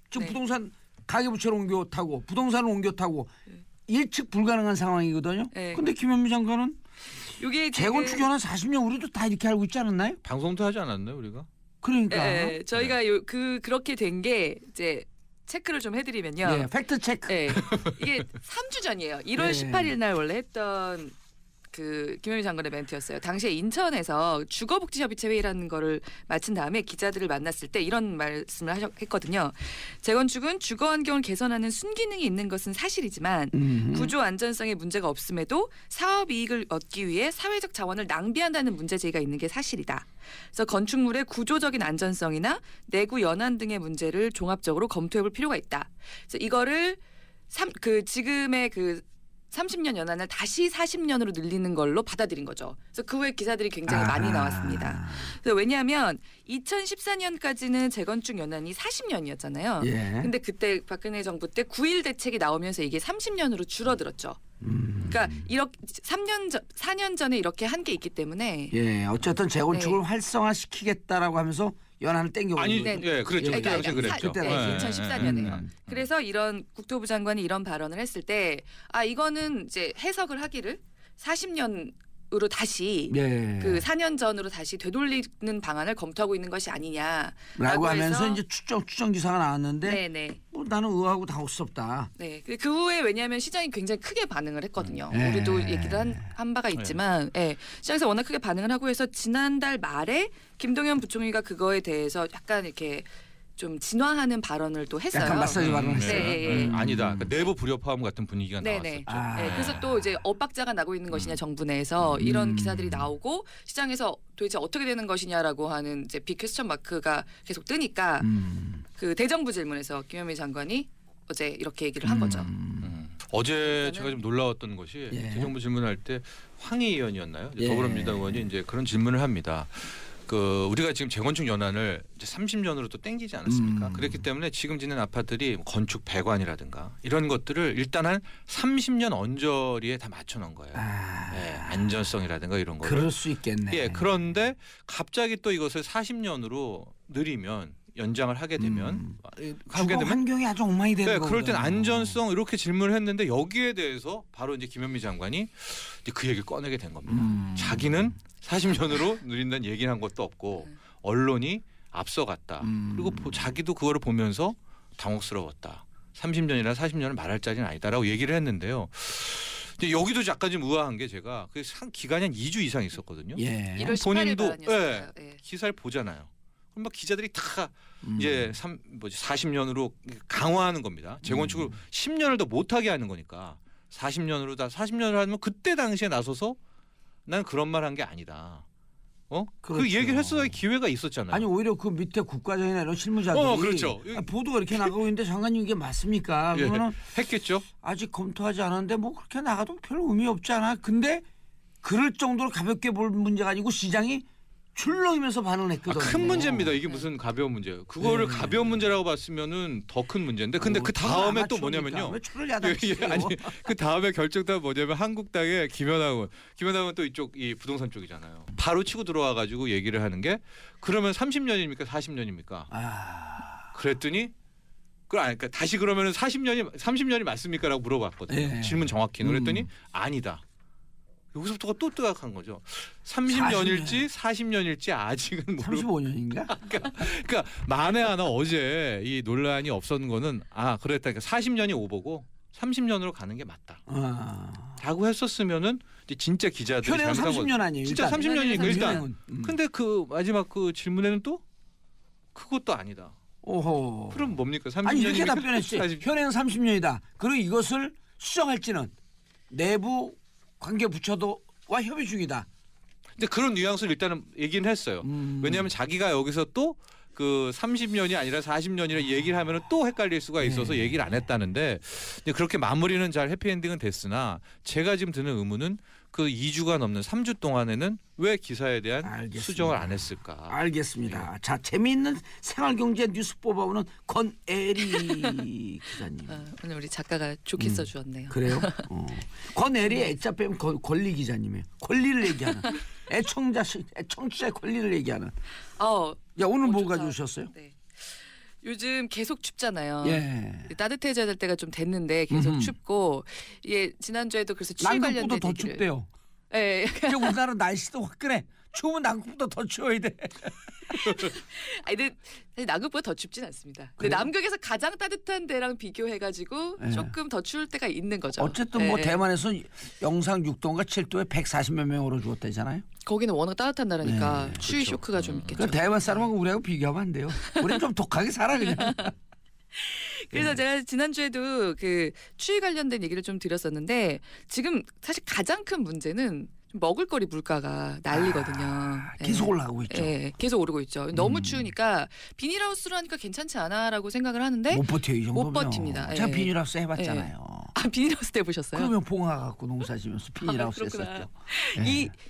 지금 네. 부동산 가계부채로 옮겨 타고 부동산을 옮겨 타고 예측 불가능한 상황이거든요. 네. 근데 김현미 장관은 요게 재건축이 한 40년 우리도 다 이렇게 알고 있지 않았나요? 방송도 하지 않았나요 우리가? 그러니까 네, 저희가 그렇게 된 게 이제 체크를 좀 해드리면요. 예, 팩트 체크. 네, 이게 3주 전이에요. 1월 네. 18일 날 원래 했던 그 김현미 장관의 멘트였어요. 당시에 인천에서 주거복지협의체 회의라는 거를 마친 다음에 기자들을 만났을 때 이런 말씀을 했거든요. 재건축은 주거 환경을 개선하는 순기능이 있는 것은 사실이지만 구조 안전성에 문제가 없음에도 사업 이익을 얻기 위해 사회적 자원을 낭비한다는 문제 제기가 있는 게 사실이다. 그래서 건축물의 구조적인 안전성이나 내구 연한 등의 문제를 종합적으로 검토해볼 필요가 있다. 그래서 이거를 지금의 30년 연한을 다시 40년으로 늘리는 걸로 받아들인 거죠. 그래서 그 후에 기사들이 굉장히 많이 나왔습니다. 그래서 왜냐하면 2014년까지는 재건축 연한이 40년이었잖아요. 예. 근데 그때 박근혜 정부 때 9.1 대책이 나오면서 이게 30년으로 줄어들었죠. 그러니까 이렇게 4년 전에 이렇게 한 게 있기 때문에 예, 어쨌든 재건축을 네. 활성화시키겠다라고 하면서 연한을 땡겨오는 아니, 거죠. 예, 그랬죠. 그때 당시 그랬죠. 그때 예, 2014년에요. 그래서 이런 국토부 장관이 이런 발언을 했을 때 이거는 이제 해석을 하기를 40년 으로 다시 예. 그 4년 전으로 다시 되돌리는 방안을 검토하고 있는 것이 라고 하면서 이제 추정 기사가 나왔는데 네네. 뭐 나는 의하고 다 수 없다. 네. 그 후에 왜냐하면 시장이 굉장히 크게 반응을 했거든요. 예. 우리도 얘기를 한 바가 있지만 예. 시장에서 워낙 크게 반응을 하고 해서 지난달 말에 김동연 부총리가 그거에 대해서 약간 이렇게 좀 진화하는 발언을 또 했어요. 약간 마사지 발언했어요. 네. 아니다. 그러니까 내부 불협화음 같은 분위기가 네네. 나왔었죠. 네, 그래서 또 이제 엇박자가 나고 있는 것이냐 정부 내에서 이런 기사들이 나오고 시장에서 도대체 어떻게 되는 것이냐라고 하는 이제 빅 퀘스천 마크가 계속 뜨니까 그 대정부 질문에서 김현미 장관이 어제 이렇게 얘기를 한 거죠. 어제 제가 좀 놀라웠던 것이 예. 대정부 질문할 때 황희 의원이었나요? 예. 더불어민주당 의원이 이제 그런 질문을 합니다. 그 우리가 지금 재건축 연한을 이제 30년으로 또 땡기지 않았습니까? 그렇기 때문에 지금 짓는 아파트들이 건축 배관이라든가 이런 것들을 일단 한 30년 언저리에 다 맞춰놓은 거예요. 예, 안전성이라든가 이런 거. 그럴 수 있겠네. 예, 그런데 갑자기 또 이것을 40년으로 늘리면 연장을 하게 되면 하게 되면 환경이 아주 엉망이 되는 네, 거거든요. 그럴 땐 안전성 이렇게 질문을 했는데 여기에 대해서 바로 이제 김현미 장관이 이제 그 얘기를 꺼내게 된 겁니다. 자기는 40년으로 늘린다는 얘기를 한 것도 없고 언론이 앞서갔다. 그리고 자기도 그거를 보면서 당혹스러웠다. 30년이나 40년을 말할 자리는 아니다라고 얘기를 했는데요. 근데 여기도 약간 좀 의아한 게 제가 그 기간이 한 2주 이상 있었거든요. 예. 1월 18일 본인도 발언이었어요. 예. 기사를 보잖아요. 그럼 막 기자들이 다 이제 40년으로 강화하는 겁니다. 재건축을 10년을 더 못하게 하는 거니까 40년으로 다 40년을 하면 그때 당시에 나서서 난 그런 말 한 게 아니다. 그 그렇죠. 얘기를 했어야 기회가 있었잖아요. 아니 오히려 그 밑에 국가장이나 이런 실무자들이 그렇죠. 보도가 이렇게 나가고 있는데 장관님 이게 맞습니까? 예, 그러면 했겠죠. 아직 검토하지 않았는데 뭐 그렇게 나가도 별 의미 없지 않아. 근데 그럴 정도로 가볍게 볼 문제가 아니고 시장이 출렁이면서 반응했거든요. 큰 문제입니다. 이게 무슨 가벼운 문제예요. 그거를 네. 가벼운 문제라고 봤으면은 더 큰 문제인데 근데 그 다음에 또 뭐냐면요. 왜 초를 야단치세요? 아니 그 다음에 결정단 뭐냐면 한국당의 김연학은 또 이쪽 이 부동산 쪽이잖아요. 바로 치고 들어와 가지고 얘기를 하는 게 그러면 30년입니까 40년입니까? 그랬더니 그러니까 다시 그러면은 30년이 맞습니까라고 물어봤거든요. 예. 질문 정확히는 그랬더니 아니다. 여기서부터가 또 뜨악한 거죠. 30년일지 40년일지 아직은 모르고 35년인가? 그러니까 만에 하나 어제 이 논란이 없었는 거는 그랬다. 그러니까 40년이 오버고 30년으로 가는 게 맞다. 라고 했었으면은 진짜 기자들이 현행 잘못한 30년 거 아니에요. 진짜 일단. 30년이니까 일단. 현행은. 근데 그 마지막 그 질문에는 또 그것도 아니다. 오호. 그럼 뭡니까? 30년이니까 아니 이렇게 답변했어요. 현행 30년이다. 그리고 이것을 수정할지는 내부 관계 부처와 협의 중이다. 근데 그런 뉘앙스를 일단은 얘기는 했어요. 왜냐하면 자기가 여기서 또 그 30년이 아니라 40년이라 얘기를 하면은 또 헷갈릴 수가 있어서 얘기를 안 했다는데 이제 그렇게 마무리는 잘 해피엔딩은 됐으나 제가 지금 드는 의문은 그 2주가 넘는 3주 동안에는 왜 기사에 대한 알겠습니다. 수정을 안 했을까? 알겠습니다. 자, 재미있는 생활경제 뉴스 뽑아오는 권애리 기자님. 오늘 우리 작가가 좋게 써주었네요. 그래요? 권애리 애자 빼면 권리 기자님이에요. 권리를 얘기하는 청취자의 권리를 얘기하는. 야 오늘 뭐 좋다. 가져오셨어요? 네. 요즘 계속 춥잖아요. 예. 따뜻해져야 될 때가 좀 됐는데 계속 춥고 이게 지난주에도 그래서 추위 관련된 남극보다 더 얘기를. 춥대요. 예. 이제 우리나라 날씨도 화끈해. 추우면 남극보다 더 추워야 돼. 아니 근데 사실 남극보다 더 춥진 않습니다. 근데 남극에서 가장 따뜻한 데랑 비교해가지고 예. 조금 더 추울 때가 있는 거죠. 어쨌든 뭐 예. 대만에서 영상 6도인가 7도에 140몇 명으로 죽었다잖아요. 거기는 워낙 따뜻한 나라니까 네, 추위 쇼크가 좀 있겠죠. 그 대만 사람하고 우리하고 비교하면 안 돼요. 우리는 좀 독하게 살아 그냥. 그래서 제가 지난주에도 그 추위 관련된 얘기를 좀 드렸었는데 지금 사실 가장 큰 문제는 먹을거리 물가가 난리거든요. 계속 예. 올라가고 있죠. 예, 계속 오르고 있죠. 너무 추우니까 비닐하우스로 하니까 괜찮지 않아라고 생각을 하는데 못 버텨 이 정도면. 못 버팁니다. 제가 예. 비닐하우스 해봤잖아요. 비닐하우스 때 보셨어요? 그러면 봉화 갖고 농사지면서 비닐하우스 그렇구나. 했었죠.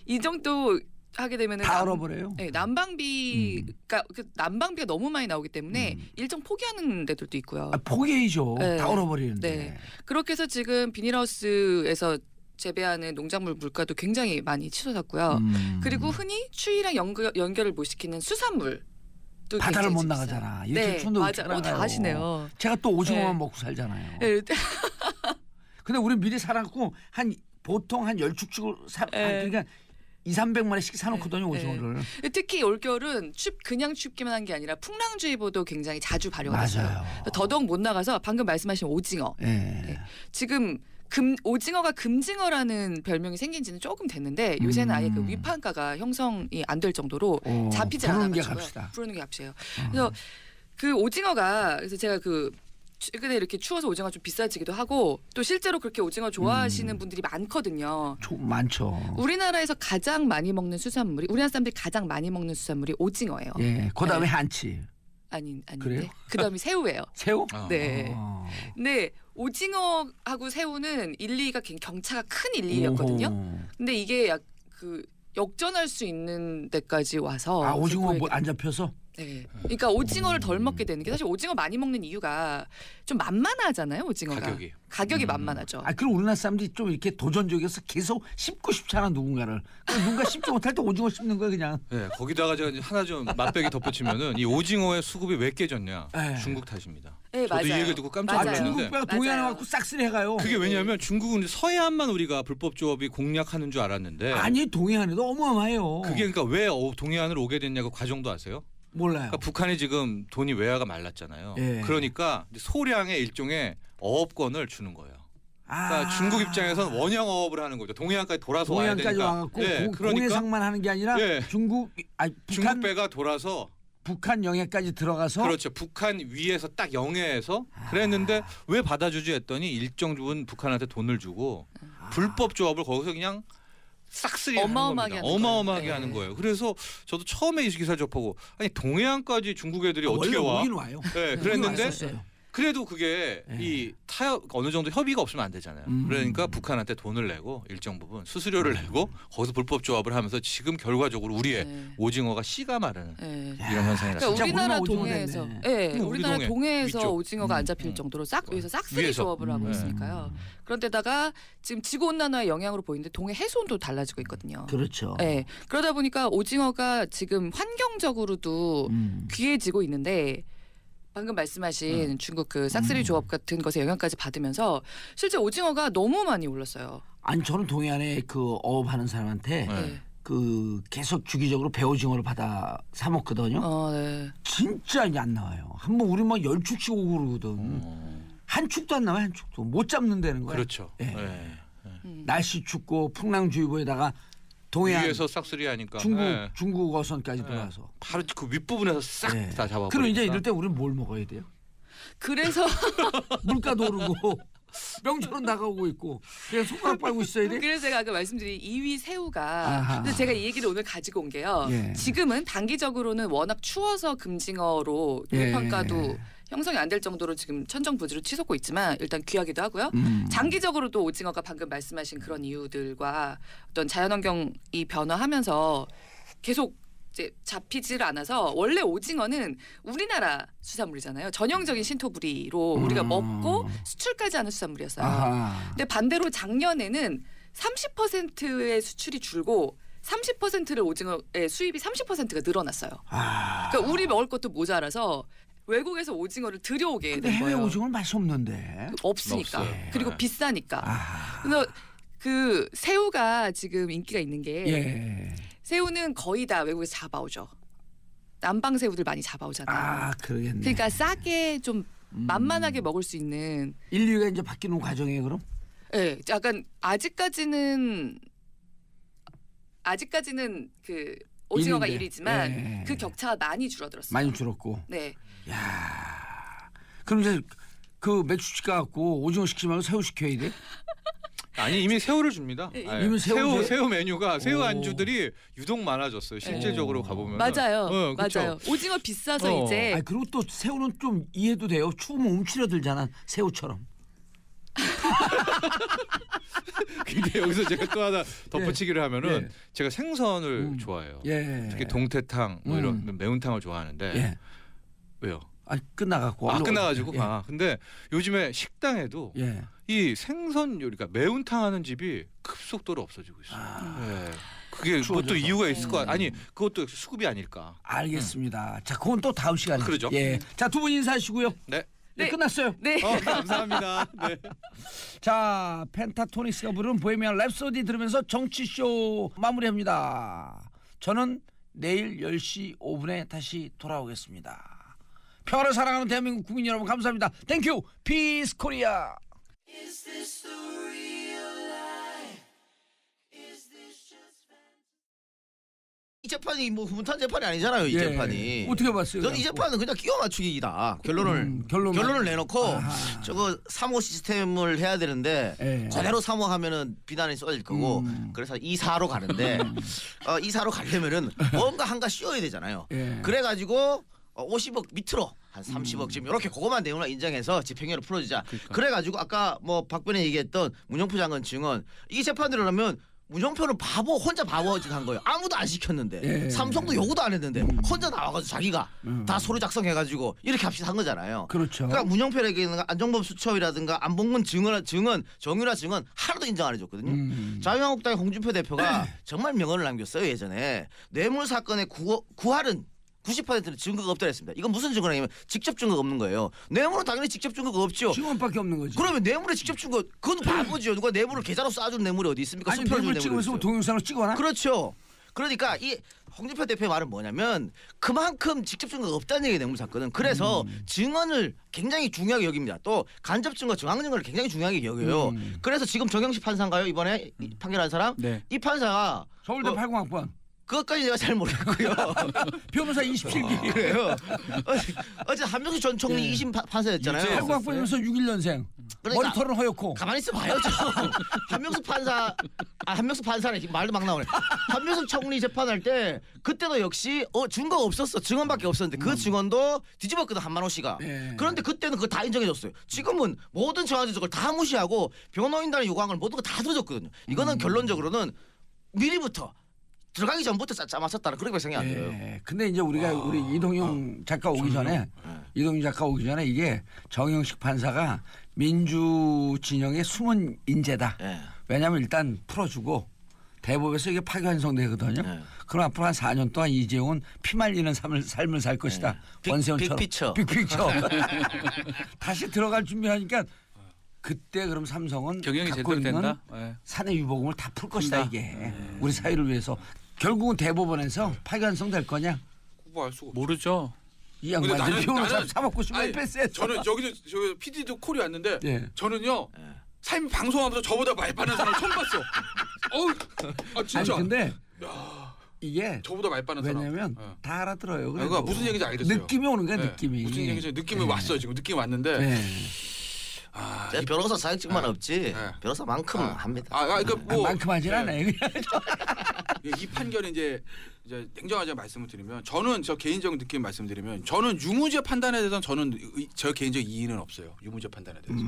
이 정도 하게 되면은 다 얼어버려요. 네, 난방비가 그 난방비가 너무 많이 나오기 때문에 일정 포기하는 데들도 있고요. 포기이죠. 네. 다 얼어버리는데. 네. 그렇게 해서 지금 비닐하우스에서 재배하는 농작물 물가도 굉장히 많이 치솟았고요. 그리고 흔히 추위랑 연결을 못 시키는 수산물. 바다를 못 나가잖아. 이렇게 추운데 맞아. 다 아시네요. 제가 또 오징어만 네. 먹고 살잖아요. 네. 근데 우리 미리 살았고 보통 한 10축을 네. 그러니까 200~300마리씩 사놓거든요 오징어를. 특히 올겨울은 그냥 춥기만 한 게 아니라 풍랑주의보도 굉장히 자주 발효가 됐어요. 맞아요. 더더욱 못 나가서 방금 말씀하신 오징어. 예. 네. 지금 오징어가 금징어라는 별명이 생긴 지는 조금 됐는데 요새는 아예 그 위판가가 형성이 안 될 정도로 잡히지 부르는 게 않아가지고요. 값이다. 부르는 게 값이에요. 그래서 그 오징어가 그래서 제가 최근에 이렇게 추워서 오징어 좀 비싸지기도 하고 또 실제로 그렇게 오징어 좋아하시는 분들이 많거든요. 많죠. 우리나라에서 가장 많이 먹는 수산물이 우리나라 사람들이 가장 많이 먹는 수산물이 오징어예요. 예. 그다음에 네. 한치. 아닌데. 그래요? 그다음이 새우예요. 새우? 네. 어. 근데 오징어하고 새우는 1, 2가 경차가 큰 1, 2였거든요. 근데 이게 역전할 수 있는 데까지 와서 오징어 안 잡혀서? 네. 그러니까 오징어를 덜 먹게 되는 게 사실 오징어 많이 먹는 이유가 좀 만만하잖아요. 오징어가 가격이 만만하죠. 그럼 우리나라 사람들이 좀 이렇게 도전적이어서 계속 씹고 싶잖아 누군가를. 누군가 씹지 못할 때 오징어 씹는 거야 그냥. 네, 거기다가 제가 하나 좀 맛배기 덧붙이면은 이 오징어의 수급이 왜 깨졌냐? 네. 중국 탓입니다. 네, 저도 이 맞아요. 얘기를 듣고 깜짝 맞아요. 놀랐는데 중국 배가 동해안에 와갖고 싹쓸이 해가요. 그게 왜냐하면 중국은 서해안만 우리가 불법 조업이 공략하는 줄 알았는데 아니 동해안에도 어마어마해요. 그게 그러니까 왜 동해안으로 오게 됐냐고 과정도 아세요? 몰라요. 그러니까 북한이 지금 돈이 외화가 말랐잖아요. 예. 그러니까 소량의 일종의 어업권을 주는 거예요. 그러니까 중국 입장에서는 원형 어업을 하는 거죠. 동해안까지 돌아서 와야 동해안까지 되니까. 와갖고 네, 공해상만 하는 게 아니라 예. 중국 중국 배가 돌아서 북한 영해까지 들어가서 그렇죠. 북한 위에서 딱 영해에서 그랬는데 왜 받아주지 했더니 일정 부분 북한한테 돈을 주고 불법 조업을 거기서 그냥 싹쓸이 어마어마하게 하는 겁니다. 하는 어마어마하게 거예요. 하는 거예요. 그래서 저도 처음에 이 기사를 접하고 아니 동해안까지 중국 애들이 어떻게 원래 와? 오긴 와요. 네, 그랬는데 왔었어요. 그래도 그게 네. 이 타협 어느 정도 협의가 없으면 안 되잖아요. 그러니까 북한한테 돈을 내고 일정 부분 수수료를 내고 거기서 불법 조합을 하면서 지금 결과적으로 우리의 오징어가 씨가 마르는 이런 현상이 그러니까 났습니다. 우리나라 오징어 동해에서, 우리 우리나라 동해 동해에서 위쪽. 오징어가 안 잡힐 정도로 여기서 싹쓸이 위에서. 조업을 하고 있으니까요. 그런데다가 지금 지구 온난화의 영향으로 보이는데 동해 해수온도 달라지고 있거든요. 그렇죠. 네. 그러다 보니까 오징어가 지금 환경적으로도 귀해지고 있는데 방금 말씀하신 중국 그 싹쓸이 조업 같은 것에 영향까지 받으면서 실제 오징어가 너무 많이 올랐어요. 아니 저는 동해안에 그 어업하는 사람한테 네. 그 계속 주기적으로 배오징어를 받아 사 먹거든요. 네. 진짜 이제 안 나와요. 한번 우리 막 10축씩 오고 그러거든. 한 축도 안 나와요. 한 축도. 못 잡는다는 거야. 그렇죠. 예. 네. 날씨 춥고 풍랑주의보에다가 동해안 위에서 싹쓸이 하니까 중국 어선까지 들어와서. 바로 그 윗부분에서 싹 다 네. 잡아버리니까. 그럼 이제 이럴 때 우리는 뭘 먹어야 돼요? 그래서 물가도 오르고 명절은 다가오고 있고 그냥 손가락 빨고 있어야 돼? 그래서 제가 아까 말씀드린 2위 새우가 아하. 근데 제가 이 얘기를 오늘 가지고 온 게요. 예. 지금은 단기적으로는 워낙 추워서 금징어로 예. 평가도 형성이 안 될 정도로 지금 천정부지로 치솟고 있지만 일단 귀하기도 하고요. 장기적으로도 오징어가 방금 말씀하신 그런 이유들과 어떤 자연환경이 변화하면서 계속 이제 잡히질 않아서 원래 오징어는 우리나라 수산물이잖아요. 전형적인 신토부리로 우리가 먹고 수출까지 하는 수산물이었어요. 아하. 근데 반대로 작년에는 30%의 수출이 줄고 30%를 오징어의 수입이 30%가 늘어났어요. 그러니까 우리 먹을 것도 모자라서 외국에서 오징어를 들여오게 근데 된 해외 거예요. 오징어는 맛이 없는데. 없으니까. 없어요. 그리고 네. 비싸니까. 그래서 그 새우가 지금 인기가 있는 게 예. 새우는 거의 다 외국에서 잡아오죠. 남방 새우들 많이 잡아오잖아요. 그러겠네. 그러니까 싸게 좀 만만하게 먹을 수 있는. 인류가 이제 바뀌는 과정이에요, 그럼? 예, 약간 아직까지는 그 오징어가 1위지만 예. 그 격차가 많이 줄어들었어요. 많이 줄었고. 네. 그럼 이제 그 맥주집 가갖고 오징어 시키지 말고 새우 시켜야 돼? 아니 이미 새우를 줍니다. 예, 아니, 이미 새우 새우 메뉴가 새우 오. 안주들이 유독 많아졌어요. 실제적으로 가보면 맞아요. 그쵸? 맞아요. 오징어 비싸서 이제 아니, 그리고 또 새우는 좀 이해도 돼요. 추우면 움츠러들잖아, 새우처럼. 근데 여기서 제가 또 하나 덧붙이기를 하면은 예. 제가 생선을 좋아해요. 예. 특히 동태탕 뭐 이런 매운탕을 좋아하는데 예. 왜요? 끝나갖고. 끝나가지고 예. 근데 요즘에 식당에도 예. 이 생선 요리가 매운탕 하는 집이 급속도로 없어지고 있어요. 예. 그게 그것도 추워져서. 이유가 있을 것 같아요. 아니 그것도 수급이 아닐까. 알겠습니다. 자, 그건 또 다음 시간에. 그러죠. 예. 자, 두 분 인사하시고요. 네. 네, 끝났어요. 네. 감사합니다. 네. 자, 펜타토닉스가 부른 보헤미안 랩소디 들으면서 정치쇼 마무리합니다. 저는 내일 10시 5분에 다시 돌아오겠습니다. 평화를 사랑하는 대한민국 국민 여러분 감사합니다. 땡큐 피스 코리아. 이 재판이 뭐 흐뭇한 재판이 아니잖아요. 이 재판이. 어떻게 봤어요? 저는 이 재판은 그냥 끼워 맞추기이다. 결론을 내놓고 저거 사모 시스템을 해야 되는데 그대로 사모하면은 비난이 쏟아질 거고 그래서 이사로 가는데 이사로 가려면은 뭔가 한가 씌워야 되잖아요. 그래가지고 50억 밑으로 한 30억 지금 이렇게 그것만 내용을 인정해서 집행유예로 풀어주자. 그래가지고 아까 뭐 박변혜 얘기했던 문영표 장관 증언 이 재판대로라면 문영표는 바보 혼자 바보짓 한 거예요. 아무도 안 시켰는데 삼성도 요구도 안 했는데 혼자 나와가지고 자기가 다 서류 작성해가지고 이렇게 합시다 한 거잖아요. 그렇죠. 그러니까 문영표에게는 안정범 수첩이라든가 안봉근 증언 정유라 증언 하나도 인정 안 해줬거든요. 자유한국당의 홍준표 대표가 정말 명언을 남겼어요. 예전에 뇌물 사건의 구할은 90%는 증거가 없다 했습니다. 이건 무슨 증거냐면 직접 증거가 없는 거예요. 뇌물은 당연히 직접 증거가 없죠. 증언밖에 없는 거지. 그러면 뇌물에 직접 증거 그건 바보죠. 누가 뇌물을 계좌로 쏴준 뇌물이 어디 있습니까? 아니 뇌물 찍으면서 동영상을 찍어놔? 그렇죠. 그러니까 이 홍준표 대표의 말은 뭐냐면 그만큼 직접 증거가 없다는 얘기예요. 뇌물 사건은. 그래서 증언을 굉장히 중요하게 여깁니다. 또 간접 증거, 정황 증거를 굉장히 중요하게 여겨요. 그래서 지금 정영식 판사인가요? 이번에 판결한 사람? 네. 이 판사가 서울대 80학번. 그것까지 내가 잘 모르겠고요. 변호사 27기. 그래요. 어제 한명수 전 총리 2심 판사였잖아요. 80학번이면서 61년생. 그러니까 머리털은 허옇고. 가만히 있어 봐요. 한명수 판사, 한명수 판사네 지금 말도 막 나오네. 한명수 총리 재판할 때 그때도 역시 증거가 없었어. 증언밖에 없었는데 그 증언도 뒤집었거든 한만호 씨가. 그런데 그때는 그거 다 인정해줬어요. 지금은 모든 정황적을 다 무시하고 변호인단의 요구한 걸 모든 거 다 들어줬거든요. 이거는 결론적으로는 미리부터 들어가기 전부터 짜맞췄다는 그런 배상이 안 돼요. 근데 이제 우리가 우리 이동용 작가 오기 전에 이게 정영식 판사가 민주 진영의 숨은 인재다. 왜냐하면 일단 풀어주고 대법에서 이게 파기환송되거든요. 그럼 앞으로 한 4년 동안 이재용은 피 말리는 삶을 살 것이다. 원세훈처럼. 빅피처. 다시 들어갈 준비하니까 그때 그럼 삼성은 경영이 갖고 제대로 있는 된다. 사내 유보금을 다 풀 것이다 이게. 우리 사회를 위해서. 결국은 대법원에서 파기환송될 거냐? 그거 알 수가 없죠. 모르죠. 이 양반들 변호사 사먹고 싶으면 패스해. 저는 여기서 저 PD도 콜이 왔는데 예. 저는요 삶 방송하면서 저보다 많이 받는 사람 처음 봤어. 어우, 진짜. 아니 근데 야, 이게 저보다 많이 받는 사람. 왜냐면 다 알아들어요. 그래도. 그러니까 무슨 얘기인지 알겠어요. 느낌이 오는 거야 느낌이. 무슨 얘기인지 느낌이 왔어요 지금 느낌이 왔는데. 제가 변호사 자격증만 없지 변호사만큼 합니다. 그러니까 뭐 만큼 하진 않아요. 이 판결이 이제 냉정하게 말씀을 드리면 저는 저 개인적인 느낌 말씀드리면 저는 유무죄 판단에 대해서는 저는 저 개인적 이의는 없어요. 유무죄 판단에 대해서.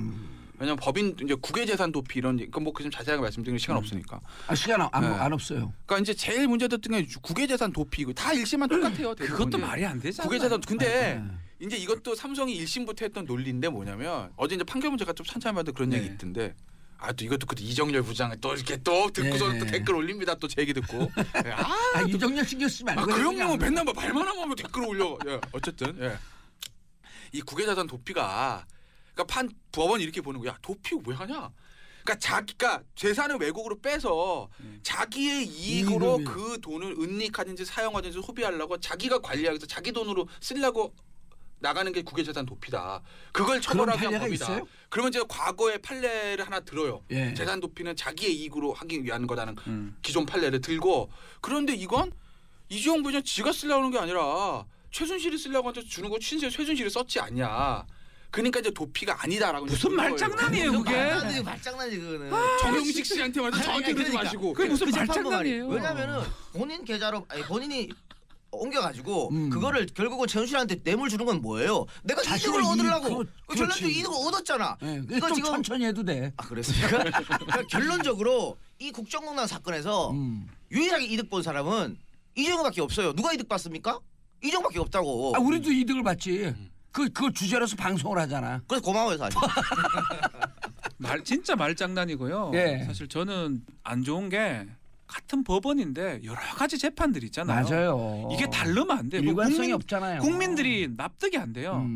왜냐면 법인 이제 국외재산 도피 이런 뭐 좀 자세하게 말씀드리는 시간 없으니까. 시간 안 없어요. 그러니까 이제 제일 문제됐던 게 국외재산 도피고 다 1심만 똑같아요. 그것도 말이 안 되잖아요. 국외재산 근데 이제 이것도 삼성이 1심부터 했던 논리인데 뭐냐면 어제 이제 판결문 제가 좀 찬찬히 봤는데 그런 얘기 있던데 또 이것도 그때 이정열 부장을 또 이렇게 또 듣고서 또 댓글 올립니다. 또 제 얘기 듣고 이정열 신경 쓰지 말고 그 형님은 맨날 뭐 말만 하면 댓글 올려. 어쨌든 이 국외자산 도피가 그러니까 법원이 이렇게 보는 거야. 도피 왜 하냐? 그러니까 자기가 재산을 외국으로 빼서 자기의 이익으로 그 돈을 은닉하든지 사용하든지 소비하려고 자기가 관리하기 위해서 자기 돈으로 쓰려고 나가는 게 국외재산 도피다. 그걸 처벌하기 위한 법이다. 있어요? 그러면 이제 과거의 판례를 하나 들어요. 재산 도피는 자기의 이익으로 하기 위한 거다는 기존 판례를 들고 그런데 이건 이재용 부회장 지가 쓰려고 하는 게 아니라 최순실이 쓰려고 한테 주는 거 최순실이 썼지 않냐. 그러니까 이제 도피가 아니다라고. 무슨 말장난이에요 그게. 말장난이 그거는. 정영식 씨한테만 저한테 그러지 마시고. 그게 무슨 말장난이에요. 왜냐면은 본인 계좌로 본인이 옮겨가지고 그거를 결국은 최순실한테 뇌물 주는 건 뭐예요? 내가 이득을 얻으려고 전략적 이득을 얻었잖아. 이거 좀 지금 천천히 해도 돼. 그랬습니까? 그러니까 결론적으로 이 국정농단 사건에서 유일하게 이득 본 사람은 이재용밖에 없어요. 누가 이득 봤습니까? 이재용밖에 없다고. 우리도 이득을 봤지. 그걸 주제로서 방송을 하잖아. 그래서 고마워요 사실. 진짜 말장난이고요. 사실 저는 안 좋은 게 같은 법원인데 여러 가지 재판들이 있잖아요. 맞아요. 이게 다르면 안 돼요. 일관성이 없잖아요. 국민들이 납득이 안 돼요.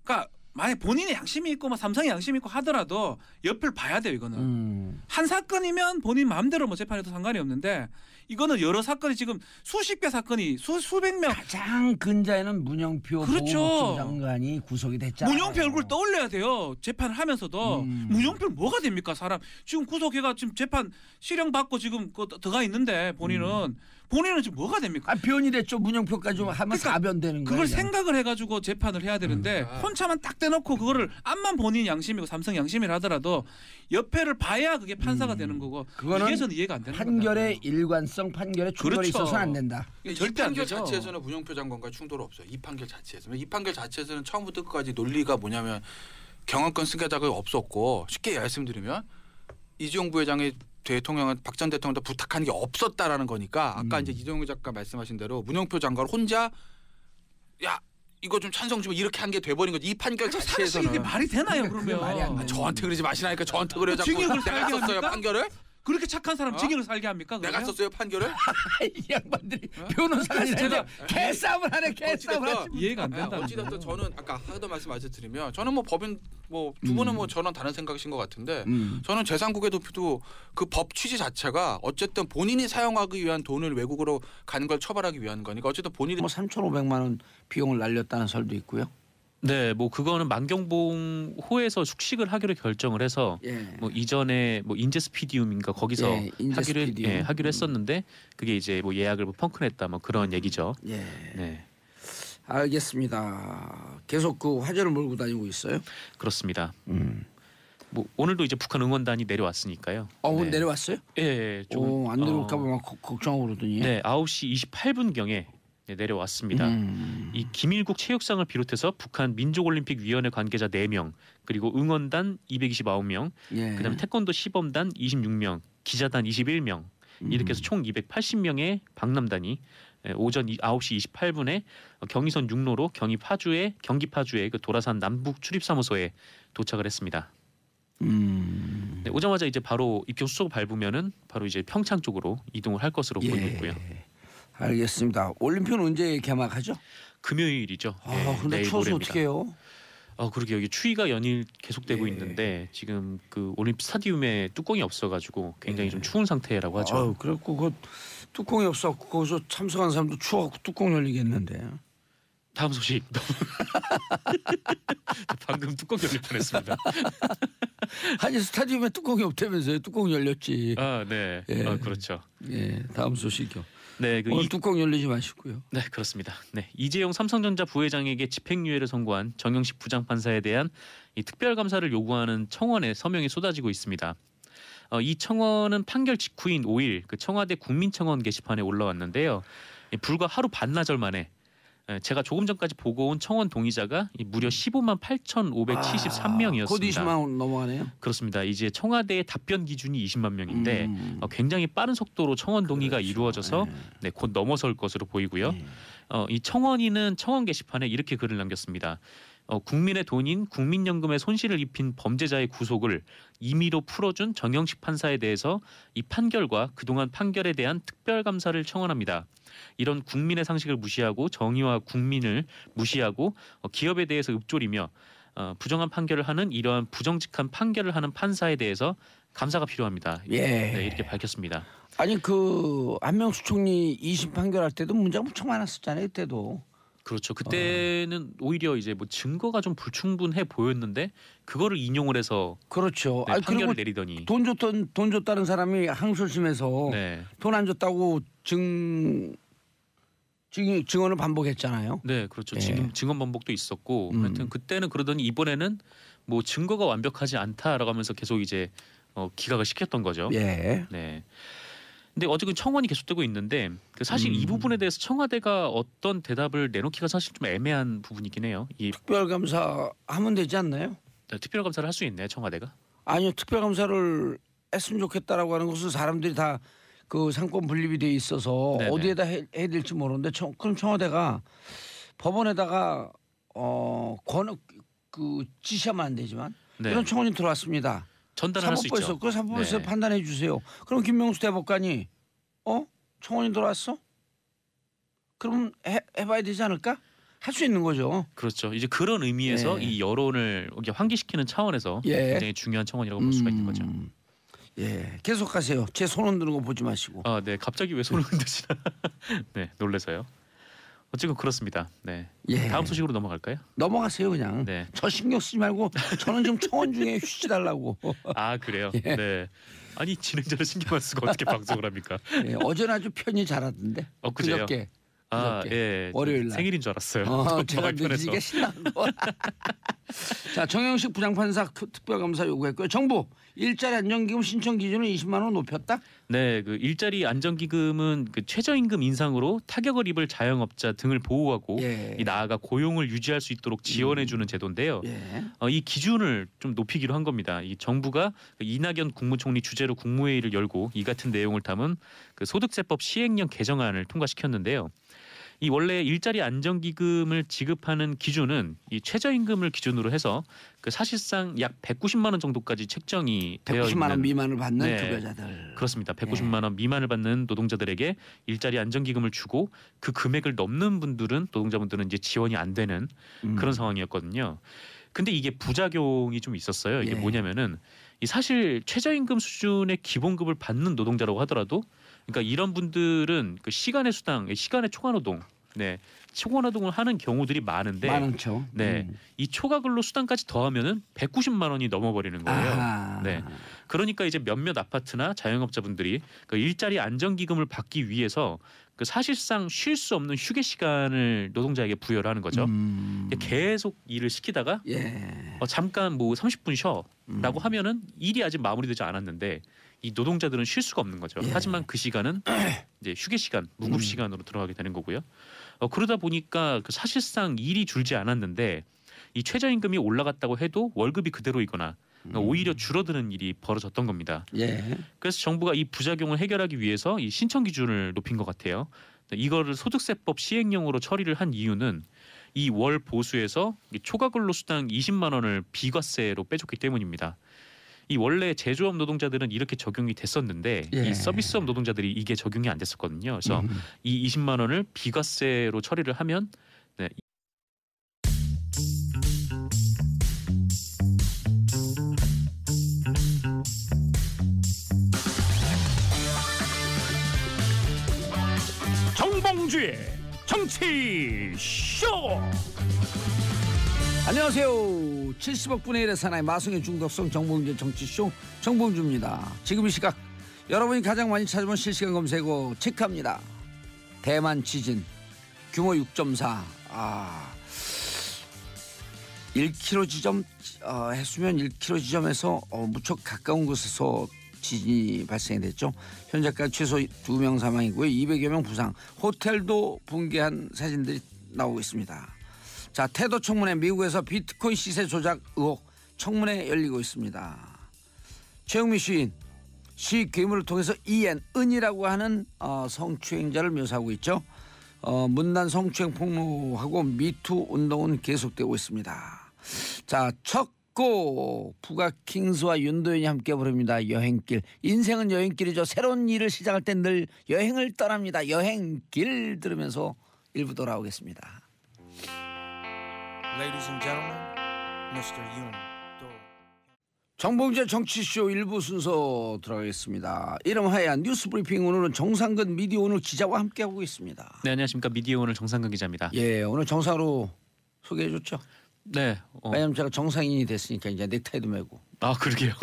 그러니까 만약 본인이 양심이 있고 뭐 삼성이 양심이 있고 하더라도 옆을 봐야 돼요. 이거는 한 사건이면 본인 마음대로 뭐 재판해도 상관이 없는데 이거는 여러 사건이 지금 수십 개 사건이 수백 명 가장 근자에는 문영표 그렇죠. 보건복지부 장관이 구속이 됐잖아요. 문영표 얼굴 떠올려야 돼요. 재판을 하면서도 문영표는 뭐가 됩니까? 사람 지금 구속해가 지금 재판 실형 받고 지금 들어가 있는데 본인은 지금 뭐가 됩니까? 변이 됐죠. 문영표까지 하면 그러니까 사변되는 거예요. 그걸 생각을 해가지고 재판을 해야 되는데 혼자만 딱 대놓고 그거를 암만 본인 양심이고 삼성 양심이라 하더라도 옆에를 봐야 그게 판사가 되는 거고 그거는 이게 저는 이해가 안 되는 판결의 일관성, 판결의 충돌이 그렇죠. 있어서는 안 된다. 절대 안 판결 되죠. 자체에서는 문영표 장관과 충돌 없어요. 이 판결 자체에서는. 이 판결 자체에서는 처음부터 끝까지 논리가 뭐냐면 경영권 승계 자격이 없었고 쉽게 말씀드리면 이재용 부회장이 대통령은 박 전 대통령한테 부탁하는 게 없었다라는 거니까 아까 이제 이동규 작가 말씀하신 대로 문영표 장관 혼자 야 이거 좀 찬성 좀 이렇게 한 게 돼버린 거지. 이 판결 사실 자체에서는 이게 말이 되나요? 그러면 말이 안 돼. 저한테 그러지 마시라니까 저한테 그래요. 자꾸 징역을 내가 살게 썼어요 합니까? 판결을? 그렇게 착한 사람 징역을 살게 합니까? 내가 그러면? 썼어요 판결을? 이 양반들이 변호사가 아니라 개싸움을 하네. 개싸움을 하지. 이해가 안 된다. 어찌됐든 저는 아까 하던 말씀 드리면 저는 뭐 법인 뭐 두 분은 뭐 저는 다른 생각이신 것 같은데 저는 재산국의 도피도 그 법 취지 자체가 어쨌든 본인이 사용하기 위한 돈을 외국으로 가는 걸 처벌하기 위한 거니까 어쨌든 본인이 뭐 3,500만 원 비용을 날렸다는 설도 있고요. 네, 뭐 그거는 만경봉 호에서 숙식을 하기로 결정을 해서 예. 뭐 이전에 뭐 인제스피디움인가 거기서 예, 인제스피디움. 하기로 했었는데 그게 이제 뭐 예약을 뭐 펑크냈다 뭐 그런 얘기죠. 예. 네, 알겠습니다. 계속 그 화제를 몰고 다니고 있어요. 그렇습니다. 뭐 오늘도 이제 북한 응원단이 내려왔으니까요. 네. 내려왔어요? 예, 좀 안 내려올까 봐 막 걱정하고 그러더니. 네, 9시 28분 경에 내려왔습니다. 이 김일국 체육상을 비롯해서 북한 민족올림픽위원회 관계자 4명 그리고 응원단 229명 예. 그다음에 태권도 시범단 26명 기자단 21명 이렇게 해서 총 280명의 방남단이 오전 9시 28분에 경의선 육로로 경기 파주의 그 도라산 남북 출입사무소에 도착을 했습니다. 네, 오자마자 이제 바로 입경 수속을 밟으면은 바로 이제 평창 쪽으로 이동을 할 것으로 보이고 있고요. 알겠습니다. 올림픽은 언제 개막하죠? 금요일이죠. 네, 근데 내일 추워서 모레입니다. 어떻게 해요? 그러게 여기 추위가 연일 계속되고 있는데 지금 그 올림픽 스타디움에 뚜껑이 없어가지고 굉장히 좀 추운 상태라고 하죠. 그래갖고 그 뚜껑이 없어갖고 거기서 참석한 사람도 추워갖고 뚜껑 열리겠는데. 다음 소식. 방금 뚜껑 열릴 뻔했습니다. 아니 스타디움에 뚜껑이 없다면서요? 뚜껑 열렸지. 네. 예. 그렇죠. 예, 다음 소식이요. 네, 오늘 뚜껑 열리지 마시고요. 네, 그렇습니다. 네, 이재용 삼성전자 부회장에게 집행유예를 선고한 정영식 부장판사에 대한 이 특별감사를 요구하는 청원에 서명이 쏟아지고 있습니다. 이 청원은 판결 직후인 5일 그 청와대 국민청원 게시판에 올라왔는데요. 불과 하루 반나절 만에 제가 조금 전까지 보고 온 청원 동의자가 무려 15만 8,573명이었습니다. 곧 20만 넘어가네요. 그렇습니다. 이제 청와대의 답변 기준이 20만 명인데 굉장히 빠른 속도로 청원 동의가 이루어져서 곧 넘어설 것으로 보이고요. 이 청원인은 청원 게시판에 이렇게 글을 남겼습니다. 국민의 돈인 국민연금에 손실을 입힌 범죄자의 구속을 임의로 풀어준 정영식 판사에 대해서 이 판결과 그동안 판결에 대한 특별감사를 청원합니다. 이런 국민의 상식을 무시하고 정의와 국민을 무시하고 기업에 대해서 읊조리며 부정한 판결을 하는 이러한 부정직한 판결을 하는 판사에 대해서 감사가 필요합니다. 네, 이렇게 밝혔습니다. 아니 그 한명수 총리 2심 판결할 때도 문제가 무척 많았었잖아요. 그때도. 그렇죠. 그때는 오히려 이제 뭐 증거가 좀 불충분해 보였는데 그거를 인용을 해서 그렇죠. 네, 판결을 내리더니 돈 줬다는 사람이 항소심에서 돈 안 줬다고 증언을 반복했잖아요. 네, 그렇죠. 증언 반복도 있었고 하여튼 그때는 그러더니 이번에는 뭐 증거가 완벽하지 않다라고 하면서 계속 이제 기각을 시켰던 거죠. 예. 네. 근데 어쨌든 청원이 계속되고 있는데 사실 이 부분에 대해서 청와대가 어떤 대답을 내놓기가 사실 좀 애매한 부분이긴 해요. 이 특별감사 하면 되지 않나요? 특별감사를 할 수 있나요, 청와대가? 아니요, 특별감사를 했으면 좋겠다라고 하는 것은 사람들이 다 그 상권 분립이 돼 있어서 네네. 어디에다 해야 될지 모르는데 그럼 청와대가 법원에다가 지시하면 안 되지만 이런 청원이 들어왔습니다. 전달을 할 수 있죠. 그 사법부에서 판단해 주세요. 그럼 김명수 대법관이 청원이 들어왔어? 그럼 해봐야 되지 않을까? 할 수 있는 거죠. 그렇죠. 이제 그런 의미에서 예. 이 여론을 이렇게 환기시키는 차원에서 예. 굉장히 중요한 청원이라고 볼 수가 있는 거죠. 예, 계속하세요. 제 손 흔드는 거 보지 마시고. 아, 네. 갑자기 왜 손을 흔드시나? 네, 놀라서요. 어쨌든 그렇습니다. 네. 예. 다음 소식으로 넘어갈까요? 넘어가세요 그냥. 네. 저 신경 쓰지 말고 저는 지금 청원 중에 휴지 달라고. 아, 그래요. 예. 네. 아니 진행자를 신경 안 쓰고 어떻게 방송을 합니까? 예, 어제는 아주 편히 잘하던데. 그제요? 그저께. 아, 그저께. 예. 월요일 날. 생일인 줄 알았어요. 제가 발표해서. 늦게 신나는 거. 자, 정영식 부장판사 특별감사 요구했고요. 정부 일자리 안정기금 신청 기준을 20만 원 높였다. 네, 그 일자리 안정기금은 그 최저임금 인상으로 타격을 입을 자영업자 등을 보호하고 예. 이 나아가 고용을 유지할 수 있도록 지원해주는 제도인데요. 예. 이 기준을 좀 높이기로 한 겁니다. 이 정부가 이낙연 국무총리 주재로 국무회의를 열고 이 같은 내용을 담은 그 소득세법 시행령 개정안을 통과시켰는데요. 이 원래 일자리 안정기금을 지급하는 기준은 이 최저임금을 기준으로 해서 그 사실상 약 190만 원 정도까지 책정이 되어 190만 원 있는 미만을 받는 네. 급여자들. 그렇습니다. 190만 원 미만을 받는 노동자들에게 일자리 안정기금을 주고 그 금액을 넘는 분들은 노동자분들은 이제 지원이 안 되는 그런 상황이었거든요. 근데 이게 부작용이 좀 있었어요. 이게 예. 뭐냐면은 이 사실 최저임금 수준의 기본급을 받는 노동자라고 하더라도 그러니까 이런 분들은 그 시간의 수당, 시간의 초과노동, 네, 초과노동을 하는 경우들이 많은데, 많죠. 네, 이 초과근로 수당까지 더하면은 190만 원이 넘어버리는 거예요. 아하. 네, 그러니까 이제 몇몇 아파트나 자영업자분들이 그 일자리 안정기금을 받기 위해서 그 사실상 쉴 수 없는 휴게 시간을 노동자에게 부여를 하는 거죠. 계속 일을 시키다가 예. 잠깐 뭐 30분 쉬어라고 하면은 일이 아직 마무리되지 않았는데 이 노동자들은 쉴 수가 없는 거죠. 예. 하지만 그 시간은 이제 휴게 시간, 무급 시간으로 들어가게 되는 거고요. 그러다 보니까 그 사실상 일이 줄지 않았는데 이 최저임금이 올라갔다고 해도 월급이 그대로이거나 오히려 줄어드는 일이 벌어졌던 겁니다. 예. 그래서 정부가 이 부작용을 해결하기 위해서 이 신청 기준을 높인 것 같아요. 이거를 소득세법 시행령으로 처리를 한 이유는 이 월 보수에서 이 초과근로 수당 20만 원을 비과세로 빼줬기 때문입니다. 이 원래 제조업 노동자들은 이렇게 적용이 됐었는데 예. 이 서비스업 노동자들이 이게 적용이 안 됐었거든요. 그래서 이 20만 원을 비과세로 처리를 하면 네. 정봉주의 정치 쇼. 안녕하세요. 70억 분의 1의 사나이 마성의 중독성 정봉주의 정치쇼 정봉주입니다. 지금 이 시각 여러분이 가장 많이 찾아본 실시간 검색어 체크합니다. 대만 지진 규모 6.4. 1km 지점 해수면 1km 지점에서 무척 가까운 곳에서 지진이 발생이 됐죠. 현재까지 최소 2명 사망이고요. 200여 명 부상. 호텔도 붕괴한 사진들이 나오고 있습니다. 자, 테더 청문회 미국에서 비트코인 시세 조작 의혹 청문회 열리고 있습니다. 최영미 시인 시 괴물을 통해서 은이라고 하는 성추행자를 묘사하고 있죠. 문단 성추행 폭로하고 미투 운동은 계속되고 있습니다. 자, 첫 곡 부가킹스와 윤도현이 함께 부릅니다. 여행길. 인생은 여행길이죠. 새로운 일을 시작할 땐 늘 여행을 떠납니다. 여행길 들으면서 일부 돌아오겠습니다. Ladies and gentlemen, Mr. Yoon. 정봉재 정치쇼 1부 순서 들어가겠습니다. 이름 하얀 뉴스브리핑. 오늘은 정상근 미디어 오늘 기자와 함께하고 있습니다. 네, 안녕하십니까. 미디어 오늘 정상근 기자입니다. 예, 오늘 정상으로 소개해줬죠. 네. 왜냐면 제가 정상인이 됐으니까 이제 넥타이도 메고. 아, 그러게요.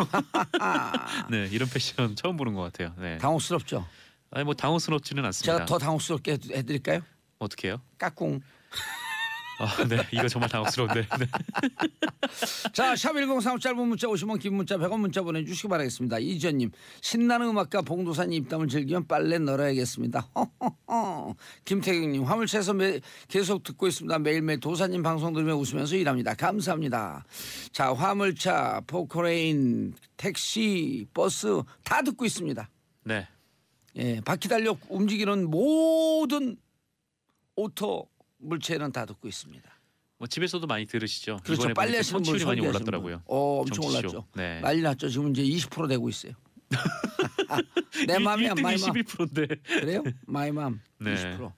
네, 이런 패션 처음 보는 것 같아요. 네. 당혹스럽죠. 아니 뭐 당혹스럽지는 않습니다. 제가 더 당혹스럽게 해드릴까요? 어떻게 해요? 까꿍. 네, 이거 정말 당혹스러운데. 네. 자, 샵 1035 짧은 문자 50원, 긴 문자 100원 문자 보내주시기 바라겠습니다. 이지연님, 신나는 음악과 봉도사님 입담을 즐기면 빨래 널어야겠습니다. 김태경님, 화물차에서 계속 듣고 있습니다. 매일매일 도사님 방송 들으며 웃으면서 일합니다. 감사합니다. 자, 화물차, 포크레인, 택시, 버스 다 듣고 있습니다. 네. 예, 바퀴 달려 움직이는 모든 오토 물체는 다 듣고 있습니다. 뭐 집에서도 많이 들으시죠. 그렇죠. 이번에 빨래 보니까 하시는 분 청취율이 많이 설계하시는 올랐더라고요. 분. 엄청 정치쇼. 올랐죠. 네. 난리 났죠. 지금 이제 20% 되고 있어요. 내 맘이야, 1등이 마이 맘. 11%인데. 그래요? 마이 맘 네. 20%.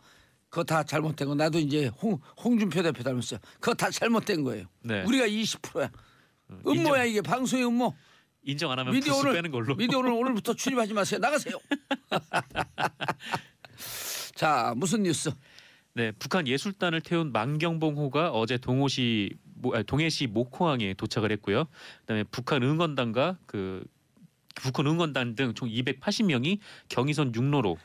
그거 다 잘못된 거. 나도 이제 홍준표 대표 닮았어요. 그거 다 잘못된 거예요. 네. 우리가 20%야. 음모야 이게 방송의 음모. 인정 안 하면 미디어 부스 오늘 빼는 걸로. 미디어 오늘부터 출입하지 마세요. 나가세요. 자 무슨 뉴스? 네, 북한 예술단을 태운 만경봉호가 어제 동해시 목포항에 도착을 했고요. 그다음에 북한 응원단과 북한 응원단 등 총 280명이 경의선 육로로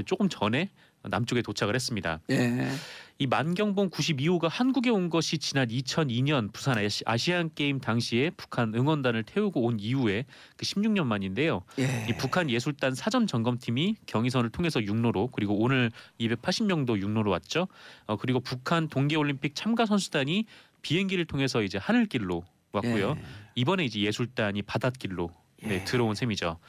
조금 전에 남쪽에 도착을 했습니다. 예. 이 만경봉 92호가 한국에 온 것이 지난 2002년 부산 아시안 게임 당시에 북한 응원단을 태우고 온 이후에 그 16년 만인데요. 예. 이 북한 예술단 사전 점검팀이 경의선을 통해서 육로로 그리고 오늘 280명도 육로로 왔죠. 그리고 북한 동계올림픽 참가 선수단이 비행기를 통해서 이제 하늘길로 왔고요. 예. 이번에 이제 예술단이 바닷길로 예. 들어온 셈이죠.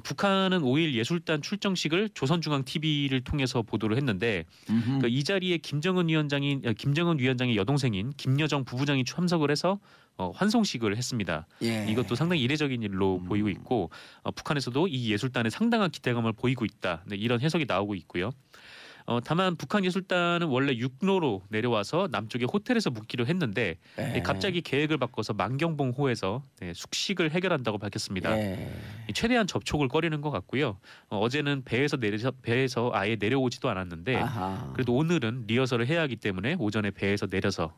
북한은 5일 예술단 출정식을 조선중앙 TV를 통해서 보도를 했는데 그러니까 이 자리에 김정은 위원장의 여동생인 김여정 부부장이 참석을 해서 환송식을 했습니다. 예. 이것도 상당히 이례적인 일로 보이고 있고 북한에서도 이 예술단에 상당한 기대감을 보이고 있다. 이런 해석이 나오고 있고요. 다만 북한 예술단은 원래 육로로 내려와서 남쪽의 호텔에서 묵기로 했는데 예. 갑자기 계획을 바꿔서 만경봉호에서 숙식을 해결한다고 밝혔습니다. 예. 최대한 접촉을 꺼리는 것 같고요. 어제는 배에서 아예 내려오지도 않았는데 아하. 그래도 오늘은 리허설을 해야 하기 때문에 오전에 배에서 내려서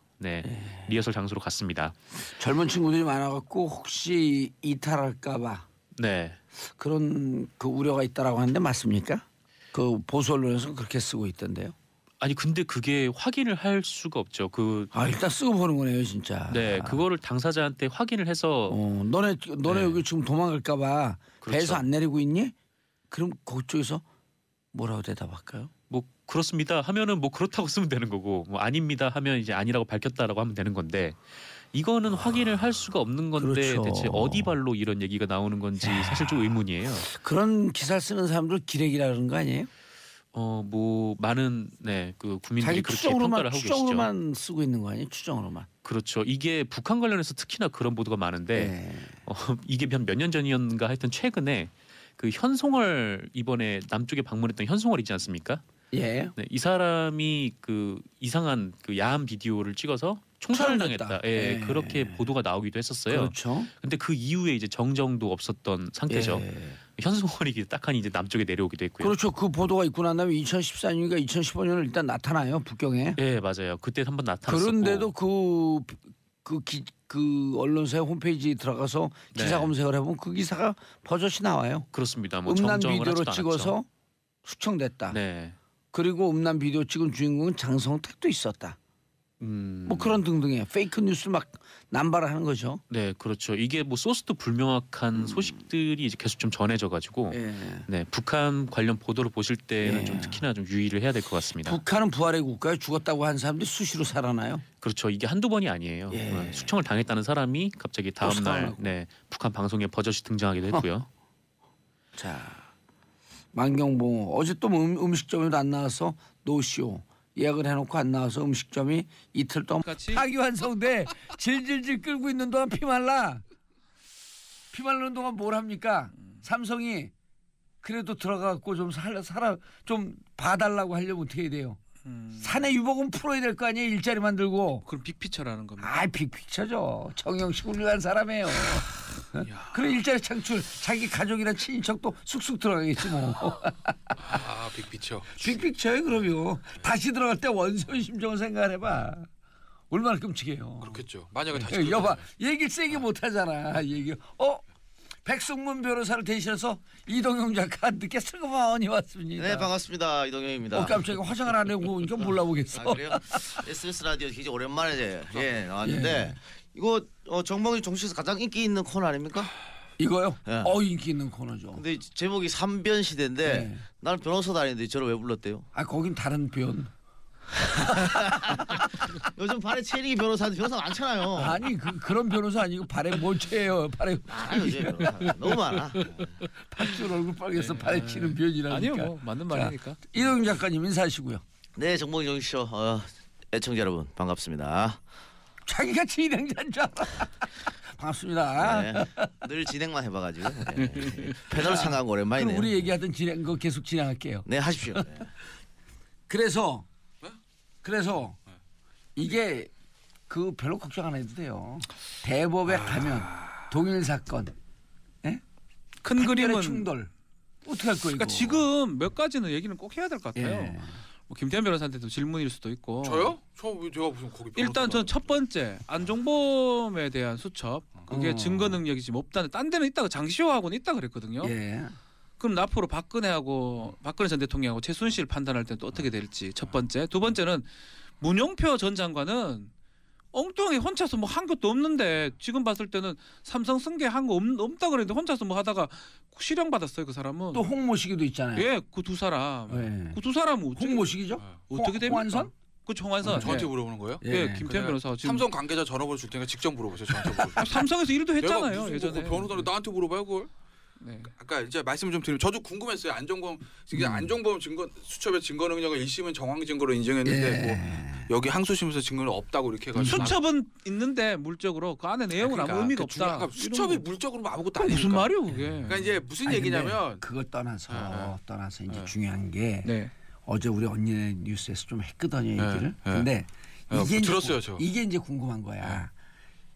리허설 장소로 갔습니다. 젊은 친구들이 많아갖고 혹시 이탈할까봐 네. 그런 그 우려가 있다라고 하는데 맞습니까? 그 보수 언론에서 그렇게 쓰고 있던데요. 아니 근데 그게 확인을 할 수가 없죠. 일단 쓰고 보는 거네요, 진짜. 네, 그거를 당사자한테 확인을 해서 너네 네. 여기 지금 도망갈까봐 그렇죠. 배에서 안 내리고 있니? 그럼 그쪽에서 뭐라고 대답할까요? 뭐 그렇습니다 하면은 뭐 그렇다고 쓰면 되는 거고 뭐 아닙니다 하면 이제 아니라고 밝혔다라고 하면 되는 건데 이거는 확인을 할 수가 없는 건데 그렇죠. 대체 어디 발로 이런 얘기가 나오는 건지 사실 좀 의문이에요. 그런 기사 쓰는 사람들 기레기라 그런 거 아니에요? 뭐 많은 그 국민들이 자기 그렇게 평가를 하고 계시죠. 추정으로만 쓰고 있는 거 아니에요? 추정으로만. 그렇죠. 이게 북한 관련해서 특히나 그런 보도가 많은데 네. 이게 몇 년 전이었는가 하여튼 최근에 그 현송월 이번에 남쪽에 방문했던 현송월 있지 않습니까? 예. 네, 이 사람이 그 이상한 그 야한 비디오를 찍어서 총살을 총살됐다. 당했다. 예, 예. 그렇게 보도가 나오기도 했었어요. 그렇죠. 근데 그 이후에 이제 정정도 없었던 상태죠. 예. 현송월이 딱하니 이제 남쪽에 내려오기도 했고요. 그렇죠. 그 보도가 있고 난 다음에 2014년인가 2015년을 일단 나타나요 북경에. 예, 맞아요. 그때 한번 나타났었고. 그런데도 그 언론사의 홈페이지 들어가서 기사 네. 검색을 해보면 그 기사가 버젓이 나와요. 그렇습니다. 뭐 음란 정정을 비디오로 하지도 찍어서 않았죠. 수청됐다. 네. 그리고 음란 비디오 찍은 주인공은 장성택도 있었다. 뭐 그런 등등의 페이크 뉴스를 막 남발하는 거죠. 네, 그렇죠. 이게 뭐 소스도 불명확한 소식들이 이제 계속 좀 전해져가지고, 예. 네, 북한 관련 보도를 보실 때는 예. 좀 특히나 좀 유의를 해야 될 것 같습니다. 북한은 부활의 국가에 죽었다고 한 사람들이 수시로 살아나요. 그렇죠. 이게 한두 번이 아니에요. 예. 수청을 당했다는 사람이 갑자기 다음 날, 살아나고. 네, 북한 방송에 버젓이 등장하기도 했고요. 자, 만경봉 어제 또 음식점에도 안 나와서 노쇼 예약을 해놓고 안 나와서 음식점이 이틀 동안 같이 파기환송돼 질질질 끌고 있는 동안 피말라. 피말르는 동안 뭘 합니까? 삼성이 그래도 들어가고 좀 좀 봐달라고 하려면 어떻게 해야 돼요? 사내 유복은 풀어야 될 거 아니에요? 일자리 만들고. 그럼 빅피처라는 겁니다. 아 빅픽처죠. 정영식 훌륭한 사람이에요. 그런 일자리 창출 자기 가족이나 친인척도 쑥쑥 들어가겠지 뭐. 아 빅피처. 빅픽처에 그러면 다시 들어갈 때 원소의 심정을 생각을 해봐. 얼마나 끔찍해요. 그렇겠죠. 만약에 다시 여봐 얘기를 세게 못하잖아. 얘기. 백승문 변호사를 대신해서 이동영 작가 늦게 슬그머니 왔습니다. 네 반갑습니다 이동영입니다. 깜짝이야 화장을 안 하고 오니까 몰라보겠어. 아, 그래요? SBS 라디오 굉장히 오랜만에 나왔는데 이거 정봉이 정치에서 가장 인기 있는 코너 아닙니까? 이거요? 예. 인기 있는 코너죠. 근데 제목이 삼변 시대인데 네. 나는 변호사도 아닌데 저를 왜 불렀대요? 아 거긴 다른 변. 요즘 발에 체리 변호사 많잖아요. 아니 그런 변호사 아니고 발에 뭘 채요? 발에 많아요 요즘 변호사. 너무 많아. 팥줄 얼굴 빨개서 발에 치는 변이라니까. 아니요, 뭐 맞는 말이니까. 이동영 작가님 인사하시고요. 네 정봉이 정치쇼 애청자 여러분 반갑습니다. 자기가 진행자인 줄 알아. 반갑습니다. 네, 늘 진행만 해봐가지고 네. 패널 참가한 거 오랜만이네요. 그럼 우리 얘기하던 진행 거 계속 진행할게요. 네 하십시오. 네. 그래서 네? 이게 그 별로 걱정 안 해도 돼요. 대법에 가면 동일 사건, 예? 큰 판결의 그림은 충돌 어떻게 할 거예요? 그러니까 지금 몇 가지는 얘기는 꼭 해야 될 것 같아요. 예. 뭐 김태현 변호사한테도 질문일 수도 있고. 저요? 제가 무슨 거기 일단 전 첫 번째 안종범에 대한 수첩 그게 어. 증거 능력이 지금 없다는 딴 데는 있다고 장시호하고는 있다 그랬거든요. 예. 그럼 앞으로 박근혜 전 대통령하고 최순실 판단할 때는 또 어떻게 될지 첫 번째. 두 번째는 문용표 전 장관은 엉뚱하게 혼자서 뭐 한 것도 없는데 지금 봤을 때는 삼성 승계 한 거 없다 그랬는데 혼자서 뭐 하다가 실형 받았어요 그 사람은. 또 홍모시기도 있잖아요. 예, 그 두 사람. 예. 그 두 사람은 어떻게, 홍모시기죠? 어떻게 됩니까? 홍완선? 그 홍완선. 저한테 예. 물어보는 거예요? 예, 김태현 변호사 지금 삼성 관계자 전화번호 줄 테니까 직접 물어보세요. 저한테 물어보세요. 삼성에서 일도 했잖아요 내가 무슨 예전에. 그 변호사를 나한테 물어봐요 그걸? 네. 아까 이제 말씀 좀 드리면 저도 궁금했어요. 안종범 증거 수첩의 증거 능력을 1심은 정황 증거로 인정했는데 뭐 여기 항소심에서 증거는 없다고 이렇게 해가지고 수첩은 있는데 물적으로 그 안에 내용은 아무 의미가 없다. 그러니까 수첩이 물적으로 뭐 아무것도 그 아니니까. 무슨 말이요 그게? 그러니까 이제 무슨 아니, 얘기냐면 그걸 떠나서 이제 네. 중요한 게 네. 어제 우리 언니네 뉴스에서 좀 했거든요 얘기를. 네. 근데 이게 들었어요, 이제, 저. 이게 이제 궁금한 거야.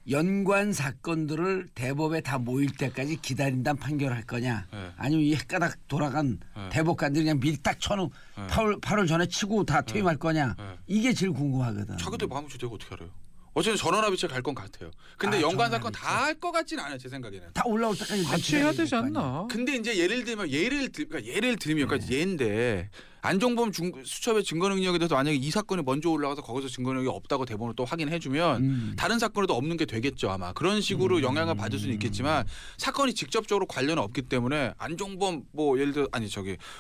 연관 사건들을 대법에 다 모일 때까지 기다린다는 판결할 거냐, 네. 아니면 이 헷가닥 돌아간 네. 대법관들이 그냥 미리 딱 쳐놓 8월 전에 치고 다 퇴임할 거냐, 네. 이게 제일 궁금하거든. 자기들 마음을 주대고 어떻게 알아요? 어쨌든 전원합의체 갈 건 같아요. 근데 연관 사건 전원합의체. 다 할 것 같지는 않아요 제 생각에는. 다 올라올 때까지 같이 해야 되지 기다려야 될 거 아니야. 않나? 근데 이제 예를 들면 그러니까 예인데 안종범 수첩의 증거 능력에 대해서 만약에 이 사건이 먼저 올라가서 거기서 증거 능력이 없다고 대법원을 또 확인해주면 다른 사건에도 없는 게 되겠죠 아마. 그런 식으로 영향을 받을 수는 있겠지만 사건이 직접적으로 관련은 없기 때문에 안종범 뭐 예를 들어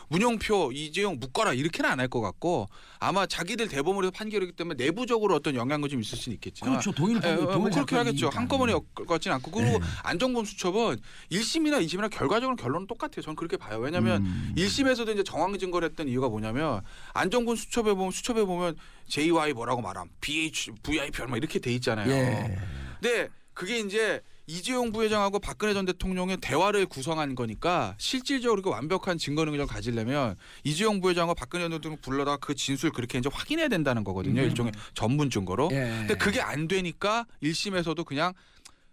문용표 이재용 묶어라 이렇게는 안 할 것 같고 아마 자기들 대법원에서 판결이기 때문에 내부적으로 어떤 영향은 좀 있을 수는 있겠지만 그렇죠. 동일 뭐 그렇게 하겠죠. 사건이니까. 한꺼번에 엮지는 않고 그리고 안종범 수첩은 1심이나 2심이나 결과적으로 결론은 똑같아요. 저는 그렇게 봐요. 왜냐하면 1심에서도 이제 정황 증거를 했던 이유가 뭐냐면 안종범 수첩에 보면 JY 뭐라고 말함, VIP 뭐 이렇게 돼 있잖아요. 예. 근데 그게 이제 이재용 부회장하고 박근혜 전 대통령의 대화를 구성한 거니까 실질적으로 그 완벽한 증거 능력을 가지려면 이재용 부회장과 박근혜 전 대통령 불러다가 그 진술 그렇게 이제 확인해야 된다는 거거든요. 일종의 전문 증거로. 예. 근데 그게 안 되니까 1심에서도 그냥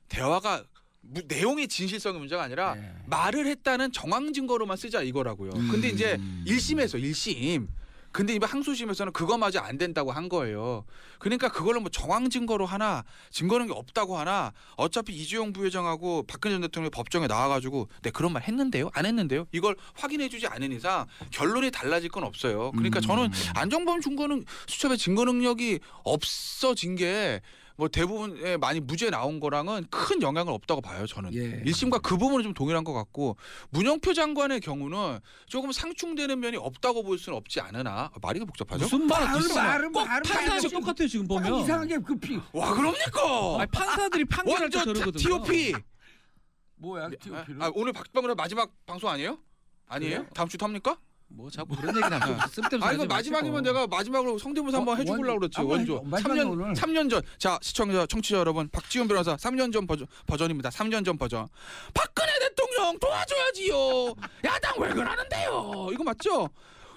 대화가 내용의 진실성의 문제가 아니라 예. 말을 했다는 정황 증거로만 쓰자 이거라고요. 근데 이제 1심 근데 이번 항소심에서는 그거마저 안 된다고 한 거예요. 그러니까 그걸로 뭐 정황 증거로 하나 증거는 게 없다고 하나 어차피 이재용 부회장하고 박근혜 전 대통령이 법정에 나와가지고 네 그런 말 했는데요 안 했는데요 이걸 확인해주지 않은 이상 결론이 달라질 건 없어요. 그러니까 저는 안종범 수첩의 증거 능력이 없어진 게 뭐 대부분에 많이 무죄 나온 거랑은 큰 영향은 없다고 봐요. 저는 예. 1심과 그 부분은 좀 동일한 것 같고 문영표 장관의 경우는 조금 상충되는 면이 없다고 볼 수는 없지 않으나 말이 복잡하죠? 무슨 말을 말은 판사하고 똑같아요 지금 보면. 이상하게 급히 와 그럽니까? 아니, 판사들이 판결할 때 완전 저러거든요. TOP. 뭐야 TOP를? 오늘 박병근 마지막 방송 아니에요? 아니에요? 다음 주 탑니까? 뭐 자꾸 그런 얘기는 하면 쓸데없는 아 이거 소리 하지 마지막이면 마시고. 내가 마지막으로 성대모사 한번 해주려고 그랬지. 원조. 마지막에 오늘. 3년 전. 자 시청자 청취자 여러분 박지훈 변호사 3년 전 버전입니다. 3년 전 버전. 박근혜 대통령 도와줘야지요. 야당 왜 그러는데요? 이거 맞죠?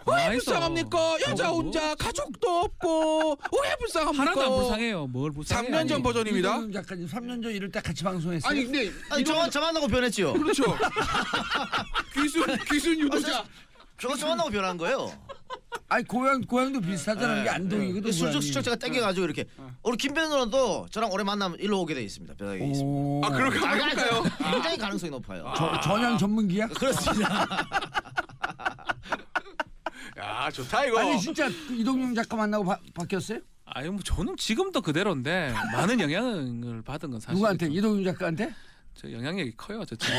왜 나이스. 불쌍합니까? 여자 뭐? 혼자 가족도 없고 왜 불쌍합니까? 하나도 안 불쌍해요. 뭘 불쌍해? 3년 전 버전입니다. 이동훈 작가님 3년 전 이럴 때 같이 방송했어요. 아니 근데 저 만나고 변했지요. 그렇죠. 귀순 유도자. 저 만나고 변한 거예요. 아니 고향도 비슷하잖아. 이게 안동이거든. 술주 고향이. 수첩 제가 땡겨가지고 이렇게 우리 김 변호사도 저랑 오래 만나면 일로 오게 돼 있습니다. 변하게 있습니다. 오. 그렇게 한번 해볼까요? 굉장히 가능성이 높아요. 전향 전문기야? 그렇습니다. 야 좋다 이거. 아니 진짜 이동용 작가 만나고 바뀌었어요? 아니 뭐 저는 지금도 그대로인데 많은 영향을 받은 건 사실. 누구한테? 이동용 작가한테? 저 영향력이 커요 저 친구.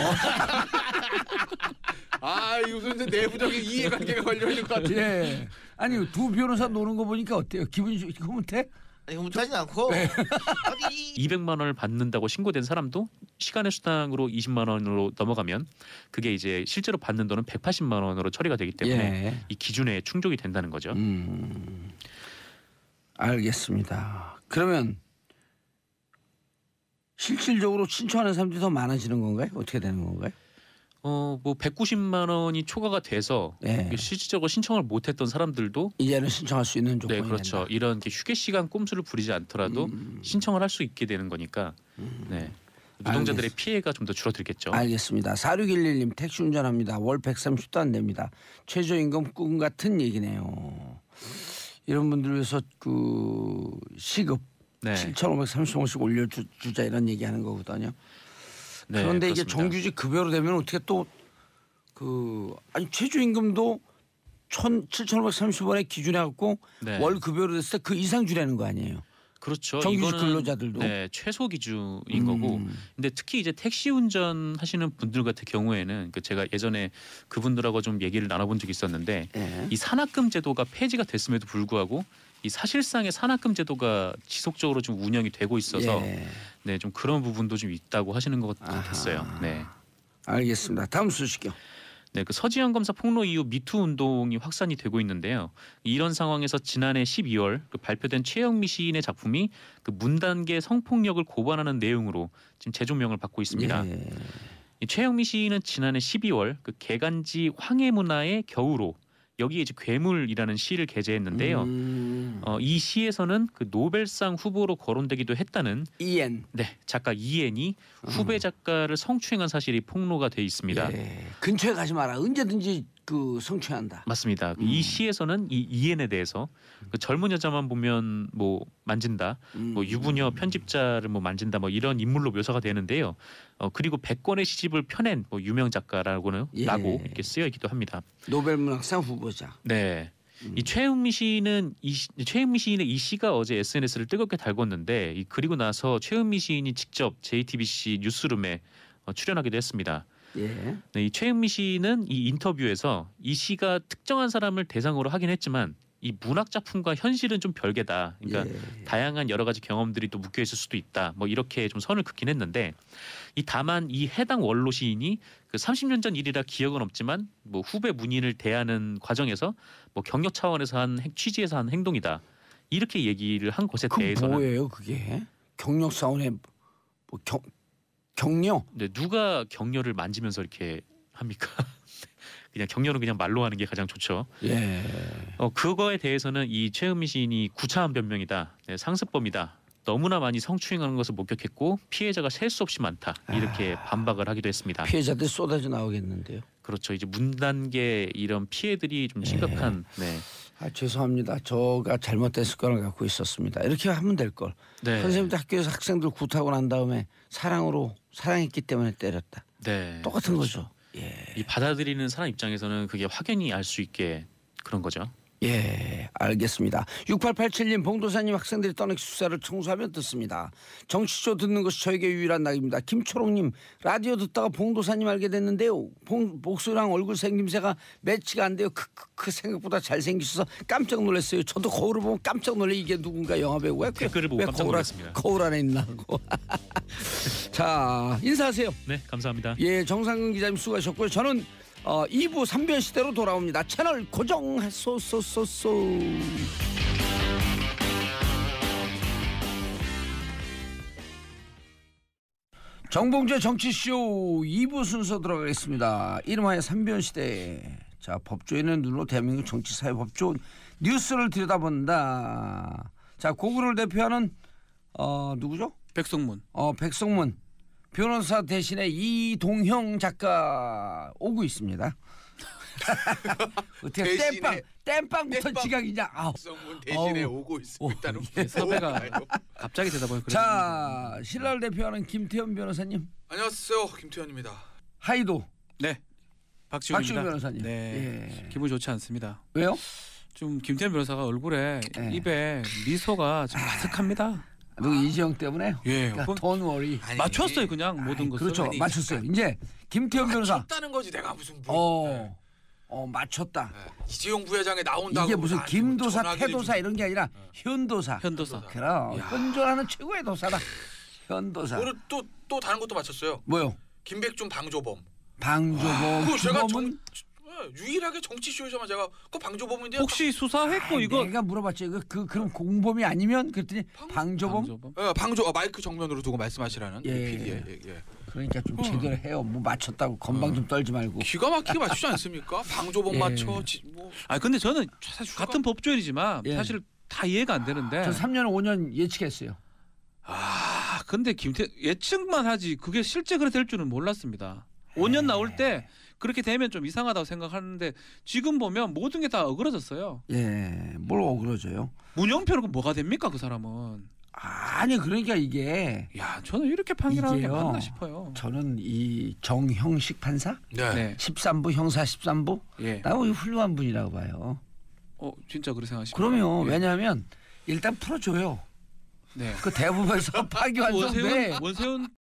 아 이거 무슨 내부적인 이해관계가 걸려 있는 것 같아. 예. 아니 두 변호사 노는 거 보니까 어때요? 기분이 흐뭇해? 아니 흐뭇하진 않고 200만 원을 받는다고 신고된 사람도 시간의 수당으로 20만 원으로 넘어가면 그게 이제 실제로 받는 돈은 180만 원으로 처리가 되기 때문에 예. 이 기준에 충족이 된다는 거죠. 알겠습니다. 그러면 실질적으로 신청하는 사람들이 더 많아지는 건가요? 어떻게 되는 건가요? 뭐 190만 원이 초과가 돼서 네. 실질적으로 신청을 못했던 사람들도 이제는 신청할 수 있는 조건이 네, 그렇죠. 된다. 이런 휴게 시간 꼼수를 부리지 않더라도 신청을 할 수 있게 되는 거니까 네. 노동자들의 피해가 좀 더 줄어들겠죠. 알겠습니다. 4611님 택시 운전합니다. 월 130도 안 됩니다. 최저임금 꿈 같은 얘기네요. 이런 분들 위해서 그 시급 네. 7,530원씩 올려주자 이런 얘기하는 거거든요. 네, 그런데 이게 그렇습니다. 정규직 급여로 되면 어떻게 또 아니 최저임금도 7,530원에 기준해 갖고 네. 월 급여로 됐을 때 그 이상 주라는 거 아니에요? 그렇죠. 정규직 이거는 근로자들도. 네, 최소 기준인 거고. 근데 특히 이제 택시 운전 하시는 분들 같은 경우에는 그 제가 예전에 그분들하고 좀 얘기를 나눠본 적이 있었는데 예. 이 산학금 제도가 폐지가 됐음에도 불구하고 이 사실상의 산학금 제도가 지속적으로 좀 운영이 되고 있어서 예. 네, 좀 그런 부분도 좀 있다고 하시는 것 같았어요. 네. 알겠습니다. 다음 소식이요. 네, 그 서지현 검사 폭로 이후 미투 운동이 확산이 되고 있는데요. 이런 상황에서 지난해 12월 그 발표된 최영미 시인의 작품이 그 문단계 성폭력을 고발하는 내용으로 지금 재조명을 받고 있습니다. 예. 이 최영미 시인은 지난해 12월 그 개간지 황해문화의 겨우로 여기에 이제 괴물이라는 시를 게재했는데요. 이 시에서는 그 노벨상 후보로 거론되기도 했다는 이엔. 네, 작가 이엔이 후배 작가를 성추행한 사실이 폭로가 돼 있습니다. 예. 근처에 가지 마라. 언제든지 그 성추행한다. 맞습니다. 이 시에서는 이 이엔에 대해서 그 젊은 여자만 보면 뭐 만진다, 뭐 유부녀 편집자를 뭐 만진다, 뭐 이런 인물로 묘사가 되는데요. 그리고 100권의 시집을 펴낸 뭐 유명 작가라고는 예. 라고 이렇게 쓰여 있기도 합니다. 노벨문학상 후보자. 네. 이 최은미 시인의 이 시가 어제 SNS를 뜨겁게 달궜는데 그리고 나서 최은미 시인이 직접 JTBC 뉴스룸에 출연하기도 했습니다. 예. 네, 이 최은미 시인은 이 인터뷰에서 이 시가 특정한 사람을 대상으로 하긴 했지만 이 문학 작품과 현실은 좀 별개다. 그러니까 예. 다양한 여러 가지 경험들이 또 묶여 있을 수도 있다. 뭐 이렇게 좀 선을 긋긴 했는데 다만 이 해당 원로 시인이 그 30년 전 일이라 기억은 없지만 뭐 후배 문인을 대하는 과정에서 뭐 경력 차원에서 취지에서 한 행동이다. 이렇게 얘기를 한 것에 그 대해서는 뭐예요 그게? 경력 사원의 뭐 격려? 네, 누가 격려를 만지면서 이렇게 합니까? 그냥 격려는 그냥 말로 하는 게 가장 좋죠. 예. 그거에 대해서는 이 최은미 시인이 구차한 변명이다. 네, 상습범이다. 너무나 많이 성추행하는 것을 목격했고 피해자가 셀 수 없이 많다. 이렇게 반박을 하기도 했습니다. 피해자들 쏟아져 나오겠는데요. 그렇죠. 이제 문단계 이런 피해들이 좀 심각한. 네. 죄송합니다. 저가 잘못된 습관을 갖고 있었습니다. 이렇게 하면 될 걸. 네. 선생님도 학교에서 학생들 굿하고 난 다음에 사랑했기 때문에 때렸다. 네. 똑같은 그렇죠. 거죠. 예. 이 받아들이는 사람 입장에서는 그게 확연히 알 수 있게 그런 거죠. 예, 알겠습니다. 6887님 봉도사님 학생들이 떠난 기숙사를 청소하면 듣습니다. 정치쇼 듣는 것이 저에게 유일한 낙입니다. 김초롱님 라디오 듣다가 봉도사님 알게 됐는데요. 목소리랑 얼굴 생김새가 매치가 안 돼요. 생각보다 잘생기셔서 깜짝 놀랐어요. 저도 거울을 보면 깜짝 놀래. 이게 누군가 영화배우야? 댓글을 보고 깜짝 놀랐습니다. 거울 안에 있나 하고. 자, 인사하세요. 네, 감사합니다. 예, 정상근 기자님 수고하셨고요. 저는 2부 3변 시대로 돌아옵니다. 채널 고정하소소소소. 정봉재 정치쇼 2부 순서 들어가겠습니다. 이름하여 3변 시대. 자, 법조인은 눈으로 대한민국 정치사회 법조 뉴스를 들여다본다. 자, 고구를 대표하는 누구죠? 백성문. 백성문 변호사 대신에 이동형 작가 오고 있습니다. 어떻게 땜빵부터 지각이냐? 백성문 대신에 오고 있다는 섭외가 갑자기 되다 보니까. 자, 신라를 대표하는 김태현 변호사님. 안녕하세요, 김태현입니다. 하이도. 네. 박지훈입니다. 변호사님. 네. 예. 기분 좋지 않습니다. 왜요? 좀 김태현 변호사가 얼굴에 네. 입에 미소가 좀 가득합니다. 누구 이재용 때문에? 예. 그러니까 돈 워리. 맞췄어요 그냥 모든 것을. 그렇죠. 맞췄어요. 이제 김태현 변호사. 맞췄다는 거지 내가 무슨 맞췄다. 이재용 부회장에 나온다고 이게 무슨 나한테 김도사, 전화기를 태도사 이런 게 아니라 현도사. 현도사. 그럼 현존하는 최고의 도사다. 현도사. 오늘 또 다른 것도 맞췄어요. 뭐요? 김백준 방조범. 방조범. 그거 제가 주범은 유일하게 정치쇼에서만 제가 그 방조범인데 혹시 수사했고 이거 내가 물어봤죠. 그럼 공범이 아니면 그랬더니 방조범? 방조범? 마이크 정면으로 두고 말씀하시라는 예. PD. 예. 그러니까 좀 제대로 해요. 뭐 맞췄다고 건방 좀 떨지 말고. 기가 막히게 맞추지 않습니까? 방조범 예. 맞춰. 아 근데 저는 사실 같은 법조인이지만 예. 사실 다 이해가 안 되는데. 저 3년 5년 예측했어요. 근데 예측만 하지 그게 실제 그래 될 줄은 몰랐습니다. 5년 나올 때 그렇게 되면 좀 이상하다고 생각하는데 지금 보면 모든 게 다 어그러졌어요. 예, 뭘 억울해져요? 문영표는 뭐가 됩니까 그 사람은? 아니 그러니까 이게 야 저는 이렇게 판결하는 게 이게요. 맞나 싶어요. 저는 이 정형식 판사 네. 13부 형사 13부 예. 나 훌륭한 분이라고 봐요. 진짜 그렇게 생각하시죠? 그럼요. 예. 왜냐하면 일단 풀어줘요. 네. 그 대법원에서 파기환송돼. 원세훈